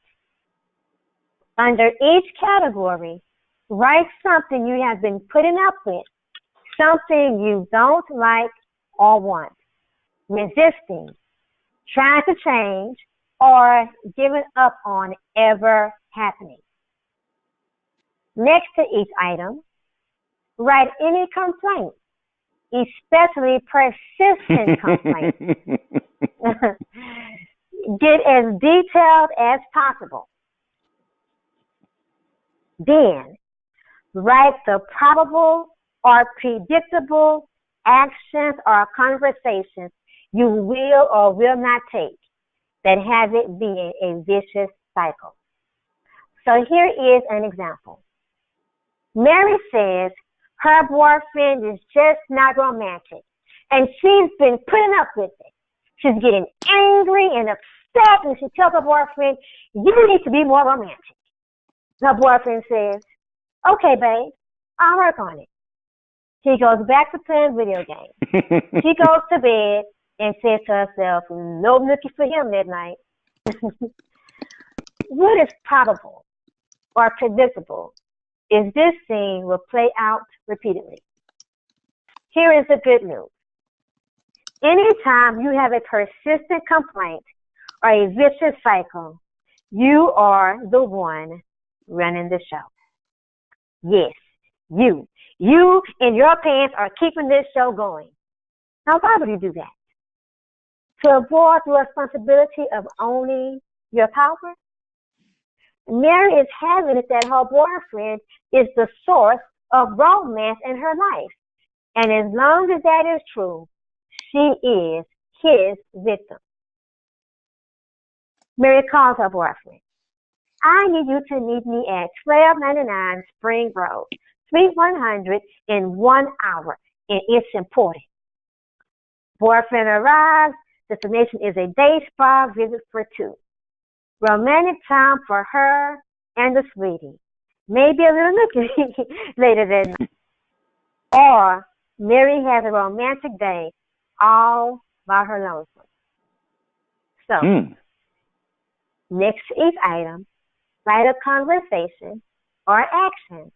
Under each category, write something you have been putting up with, something you don't like or want, resisting, trying to change, or giving up on ever happening. Next to each item, write any complaint, especially persistent complaints. Get as detailed as possible. Then, write the probable or predictable actions or conversations you will or will not take that have it being a vicious cycle. So here is an example. Mary says her boyfriend is just not romantic, and she's been putting up with it. She's getting angry and upset, and she tells her boyfriend, "You need to be more romantic." Her boyfriend says, "Okay, babe, I'll work on it." He goes back to playing video games. She goes to bed and says to herself, "No nookie for him that night." What is probable or predictable is this scene will play out repeatedly. Here is the good news. Anytime you have a persistent complaint or a vicious cycle, you are the one running the show. Yes, you. You and your pants are keeping this show going. Now, why would you do that? To avoid the responsibility of owning your power? Mary is having it that her boyfriend is the source of romance in her life. And as long as that is true, she is his victim. Mary calls her boyfriend. I need you to meet me at 1299 Spring Road, Suite 100 in 1 hour, and it's important. Boyfriend arrives. Destination is a day spa visit for two. Romantic time for her and the sweetie. Maybe a little nookie later that night. Or Mary has a romantic day all by her lonesome. So, next to each item, write a conversation or action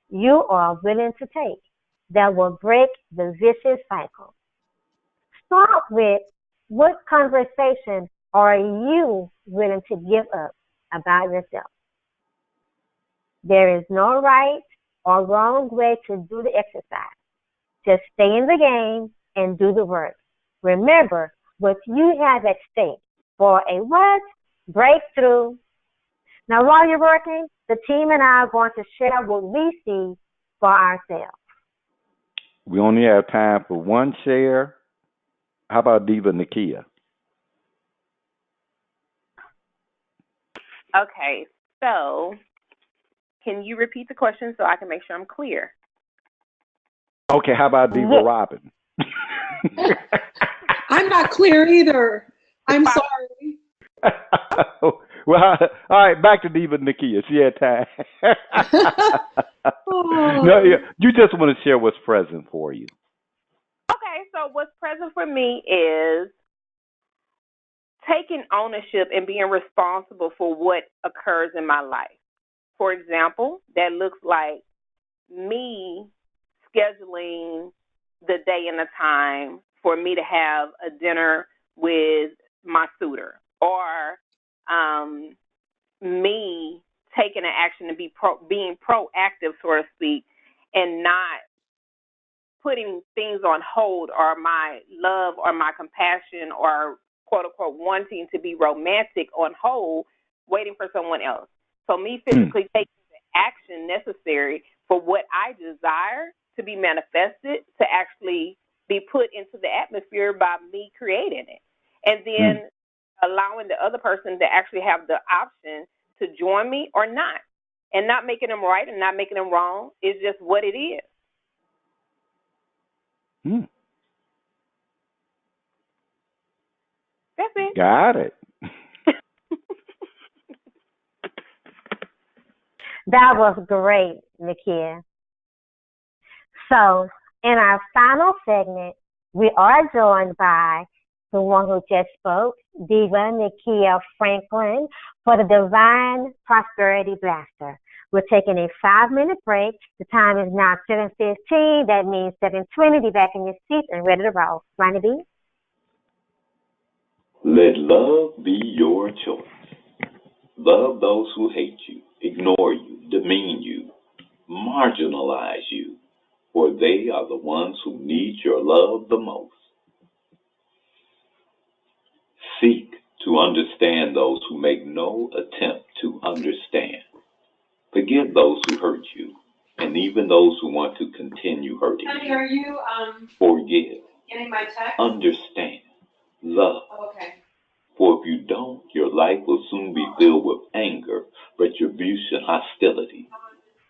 you are willing to take that will break the vicious cycle. Start with what conversation are you willing to give up about yourself? There is no right or wrong way to do the exercise. Just stay in the game and do the work. Remember what you have at stake for a what? Breakthrough. Now, while you're working, the team and I are going to share what we see for ourselves. We only have time for one share. How about Diva Nakia? Okay, so can you repeat the question so I can make sure I'm clear? Okay, how about Diva Robin? I'm not clear either. I'm sorry. Well, all right, back to Diva Nakia. She had time. No, you just want to share what's present for you. Okay, so what's present for me is taking ownership and being responsible for what occurs in my life. For example, that looks like me scheduling the day and the time for me to have a dinner with my suitor, or me taking an action to being proactive, so to speak, and not putting things on hold, or my love or my compassion or quote unquote wanting to be romantic on hold, waiting for someone else. So me physically taking the action necessary for what I desire to be manifested, to actually be put into the atmosphere by me creating it. And then allowing the other person to actually have the option to join me or not. And not making them right and not making them wrong. Is just what it is. That's it. Got it. That was great, Nakia. So, in our final segment, we are joined by the one who just spoke, Diva Nakia Franklin, for the Divine Prosperity Blaster. We're taking a 5-minute break. The time is now 7:15. That means 7:20. Be back in your seat and ready to roll. Ronnie B. Let love be your choice. Love those who hate you, ignore you, demean you, marginalize you, for they are the ones who need your love the most. Seek to understand those who make no attempt to understand. Forgive those who hurt you, and even those who want to continue hurting Honey, you. are you Forgive, getting my text? understand, love. Oh, okay. For if you don't, your life will soon be filled with anger, retribution, hostility.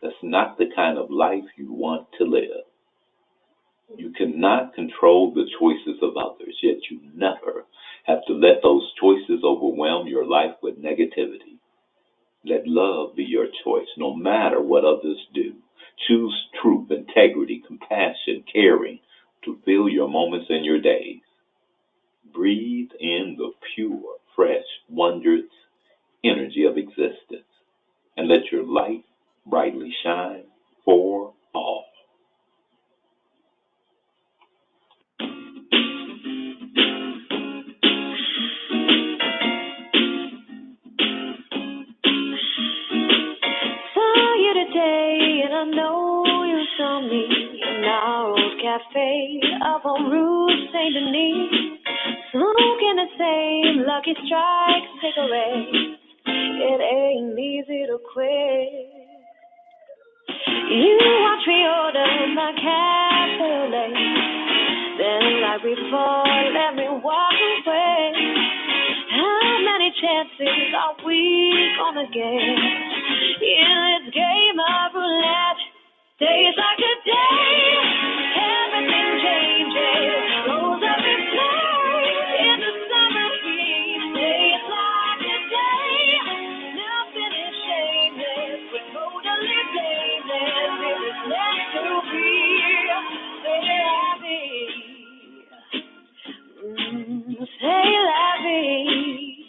That's not the kind of life you want to live. You cannot control the choices of others, yet you never have to let those choices overwhelm your life with negativity. Let love be your choice, no matter what others do. Choose truth, integrity, compassion, caring to fill your moments and your days. Breathe in the pure, fresh, wondrous energy of existence, and let your light brightly shine for all. Saw you today, and I know you saw me in our old cafe up on Rue Saint Denis, smoking the same Lucky Strike cigarette. It ain't easy to quit. You watch me order my cafe, then like before, let me walk away. How many chances days are we gonna get in this game of roulette? Days like today, everything changes, goes up in flames in the summer heat. Days like today, nothing is shameless, we're totally blameless. It is meant to be. Stay happy, stay happy.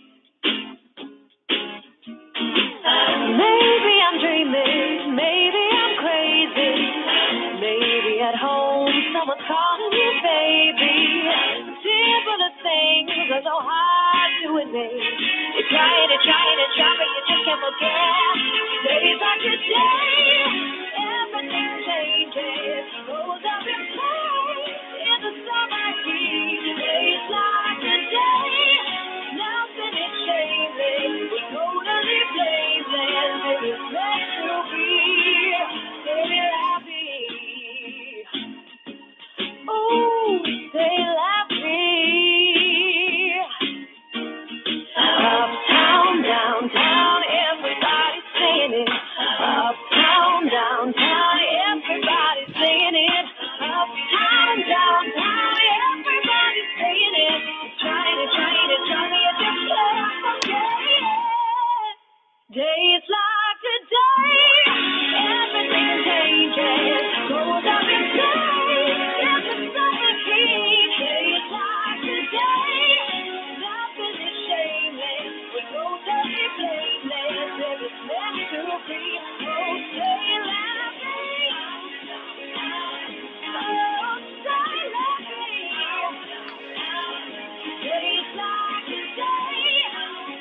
Maybe I'm dreaming, maybe I'm crazy. Maybe at home someone's calling me baby. Simple things are so hard to admit. You're trying to but you just can't forget. Days like today, everything changes, goes up in flames in the summer heat. Days like today, nothing is changing, we're totally blameless. It is meant to be. Stay happy. Oh, stay happy. Uptown, downtown, everybody's saying it. Uptown, downtown, everybody's saying it. Uptown, downtown, everybody's saying it. Trying to, you just can't forget it. Days like today, everything changes, goes up in flames in the summer heat. Days like today, nothing is shameless, we're totally blameless. It is meant to be. Oh, stay laughing. Oh, stay laughing. Days like today,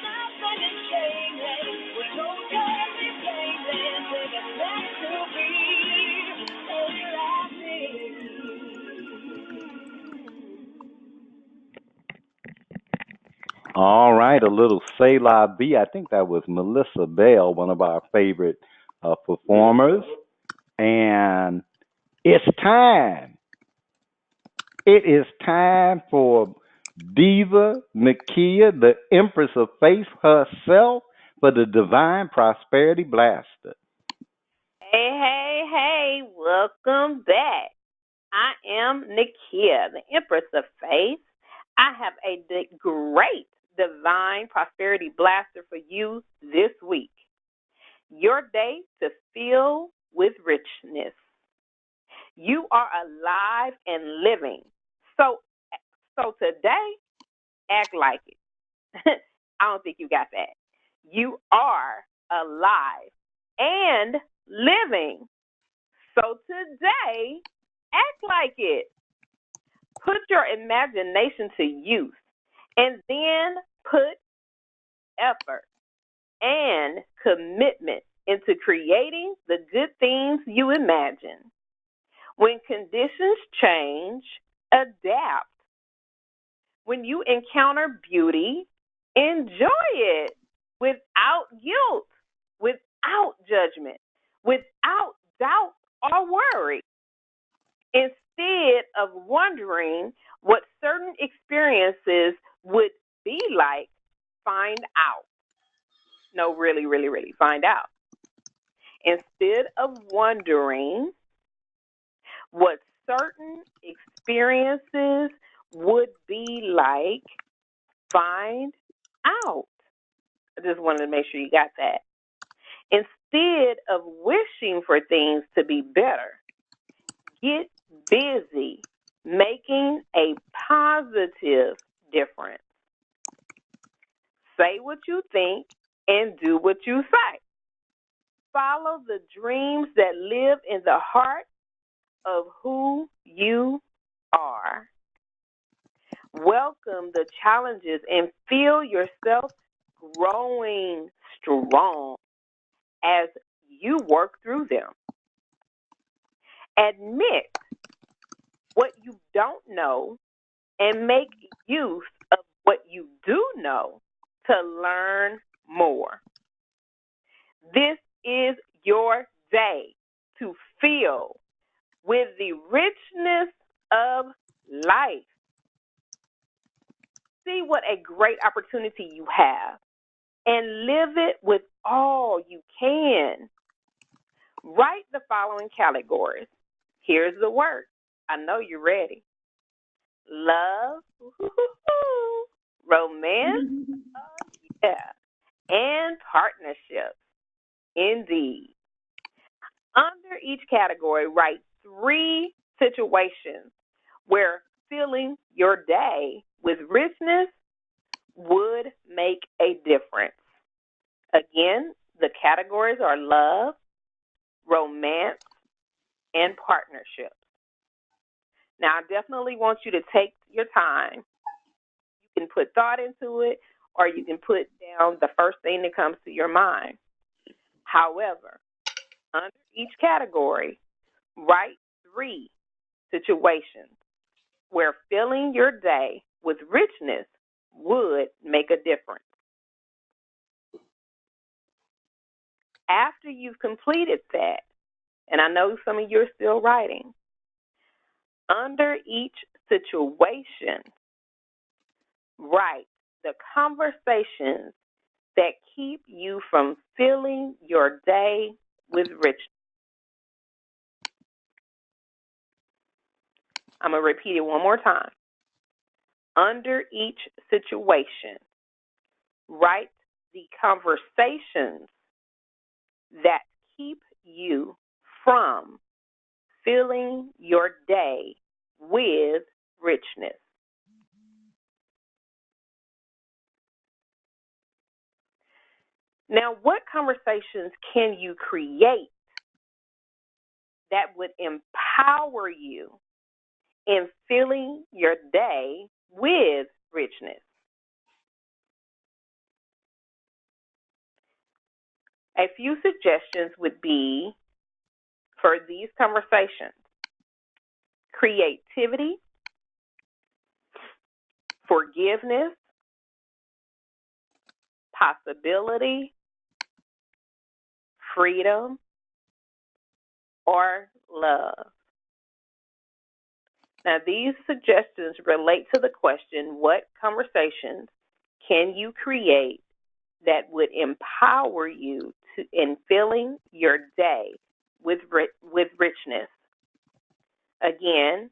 nothing is shameless, we're totally blameless. It is meant to be. Stay laughing. All right, a little Say La Vie. I think that was Melissa Bell, one of our favorite performers. And it's time. It is time for Diva Nakia, the Empress of Faith herself, for the Divine Prosperity Blaster. Hey, welcome back. I am Nakia, the Empress of Faith. I have a great Divine Prosperity Blaster for you this week. Your day to fill with richness. You are alive and living. So today, act like it. I don't think you got that. You are alive and living. So today, act like it. Put your imagination to use and then put effort and commitment into creating the good things you imagine. When conditions change, adapt. When you encounter beauty, enjoy it without guilt, without judgment, without doubt or worry. Instead of wondering what certain experiences would be like, find out. No, really find out. Instead of wondering what certain experiences would be like, find out. I just wanted to make sure you got that. Instead of wishing for things to be better, get busy making a positive difference. Say what you think and do what you say. Follow the dreams that live in the heart of who you are. Welcome the challenges and feel yourself growing strong as you work through them. Admit what you don't know and make use of what you do know to learn more. This is your day to feel with the richness of life. See what a great opportunity you have and live it with all you can. Write the following categories. Here's the work. I know you're ready. Love, romance, yeah, and partnerships. Indeed. Under each category, write 3 situations where filling your day with richness would make a difference. Again, the categories are love, romance, and partnerships. Now, I definitely want you to take your time. You can put thought into it, or you can put down the first thing that comes to your mind. However, under each category, write 3 situations where filling your day with richness would make a difference. After you've completed that, and I know some of you are still writing, under each situation, write the conversations that keep you from filling your day with richness. I'm going to repeat it one more time. Under each situation, write the conversations that keep you from filling your day with richness. Now, what conversations can you create that would empower you in filling your day with richness? A few suggestions would be for these conversations: creativity, forgiveness, possibility, freedom, or love. Now, these suggestions relate to the question, what conversations can you create that would empower you in filling your day with richness? Again,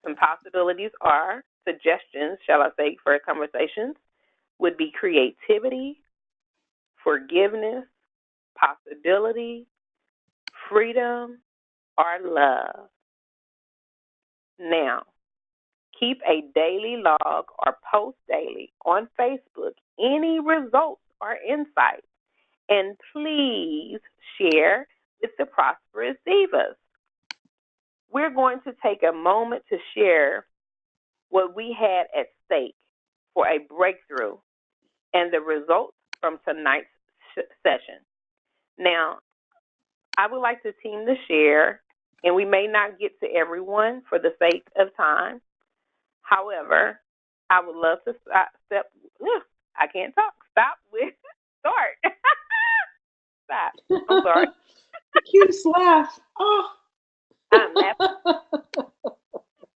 some possibilities are, suggestions, shall I say, for conversations would be creativity, forgiveness, possibility, freedom, or love. Now, keep a daily log or post daily on Facebook any results or insights, and please share with the Prosperous Divas. We're going to take a moment to share what we had at stake for a breakthrough and the results from tonight's session. Now, I would like the team to share, and we may not get to everyone for the sake of time. However, I would love to start with start. Stop. I'm sorry. Cute laugh. Oh. I'm laughing.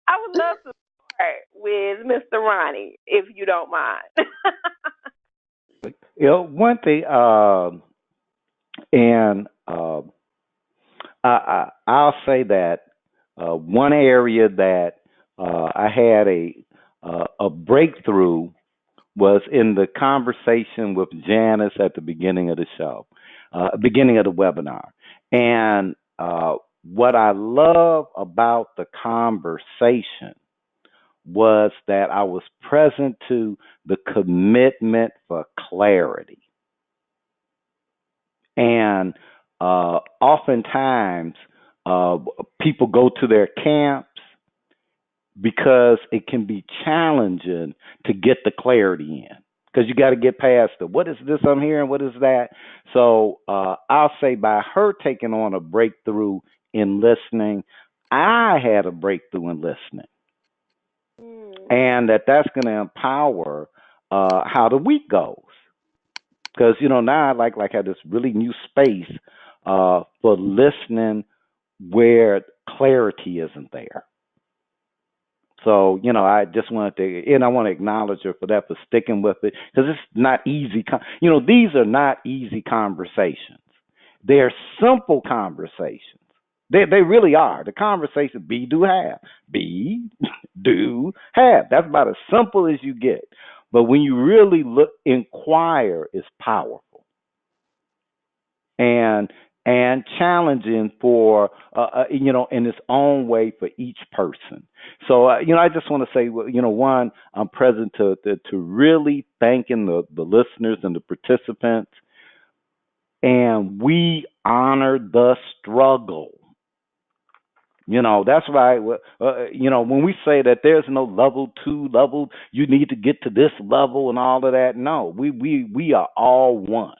I would love to start with Mr. Ronnie, if you don't mind. One thing, and I'll say that one area that I had a breakthrough was in the conversation with Janice at the beginning of the show, beginning of the webinar. And what I love about the conversation was that I was present to the commitment for clarity. And oftentimes, people go to their camps because it can be challenging to get the clarity in. Because you got to get past the what is this I'm hearing, what is that? So I'll say by her taking on a breakthrough in listening, I had a breakthrough in listening. And that's going to empower how the week goes. Because, now I like have this really new space for listening where clarity isn't there. So, I just wanted to, and I want to acknowledge her for that, for sticking with it, because it's not easy. These are not easy conversations. They're simple conversations. They really are. The conversation be, do, have. Be, do, have. That's about as simple as you get. But when you really inquire, it's powerful. And challenging for in its own way for each person. So I just want to say, one, I'm present to really thanking the listeners and the participants, and we honor the struggle. That's why when we say that there's no level 2 level, you need to get to this level and all of that. No, we are all one.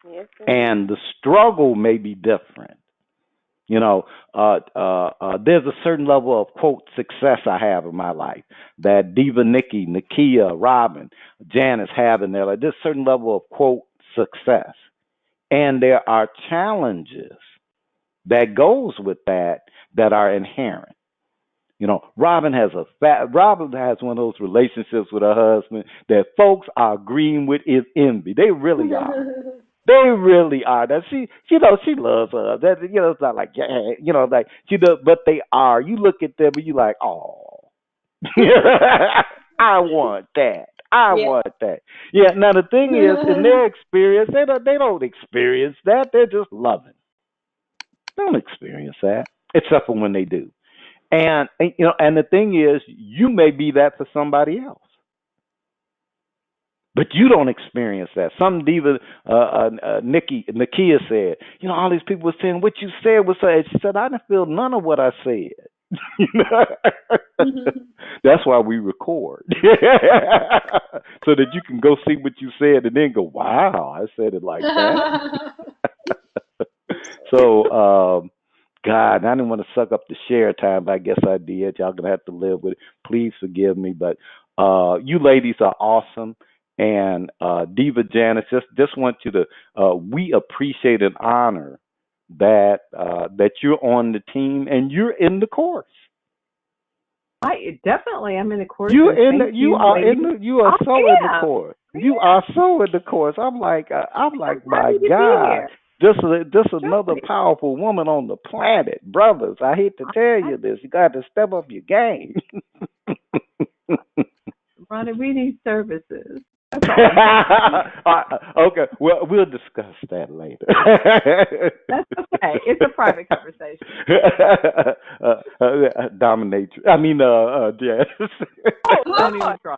Yes, and the struggle may be different. There's a certain level of, quote, success I have in my life that Diva, Nikki, Nakia, Robin, Janice have in there. Like, there's a certain level of, quote, success. And there are challenges that goes with that are inherent. Robin has one of those relationships with her husband that folks are agreeing with is envy. They really are. They really are. That she loves her. That it's not like like she does, but they are. You look at them and you like, oh, I want that. I want that. Yeah. Now the thing is, in their experience, they don't experience that. They're just loving. They don't experience that, except for when they do. And and the thing is, you may be that for somebody else. But you don't experience that. Some diva, Nakia said, all these people were saying what you said was. She said, I didn't feel none of what I said. That's why we record, so that you can go see what you said and then go, wow, I said it like that. So, God, I didn't want to suck up the share time, but I guess I did. Y'all gonna have to live with it. Please forgive me, but you ladies are awesome. And Diva Janice, just want you to. We appreciate and honor that you're on the team and you're in the course. I definitely am in the course. You are so in the course. You are so in the course. I'm like, my God. This is another powerful woman on the planet. Brothers, I hate to tell you this. You got to step up your game. Ronnie, we need services. Okay, well, we'll discuss that later. That's okay. It's a private conversation. Dominatrix. I mean, Jess. Don't even try.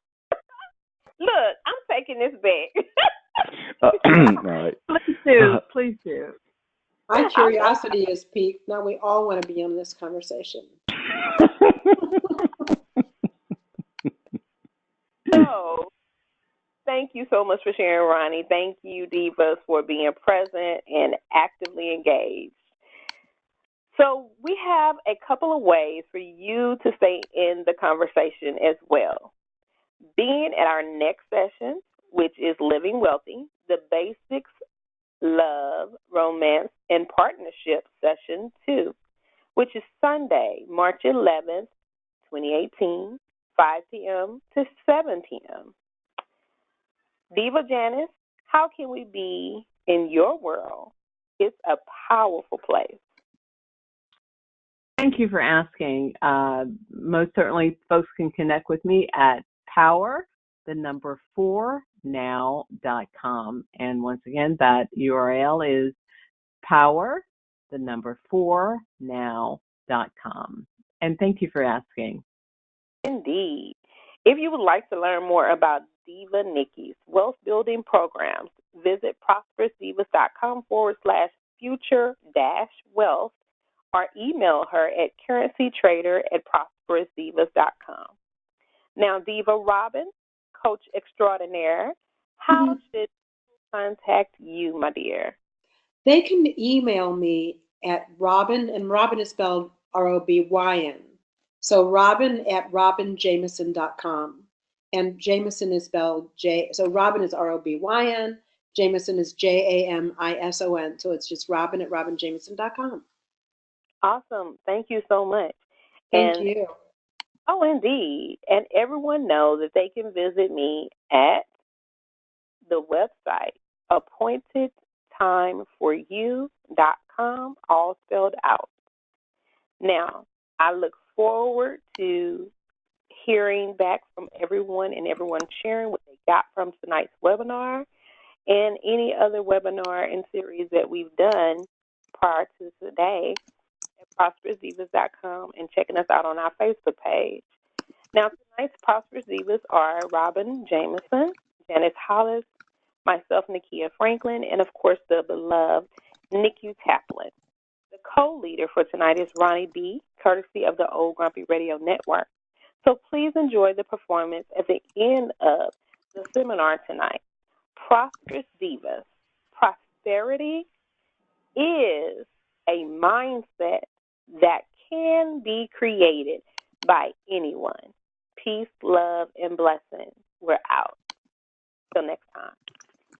Look, I'm taking this back. All right. Please do. My curiosity is piqued. Now we all want to be on this conversation. So, thank you so much for sharing, Ronnie. Thank you, Divas, for being present and actively engaged. So we have a couple of ways for you to stay in the conversation as well. Being at our next session, which is Living Wealthy, the Basics, Love, Romance, and Partnership Session 2, which is Sunday, March 11th, 2018, 5 p.m. to 7 p.m. Diva Janice, how can we be in your world? It's a powerful place. Thank you for asking. Most certainly, folks can connect with me at power4now.com. And once again, that URL is power4now.com. And thank you for asking. Indeed. If you would like to learn more about Diva Nikki's wealth building programs, visit prosperousdivas.com/future-wealth or email her at currencytrader@prosperousdivas.com. Now, Diva Robin, Coach Extraordinaire, how should people contact you, my dear? They can email me at Robin, and Robin is spelled ROBYN. So Robin at robinjameson.com. And Jameson is spelled so Robin is ROBYN, Jameson is JAMISON. So it's just Robin at robinjameson.com. Awesome. Thank you so much. Thank And, you. oh, indeed. And everyone knows that they can visit me at the website, appointedtimeforyou.com, all spelled out. Now, I look forward to hearing back from everyone and everyone sharing what they got from tonight's webinar and any other webinar and series that we've done prior to today at prosperousdivas.com and checking us out on our Facebook page. Now, tonight's Prosperous Divas are Robin Jameson, Janice Hollis, myself, Nakia Franklin, and, of course, the beloved Nikki Taplin. The co-leader for tonight is Ronnie B., courtesy of the Old Grumpy Radio Network. So please enjoy the performance at the end of the seminar tonight. Prosperous Divas. Prosperity is a mindset that can be created by anyone. Peace, love, and blessings. We're out. Till next time.